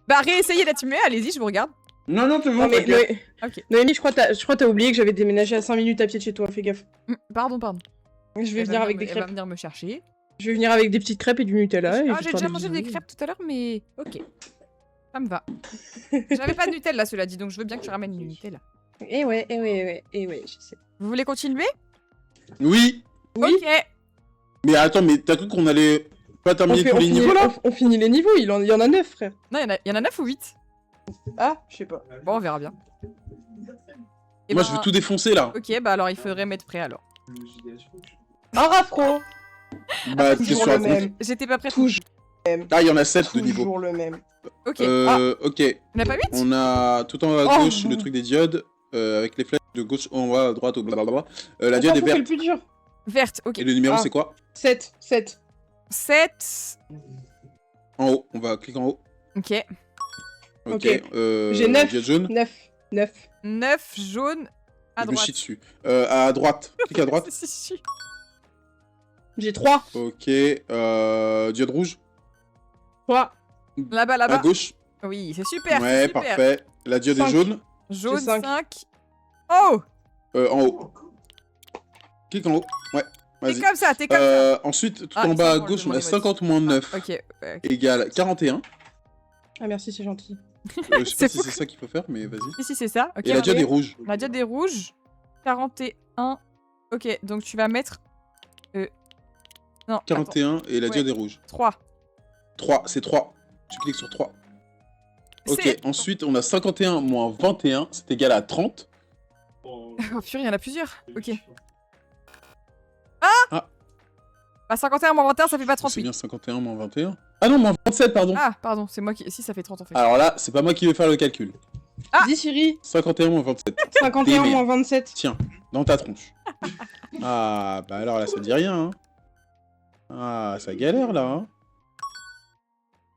Bah réessayez d'attimer, allez-y, je vous regarde. Non, non, tu Non, mais Noémie, Ok. Noémie, je crois que t'as oublié que j'avais déménagé à 5 minutes à pied de chez toi, fais gaffe. Pardon. Je vais Elle venir va avec des elle va crêpes. venir me chercher. Je vais venir avec des petites crêpes et du Nutella. Et Ah je vais j'ai te faire déjà mangé des bisous. crêpes tout à l'heure mais ok. Ça me va. J'avais pas de Nutella cela dit donc je veux bien que tu ramènes du Nutella. Eh ouais, je sais. Vous voulez continuer? Oui. Oui. Ok. Mais attends, mais t'as cru qu'on allait pas terminer tous les niveaux là? on finit les niveaux, il y en a 9, frère. Non, il y en a 9 ou 8. Ah, je sais pas. Bon, on verra bien. Et Moi, ben, je veux tout défoncer là. Ok, bah alors il faudrait mettre prêt alors. Un rafro. Bah, qu'est-ce que Toujours tu le racontes? même. J'étais pas prête. Toujours, Ah, il y en a 7 de niveaux. toujours le même. Ok. Ok. On a pas 8? On a tout en haut à Oh. gauche le truc des diodes, avec les flèches de gauche en bas à droite ou blablabla. La On diode s'en est fout, c'est le verte. plus dur. Verte, ok. Et le numéro Ah. c'est quoi? 7. 7. En haut. On va cliquer en haut. Ok. Ok. Ok. J'ai 9. Diode jaune. 9. 9 jaune à Je me droite. chie dessus. À droite. Clique à droite. Si. J'ai 3. Ok. Diode rouge. 3. Là-bas, À là-bas. gauche. Oui, c'est super. Ouais, c'est super. parfait. La diode est 5. jaune. Jaune J'ai 5. 5. Oh! En haut. Clique en haut. Ouais. T'es Vas-y. comme ça, t'es comme ça. Ensuite, tout Ah, en c'est bas à bon, gauche, je on a m'en ai 50 moins 9 Ok. ouais, ok. égale 41. Ah, merci, c'est gentil. Je sais pas C'est si fou. c'est ça qu'il faut faire, mais vas-y. Si, c'est ça. Ok, Et la diode allez. est rouge. La diode est rouge. 41. Ok, donc tu vas mettre. Non, 41 et la Ouais. diode est rouge. 3. 3, c'est 3. Tu cliques sur 3. Ok, C'est- ensuite on a 51 moins 21, c'est égal à 30. Oh purée, il y en a plusieurs. Ok. Ah. Bah 51 moins 21, ça fait pas C'est 38. bien 51 moins 21. Ah non, moins 27, pardon. Ah, pardon, c'est moi qui. Si, ça fait 30 en fait. Alors là, c'est pas moi qui vais faire le calcul. Ah. Dis Siri. 51 moins 27. 51 T'es moins 27. Tiens, dans ta tronche. Ah, bah alors là, ça dit rien. Hein. Ah, ça galère là. Hein.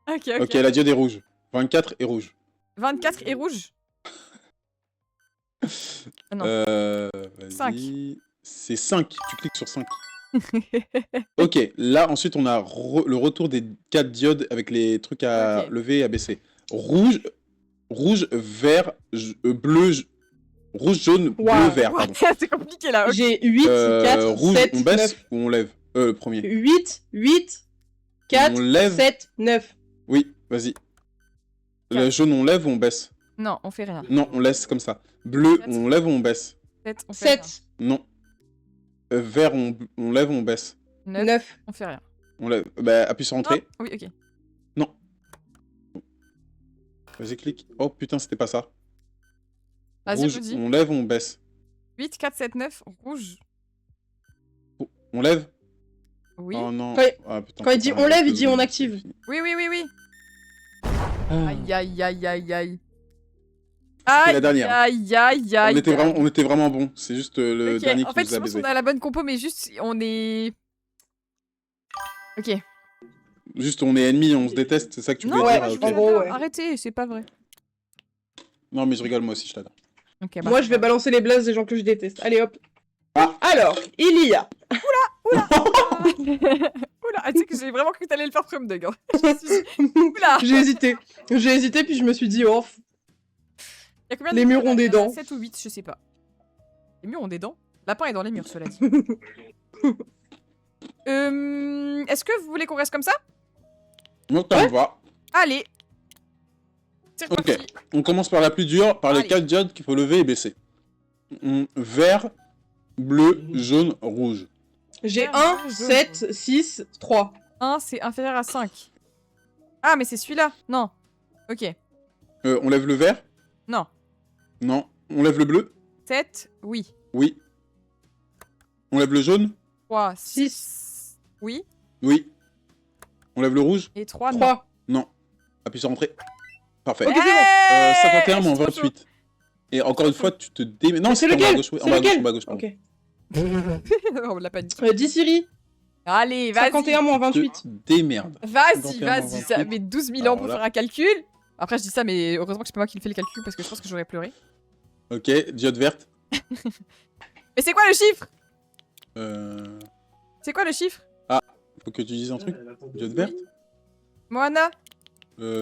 Ok, Ok, la diode est rouge. 24 est rouge. 24 et rouge. Ah non. Vas-y. C'est 5. Tu cliques sur 5. Ok, là ensuite on a le retour des 4 diodes avec les trucs à Ok. lever et à baisser. Rouge, vert, bleu, rouge, jaune, bleu, Waouh. vert, pardon. c'est compliqué là. Ok. J'ai 8, 4, rouge, 7, on baisse 9. ou on lève? Le premier. 8, 4, On lève. 7, 9. Oui, vas-y. Le jaune, on lève ou on baisse? Non, on fait rien. Non, on laisse comme ça. Bleu, Quatre. on lève ou on baisse? 7, on fait 7, Non. Vert, on lève ou on baisse? rien. 9, 9. on fait rien. On lève. Bah, appuie sur entrée. Ah, oui, ok. Vas-y, clique. Oh putain, c'était pas ça. Vas-y, Rouge, je dis. on lève ou on baisse? 8, 4, 7, 9, rouge. On lève? Oui. Oh non. Quand il- Ah, putain, quand il faut dit faire on un lève, peu il dit de- on active. Oui, oui, oui, oui. Ah. Aïe, aïe, aïe, aïe, aïe. C'était la dernière. Aïe, aïe, aïe. On était vraiment bon. C'est juste le Ok, dernier en qui fait, nous je a pense baisé. qu'on a la bonne compo, mais juste, on est. Ok. Juste, on est ennemis, on se déteste, c'est ça que tu Non, voulais ouais, dire? moi, je ok. vous en gros, adore. ouais. Arrêtez, c'est pas vrai. Non, mais je rigole, moi aussi, je t'adore. Ok, bah, Moi, je vais balancer les blasts des gens que je déteste. Allez, hop. Ah. Alors, il y a. Oula, ah, tu sais que j'ai vraiment cru que t'allais le faire premier Doug. Hein. Oula. J'ai hésité. J'ai hésité, puis je me suis dit, oh. Y a combien Les murs ont des dents. 7 ou 8, je sais pas. Les murs ont des dents? Lapin est dans les murs, cela dit. Est-ce que vous voulez qu'on reste comme ça? Donc, ça me va. Allez. C'est Ok. reparti. On commence par la plus dure, par les Allez. 4 diodes qu'il faut lever et baisser. Vert, bleu, jaune, rouge. J'ai Merde, 1, jaune. 7, 6, 3. 1, c'est inférieur à 5. Ah, mais c'est celui-là. Non. Ok. On lève le vert? Non. Non. On lève le bleu? 7, oui. Oui. On lève le jaune? 3, 6. 6, oui. Oui. On lève le rouge? Et 3, non. 3. Non. Appuie sur entrée. Parfait. Ok, c'est bon. 51 je moins suis trop 28. Et encore une fois, tu te dé... Non, Mais c'est c'était en bas à lequel? gauche. Oui. En C'est bas à gauche, lequel? en bas à gauche. Pardon. Ok. On l'a pas dit. 10 Siri. Allez, vas-y. 51 moins Tu 28. te démerdes. Vas-y, 51 vas-y. moins Ça 28. met 12 000 ans Alors pour là. faire un calcul. Après, je dis ça, mais heureusement que c'est pas moi qui le fais le calcul parce que je pense que j'aurais pleuré. Ok, diode verte. Mais c'est quoi le chiffre? Euh... C'est quoi le chiffre? Faut que tu dises un truc. Diode verte. Moana?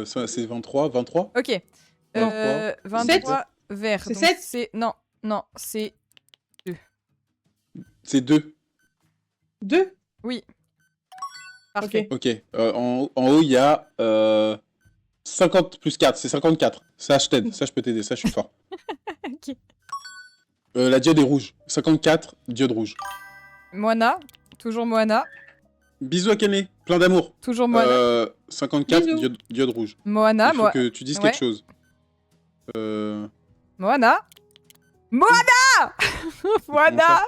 Ça, c'est 23. 23. Ok. 23 vert. C'est donc 7? c'est... Non, non, c'est... C'est 2. 2. Parfait. Ok. En haut, il y a 50 plus 4. C'est 54. Ça, je t'aide. Ça, je peux t'aider. Ça, je suis fort. Ok. La diode est rouge. 54, diode rouge. Moana. Toujours Moana. Bisous à Kené. Plein d'amour. Toujours Moana. 54, Bisous. diode rouge. Moana. Il faut que tu dises Ouais. quelque chose. Moana. Moana. Moana.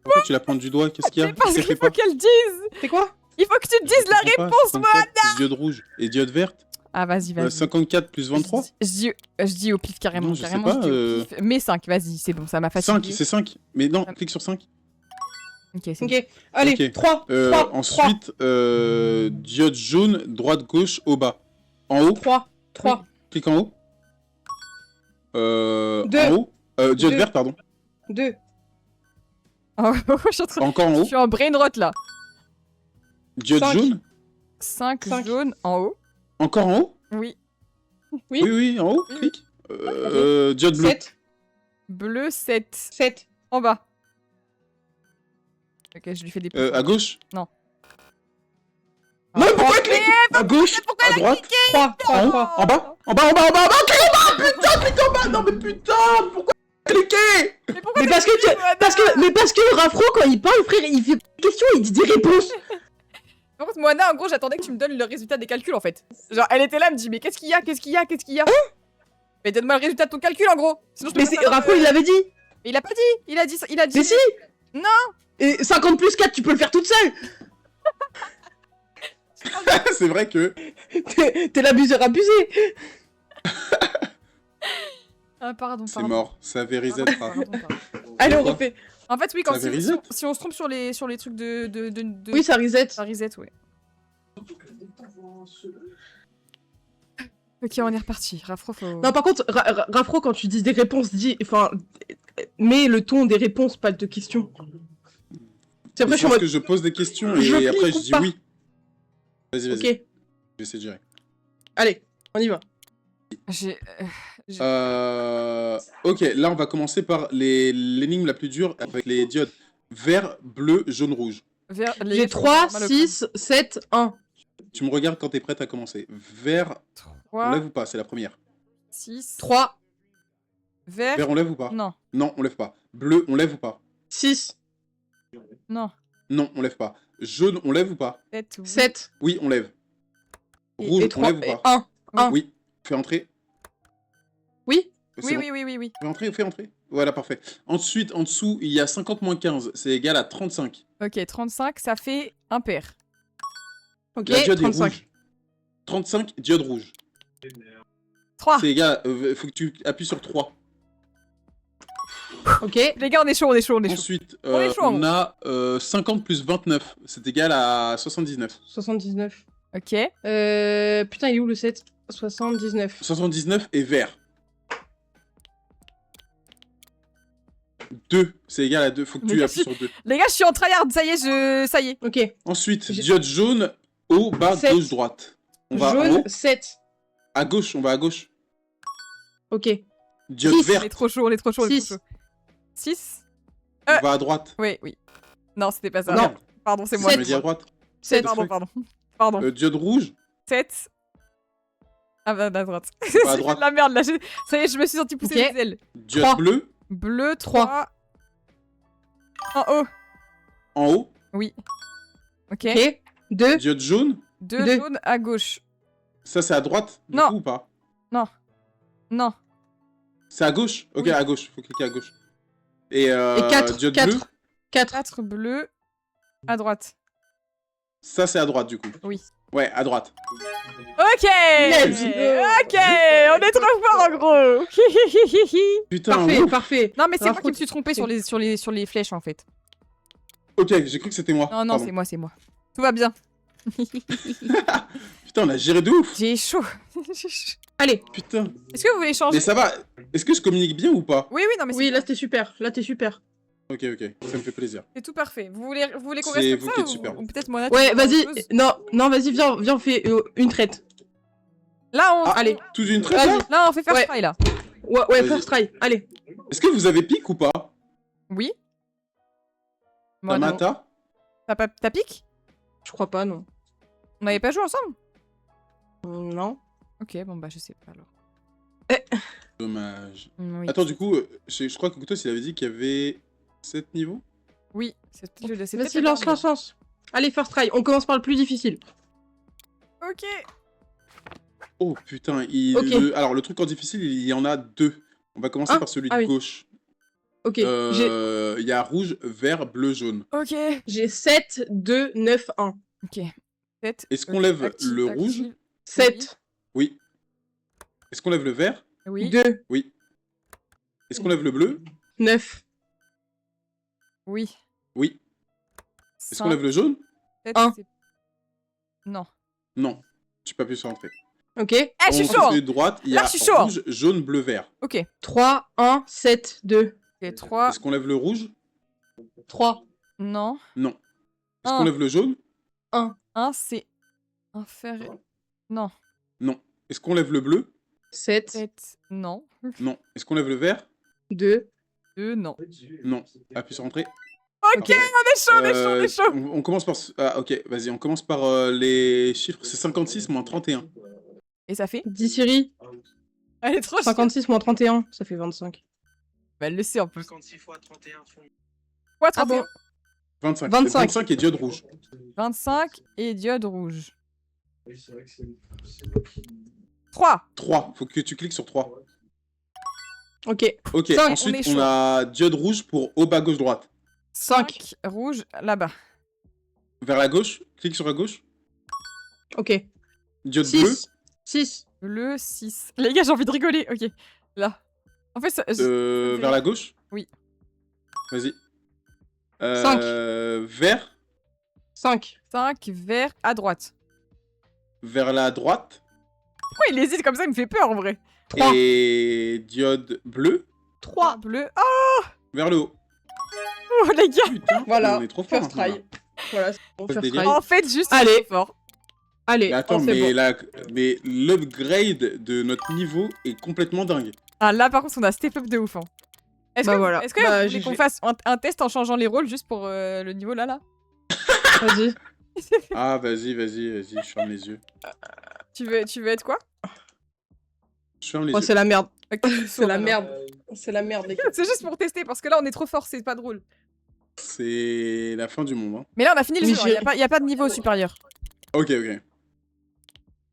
Pourquoi tu la pointes du doigt? Qu'est-ce qu'il y a? Mais parce Qu'est-ce qu'il qu'elle fait faut pas? qu'elle dise. C'est quoi? Il faut que tu me dises la Je comprends pas. réponse, 54 plus diode rouge et diode verte. Ah, vas-y, vas-y. 54 plus 23. Je dis au pif carrément. Non, je sais carrément, pas, je dis au pif. Mais 5, vas-y, c'est bon, ça m'a 5, fatigué. c'est 5. Mais non, clique sur 5. Ok, c'est bon. Ok. Allez, Ok. 3. 3. Ensuite, diode jaune, droite, gauche, au bas. En haut, 3. 3. clique en haut. Deux. En haut. Diode Deux. verte, pardon. 2. Oh, je suis en train- Encore en je haut. suis en brain rot là. Diode Cinq. jaune. 5 Cinq. jaunes en haut. Encore en haut. Oui. Oui. Oui, en haut, Oui, clique. Diode bleue. 7. Bleu 7 7. en bas. Ok, je lui fais des pouces. À gauche. Non. Non, pourquoi elle clique? À gauche, à droite. 3. 3. En haut, 3. en bas, en bas, en bas, en bas, en bas, clique en bas, putain, clique en bas, non mais putain, pourquoi cliquer? Mais pourquoi Mais parce que, parce que Rafro, quand il parle, frère, il fait des questions, il dit des réponses. Par contre, Moana, en gros, j'attendais que tu me donnes le résultat des calculs en fait. Genre, elle était là, elle me dit, mais qu'est-ce qu'il y a? Qu'est-ce qu'il y a? Qu'est-ce qu'il y a? Mais donne-moi le résultat de ton calcul en gros. Sinon, je peux Mais pas c'est faire Rafro, de- il l'avait dit. Mais il a pas dit. Il a dit. Il a dit. Mais si. Non. Et 50 plus 4, tu peux le faire toute seule. C'est vrai que... T'es l'abuseur abusé. Ah, pardon, C'est pardon. mort, ça avait reset. Pardon, pardon. Allez, on Pourquoi refait. En fait, oui, quand Ça avait si reset on se trompe sur les trucs de Oui, ça reset. ça reset, ouais. Ok, on est reparti. Rafro, faut... Non, par contre, Rafro, quand tu dis des réponses, dis. Enfin. Mets le ton des réponses, pas de questions. C'est après, je suis en Parce mode. que je pose des questions Je et clique après je ou dis pas? oui. Vas-y, vas-y, Ok. je vais essayer de gérer. Allez, on y va. J'ai... Ok, là on va commencer par l'énigme la plus dure avec les diodes vert, bleu, jaune, rouge. J'ai 3, 6, 7, 1. Tu me regardes quand t'es prête à commencer. Vert, on 3, lève ou pas? C'est la première. 6, 3, vert... Vert, on lève ou pas? Non, Non, on lève pas. Bleu, on lève ou pas? 6, non. Non, on lève pas. Jaune, on lève ou pas? 7, oui. 7, Oui, on lève. Rouge, et on 3, lève ou et pas? 1. Un. Oui. Fais entrer. Oui. C'est Oui, bon. oui, oui, oui, oui. Fais entrer. Voilà, parfait. Ensuite, en dessous, il y a 50 moins 15. C'est égal à 35. Ok, 35, ça fait un pair. Ok, La diode est 35. rouge. 35, diode rouge. 3. C'est égal, faut que tu appuies sur 3. Ok, Les gars, on est chaud, on est chaud, on est chaud. Ensuite, On est chaud, on a 50 plus 29. C'est égal à 79. 79. Ok. Putain, il est où le 7? 79. 79 est vert. 2, c'est égal à 2. Faut que Mais tu merci. appuies sur 2. Les gars, je suis en tryhard, ça y est, ça y est. Ok. Ensuite, J'ai- diode jaune, haut, bas, Sept. gauche, droite. On va en Jaune, haut, 7. à gauche, on va à gauche. Ok. Diode Six. On est verte, trop chaud, on est trop chaud, on est Six. trop chaud. 6. on va à droite. Oui, oui. Non, c'était pas ça. Non. Pardon, c'est moi. Je me dis à droite. 7. Pardon, pardon. Pardon. Diode rouge, 7. Ah bah, à droite. à C'est droite. de la merde, là. Ça y est, je me suis senti pousser Ok. les ailes. diode 3. bleu, Bleu, 3. En haut. en haut. Oui. Ok. Ok. 2. Diode jaune, 2 Deux. jaunes à gauche. ça c'est à droite, du Non. coup ou pas? Non. C'est à gauche? Ok, Oui. à gauche. Faut cliquer à gauche. Et, Et 4, diode bleue, 4. 4 bleus à droite. ça c'est à droite du coup. Oui. Ouais, à droite. Ok. Let's go. Ok, on est trop fort en gros. Putain, Parfait, ouf. parfait. Non mais c'est moi Raph, qui me suis trompée sur les flèches en fait. Ok, j'ai cru que c'était moi. Non non, Pardon. c'est moi. Tout va bien. Putain, on a géré de ouf. J'ai chaud. Allez. Putain. Est-ce que vous voulez changer? Mais ça va. Est-ce que je communique bien ou pas? Oui non mais Oui, c'est là, t'es super. Là, t'es super. Ok, ça me fait plaisir. c'est tout parfait. Vous voulez qu'on C'est reste vous comme qui ça êtes super. ou peut-être moi Ouais, vas-y. Non, vas-y, viens, on fait une traite. Là on Ah, Allez. Tout d'une traite Vas-y. là? là on fait first Ouais. try là. Ouais, Vas-y. first try. Allez. Est-ce que vous avez pique ou pas? Oui. Moi, non. Tamata? T'as pique? Je crois pas, non. On n'avait pas joué ensemble? Non. Ok, bon bah je sais pas alors. Dommage. Oui. Attends, du coup, je crois que Couteau, il avait dit qu'il y avait 7 niveaux? Oui, c'est peut-être Vas-y, le lance, dernier. lance. Allez, first try. On commence par le plus difficile. Ok. Oh putain, Ok. alors le truc en difficile, il y en a 2. On va commencer Ah, par celui ah de oui. gauche. Ok. Il y a rouge, vert, bleu, jaune. Ok. J'ai 7, 2, 9, 1. Ok. 7. Est-ce qu'on lève le rouge? 7, Oui. Est-ce qu'on lève le vert? Oui. 2, Oui. Est-ce qu'on lève le bleu? 9, Oui. Oui. Est-ce qu'on lève le jaune? 7, Un. Non. Non. Tu peux appuyer sur entrée. ok. Eh, je suis On chaud. fait de droite, il y Là, a je suis chaud. rouge, jaune, bleu, vert. Ok. 3, 1, 7, 2, Ok, 3. Est-ce qu'on lève le rouge? 3, Non. Non. Est-ce Un. qu'on lève le jaune? 1, 1, c'est inférieur. Non. Non. Est-ce qu'on lève le bleu? 7, 7. Non. Non. Est-ce qu'on lève le vert? 2. 2, non. Non. Appuie sur entrée. Ok, Parfait. on est chaud. On commence par... Ah, ok, vas-y, on commence par les chiffres. C'est 56 moins 31. Et ça fait? 10 Siri, Elle est trop chiante. 56 moins 31, ça fait 25. Bah, elle le sait en plus. 56 fois 31 font... Quoi, Ah 31? bon 25. 25. 25 et diode rouge. 25 et diode rouge. 3. 3. Faut que tu cliques sur 3. Ok. Ok, Cinq, on est ensuite chaud. on a diode rouge pour haut, bas, gauche, droite. 5. Rouge, là-bas. Vers la gauche, clique sur la gauche. Ok. Diode bleu. 6. 6. Bleu, 6. Les gars, j'ai envie de rigoler. Ok. Là. En fait, ça me fait- Vers la gauche. Oui. Vas-y. Cinq. Vert. 5. 5, vert, à droite. Vers la droite. Pourquoi il hésite comme ça? Il me fait peur en vrai. 3. Et diode bleu. 3. Bleu. Oh, Vers le haut. les gars. Putain, Voilà. on est trop fort. First maintenant, try. là. Voilà, c'est bon, Ça se first délire. try. En fait, juste, Allez. il est fort. Allez, Mais attends, c'est mais, bon. mais l'upgrade de notre niveau est complètement dingue. Ah, là, par contre, on a step up de ouf. Hein. Est-ce Bah que, voilà. est-ce que Bah, vous voulez qu'on fasse un test en changeant les rôles juste pour le niveau là? Vas-y. Ah, vas-y, je ferme les yeux. Tu veux être quoi? Je ferme les Oh, yeux. c'est la merde. Ok, C'est la alors. merde. C'est la merde, les gars. C'est juste pour tester parce que là, on est trop fort, c'est pas drôle. C'est la fin du monde. Hein. Mais là, on a fini le Mais jeu, il y a pas de niveau supérieur. Ok, ok.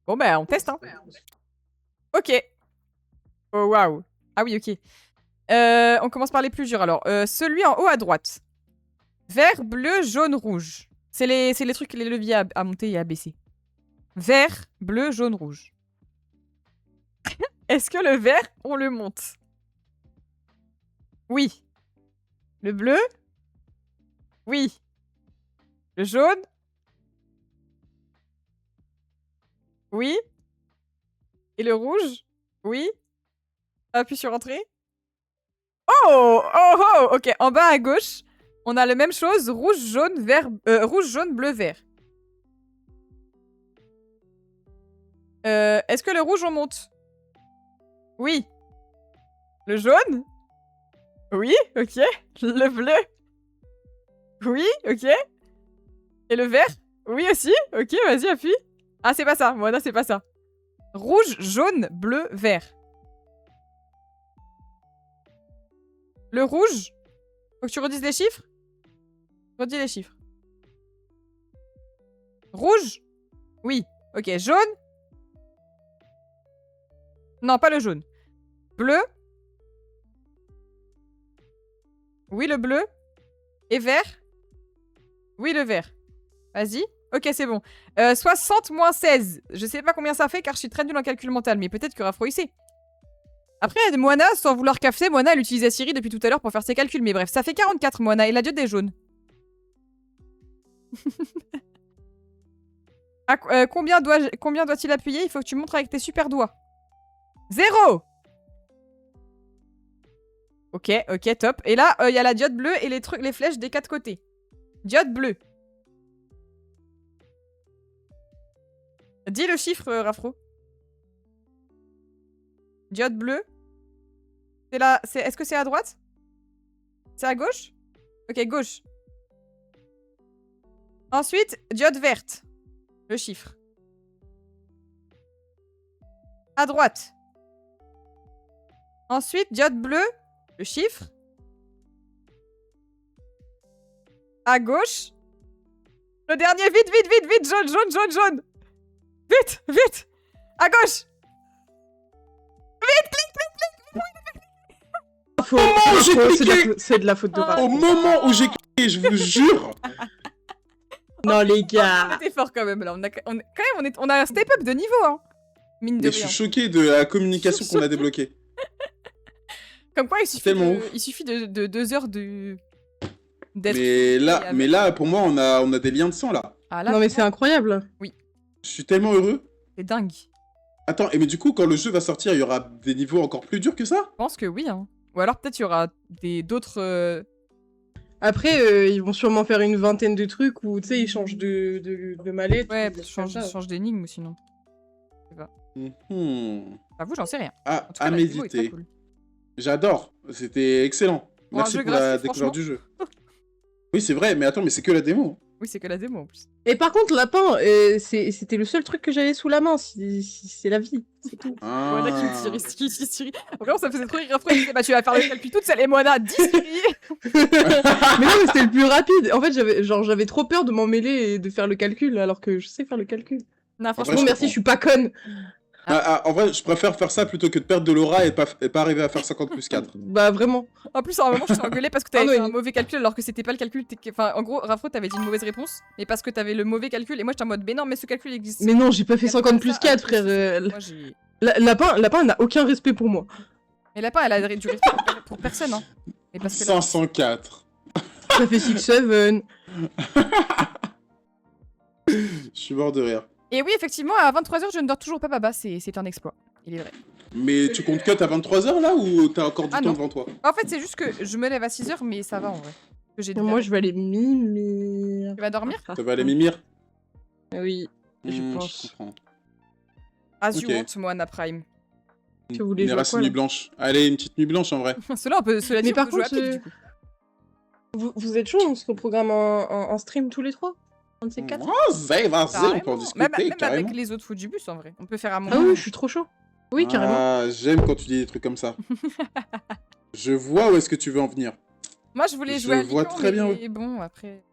Bon, bah, on teste, hein. Ok. Oh, waouh. Ah oui, ok. On commence par les plus durs, alors. Celui en haut à droite. Vert, bleu, jaune, rouge. C'est les trucs, les leviers à monter et à baisser. Vert, bleu, jaune, rouge. Est-ce que le vert, on le monte? Oui. Le bleu? Oui. Le jaune? Oui. Et le rouge? Oui. Appuie sur entrée. Oh! Oh oh! Ok, en bas à gauche, on a la même chose, rouge, jaune, vert, rouge, jaune, bleu, vert. Est-ce que le rouge, on monte? Oui. Le jaune? Oui, ok. Le bleu? Oui, ok. Et le vert? Oui aussi. Ok, vas-y, appuie. Ah, c'est pas ça. Voilà, c'est pas ça. Rouge, jaune, bleu, vert. Le rouge? Faut que tu redises les chiffres? Redis les chiffres. Rouge? Oui. Ok, jaune? Non, pas le jaune. Bleu? Oui, le bleu. Et vert. Oui, le vert. Vas-y. Ok, c'est bon. 60 moins 16. Je sais pas combien ça fait car je suis très nulle en calcul mental, mais peut-être que Rafro il sait. Après, Moana, sans vouloir café, Moana, elle utilisait Siri depuis tout à l'heure pour faire ses calculs. Mais bref, ça fait 44, Moana, et la diode est jaune. Combien doit-il appuyer? Il faut que tu montres avec tes super doigts. 0. Ok, ok, top. Et là, il y a la diode bleue et les flèches des 4 côtés. Diode bleue. Dis le chiffre, Rafro. Diode bleue. C'est là. Est-ce que c'est à droite? C'est à gauche? Ok, gauche. Ensuite, diode verte. Le chiffre. À droite. Ensuite, diode bleue. Le chiffre. À gauche. Le dernier, vite, vite, vite, vite. Jaune, jaune, jaune, jaune. Vite, vite. À gauche. C'est de la faute de Raph. Au moment où j'ai cliqué, je vous jure. Non, les On gars. était fort quand même là. On a un step up de niveau, hein. Mine de Mais je rien. suis choqué de la communication qu'on a débloquée. Comme quoi, Tellement ouf. il suffit de 2 heures de. d'être. Mais là, pour moi, on a des liens de sang là. Ah là, Non, mais c'est incroyable. Je suis tellement heureux. c'est dingue. Attends, mais du coup, quand le jeu va sortir, il y aura des niveaux encore plus durs que ça? Je pense que oui, hein. Ou alors peut-être il y aura d'autres. Après, ils vont sûrement faire une vingtaine de trucs où, tu sais, ils changent de mallette. Ouais, ou des peut-être trucs comme ça. change d'énigme ou sinon. Mhm. J'avoue, j'en sais rien. Ah, En tout cas, à la démo est très méditer. cool. J'adore. C'était excellent. Pour un Merci jeu pour la gratuit, découverte franchement. du jeu. Oui, c'est vrai, mais attends, mais c'est que la démo. Oui, c'est que la démo en plus. Et par contre, lapin, c'était le seul truc que j'avais sous la main. C'est la vie. C'est tout. Ah. Moana qui Siri. Vraiment, ça me faisait trop rire. Après, bah, tu vas faire le calcul toute seule et Moana 10 Siri. Mais non, mais c'était le plus rapide. En fait, j'avais trop peur de m'en mêler et de faire le calcul, alors que je sais faire le calcul. Non, vrai, franchement, Bon, je merci, comprends. je suis pas conne. En vrai, je préfère faire ça plutôt que de perdre de l'aura et pas arriver à faire 50 plus 4. Bah, vraiment. en plus, à un moment, je t'ai engueulé parce que t'avais Ah, fait non, un mauvais calcul alors que c'était pas le calcul. Enfin, en gros, Rafro, t'avais dit une mauvaise réponse, mais parce que t'avais le mauvais calcul. Et moi, j'étais en mode, mais non, mais ce calcul existe. Mais non, j'ai pas fait 50 plus Ça, 4, alors que frère. moi, j'ai. Lapin n'a aucun respect pour moi. Mais Lapin, elle a du respect pour personne, hein. Mais parce que là, 504. Ça fait 6-7. Je suis mort de rire. Et oui, effectivement, à 23h, je ne dors toujours pas, Baba. C'est un exploit. Il est vrai. Mais tu comptes cut à 23h là ou t'as encore du Ah, temps non. devant toi? En fait, c'est juste que je me lève à 6h, mais ça va en vrai. Que j'ai Moi, je vais aller mimir. Tu vas dormir? Ça va aller mimir? Oui, je pense. Je comprends. As Ok. you want, Moana Prime. Que vous voulez Une jouer à racine quoi, nuit là blanche. Allez, une petite nuit blanche en vrai. Cela Mais dit, par on peut jouer à contre, pique, du coup. Vous êtes chaud, on se reprogramme en stream tous les trois? Un de ces quatre? Vas-y, on peut en Carrément. discuter Même carrément. avec les autres fous du bus, en vrai. On peut faire un Ah moment. oui, je suis trop chaud. Oui, carrément. Ah, j'aime quand tu dis des trucs comme ça. Je vois où est-ce que tu veux en venir. Moi, je voulais Je jouer à vois Lican, très bien mais bon, après...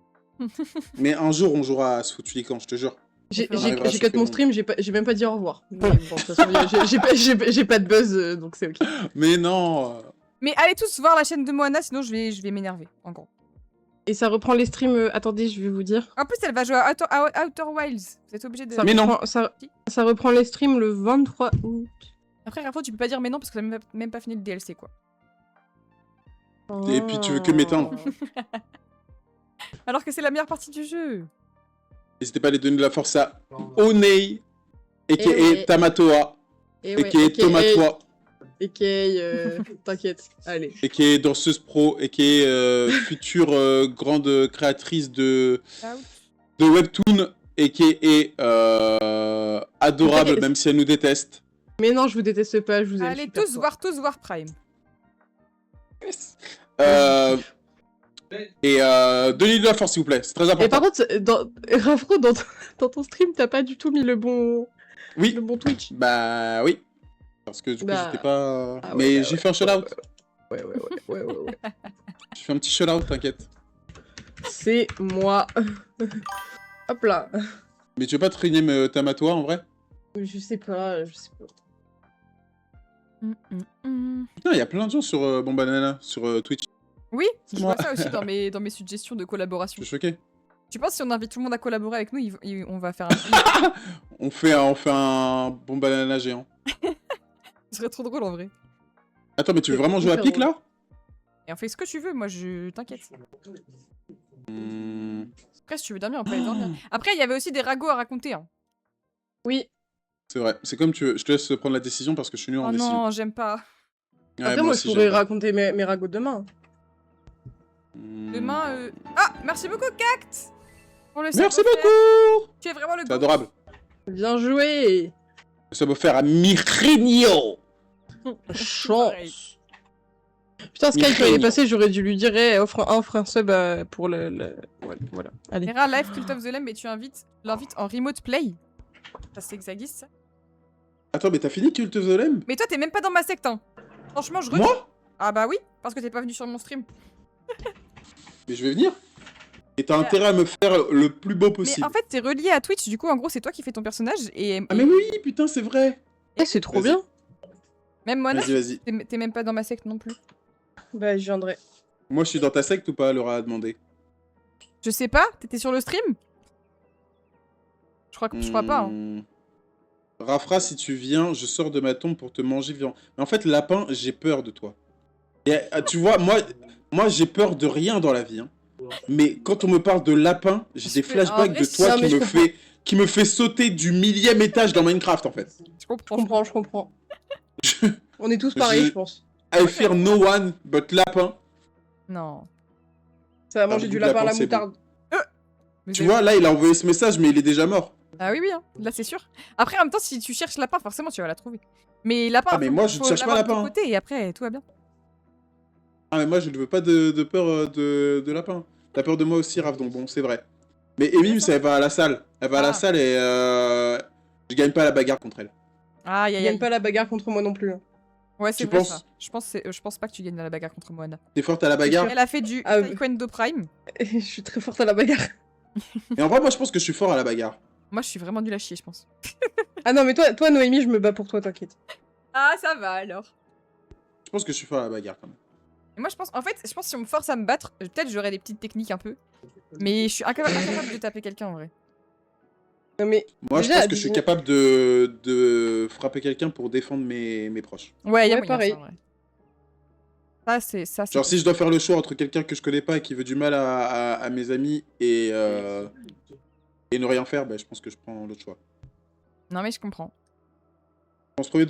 Mais un jour, on jouera à ce foutu Lican, je te jure. J'ai on arrivera à cut chauffer mon le stream, j'ai même pas dit au revoir. Mais bon, de toute façon, j'ai pas de buzz, donc c'est ok. Mais non. Mais allez tous voir la chaîne de Moana, sinon je vais m'énerver, en gros. Et ça reprend les streams, attendez, je vais vous dire. En plus, elle va jouer à Outer Wilds. Vous êtes obligé de... Ça Mais non. reprend- ça reprend les streams le 23 août. Après, Rafo, tu peux pas dire mais non, parce que t'as même pas fini le DLC, quoi. Et puis tu veux que m'éteindre. Alors que c'est la meilleure partie du jeu. N'hésitez pas à aller donner de la force à Onei, a.k.a. ouais. Tamatoa, Et a.k.a. Tomatoa, t'inquiète, allez. a.k.a. danseuse pro, a.k.a. future grande créatrice de webtoon, a.k.a. adorable, T'inquiète. même si elle nous déteste. Mais non, je vous déteste pas, je vous aime. Allez super fort. tous voir Prime. Donnez-lui de la force, s'il vous plaît, c'est très Et important. par contre, Rafro, dans ton stream, t'as pas du tout mis le bon Oui, Twitch. bah oui. Parce que du coup, Bah, j'étais pas. ah ouais, Mais bah j'ai ouais, fait un shout-out. Ouais. J'ai fait un petit shout-out, t'inquiète. C'est moi. Hop là. Mais tu veux pas te rename Tamatoa en vrai? Je sais pas. Putain, il y a plein de gens sur Bon Banana, sur Twitch. Oui, je vois Moi. ça aussi dans mes suggestions de Je collaboration. suis choqué. Tu penses si on invite tout le monde à collaborer avec nous, on va faire un... On fait un bon banana géant. Ce serait trop drôle en vrai. Attends, mais tu veux C'est vraiment jouer à hyper pique drôle. là? Et on fait ce que tu veux, moi je t'inquiète. Hmm. Après si tu veux dormir, on peut aller dormir. Après il y avait aussi des ragots à raconter. Hein. Oui. C'est vrai, c'est comme tu veux. Je te laisse prendre la décision parce que je suis nul en Oh décision. non, j'aime pas. Ouais, Après, moi, je aussi, pourrais j'aime pas. raconter mes ragots demain. Demain... Ah, merci beaucoup Cact pour le Merci savoir-faire. beaucoup! Tu es vraiment le C'est goat. adorable. Bien joué. Ça va faire à Mirinio. Chance. Putain, Sky, quand il est Mireille. passé, j'aurais dû lui dire, hey, offre un sub pour le... Voilà. Allez. Hera, live Cult of the Lamb, mais tu l'invites en remote play. Ça existe ça. Attends, mais t'as fini Cult of the Lamb? Mais toi t'es même pas dans ma secte hein. Franchement je Moi? Ah bah oui, parce que t'es pas venu sur mon stream. Mais je vais venir. Et t'as intérêt à me faire le plus beau Mais possible. en fait t'es relié à Twitch, du coup en gros c'est toi qui fais ton personnage et... Ah mais oui, putain, c'est vrai. Eh, c'est trop Vas-y. bien. Même moi Vas-y. t'es même pas dans ma secte non plus. Bah, je viendrai. Moi, je suis dans ta secte ou pas, Laura a demandé. Je sais pas, t'étais sur le stream? Je crois pas. Hein. Rafra, si tu viens, je sors de ma tombe pour te manger vivant. Mais en fait, lapin, j'ai peur de toi. Et, tu vois, moi j'ai peur de rien dans la vie. Hein. Mais quand on me parle de lapin, j'ai des flashbacks de toi non, mais je qui me fait sauter du 1000e étage dans Minecraft, en fait. Je comprends. Je comprends. On est tous pareils, Je- je pense. I fear no one but lapin. Non. Ça va manger goût du de lapin à lapin, la c'est bon. moutarde. Mais Tu vois, là, il a envoyé ce message, mais il est déjà mort. Ah oui, hein. Là c'est sûr. Après en même temps si tu cherches lapin, forcément tu vas la trouver. Mais lapin, Ah, mais moi, je ne cherche pas l'avoir de ton lapin. côté et après tout va bien. Ah, mais moi, je ne veux pas de peur de lapin. T'as peur de moi aussi, Raph, donc bon, c'est vrai. Mais Emims, elle va à la salle. Elle va à la Ah. salle et je gagne pas la bagarre contre elle. Aïe Il aïe gagne aïe. pas la bagarre contre moi non plus. Ouais c'est Tu vrai penses ça. Je pense pas que tu gagnes à la bagarre contre Moana. T'es forte à la bagarre? Elle a fait du Ah, Taekwondo Prime. Je suis très forte à la bagarre. Et en vrai, moi, je pense que je suis fort à la bagarre. Moi je suis vraiment nulle à chier je pense. Ah non, mais toi, Noémie, je me bats pour toi, t'inquiète. Ah ça va alors. Je pense que je suis fort à la bagarre, quand même. Et moi je pense que si on me force à me battre, peut-être j'aurai des petites techniques un peu. Mais je suis incapable de taper quelqu'un en vrai. Non, mais Moi, Déjà, je pense que je suis dis- capable de frapper quelqu'un pour défendre mes proches. Ouais, y a Ouais, moyen pareil. ça en vrai. Ça c'est Genre, si je dois faire le choix entre quelqu'un que je connais pas et qui veut du mal à mes amis et ne rien faire, bah, je pense que je prends l'autre choix. Non mais je comprends. On se remet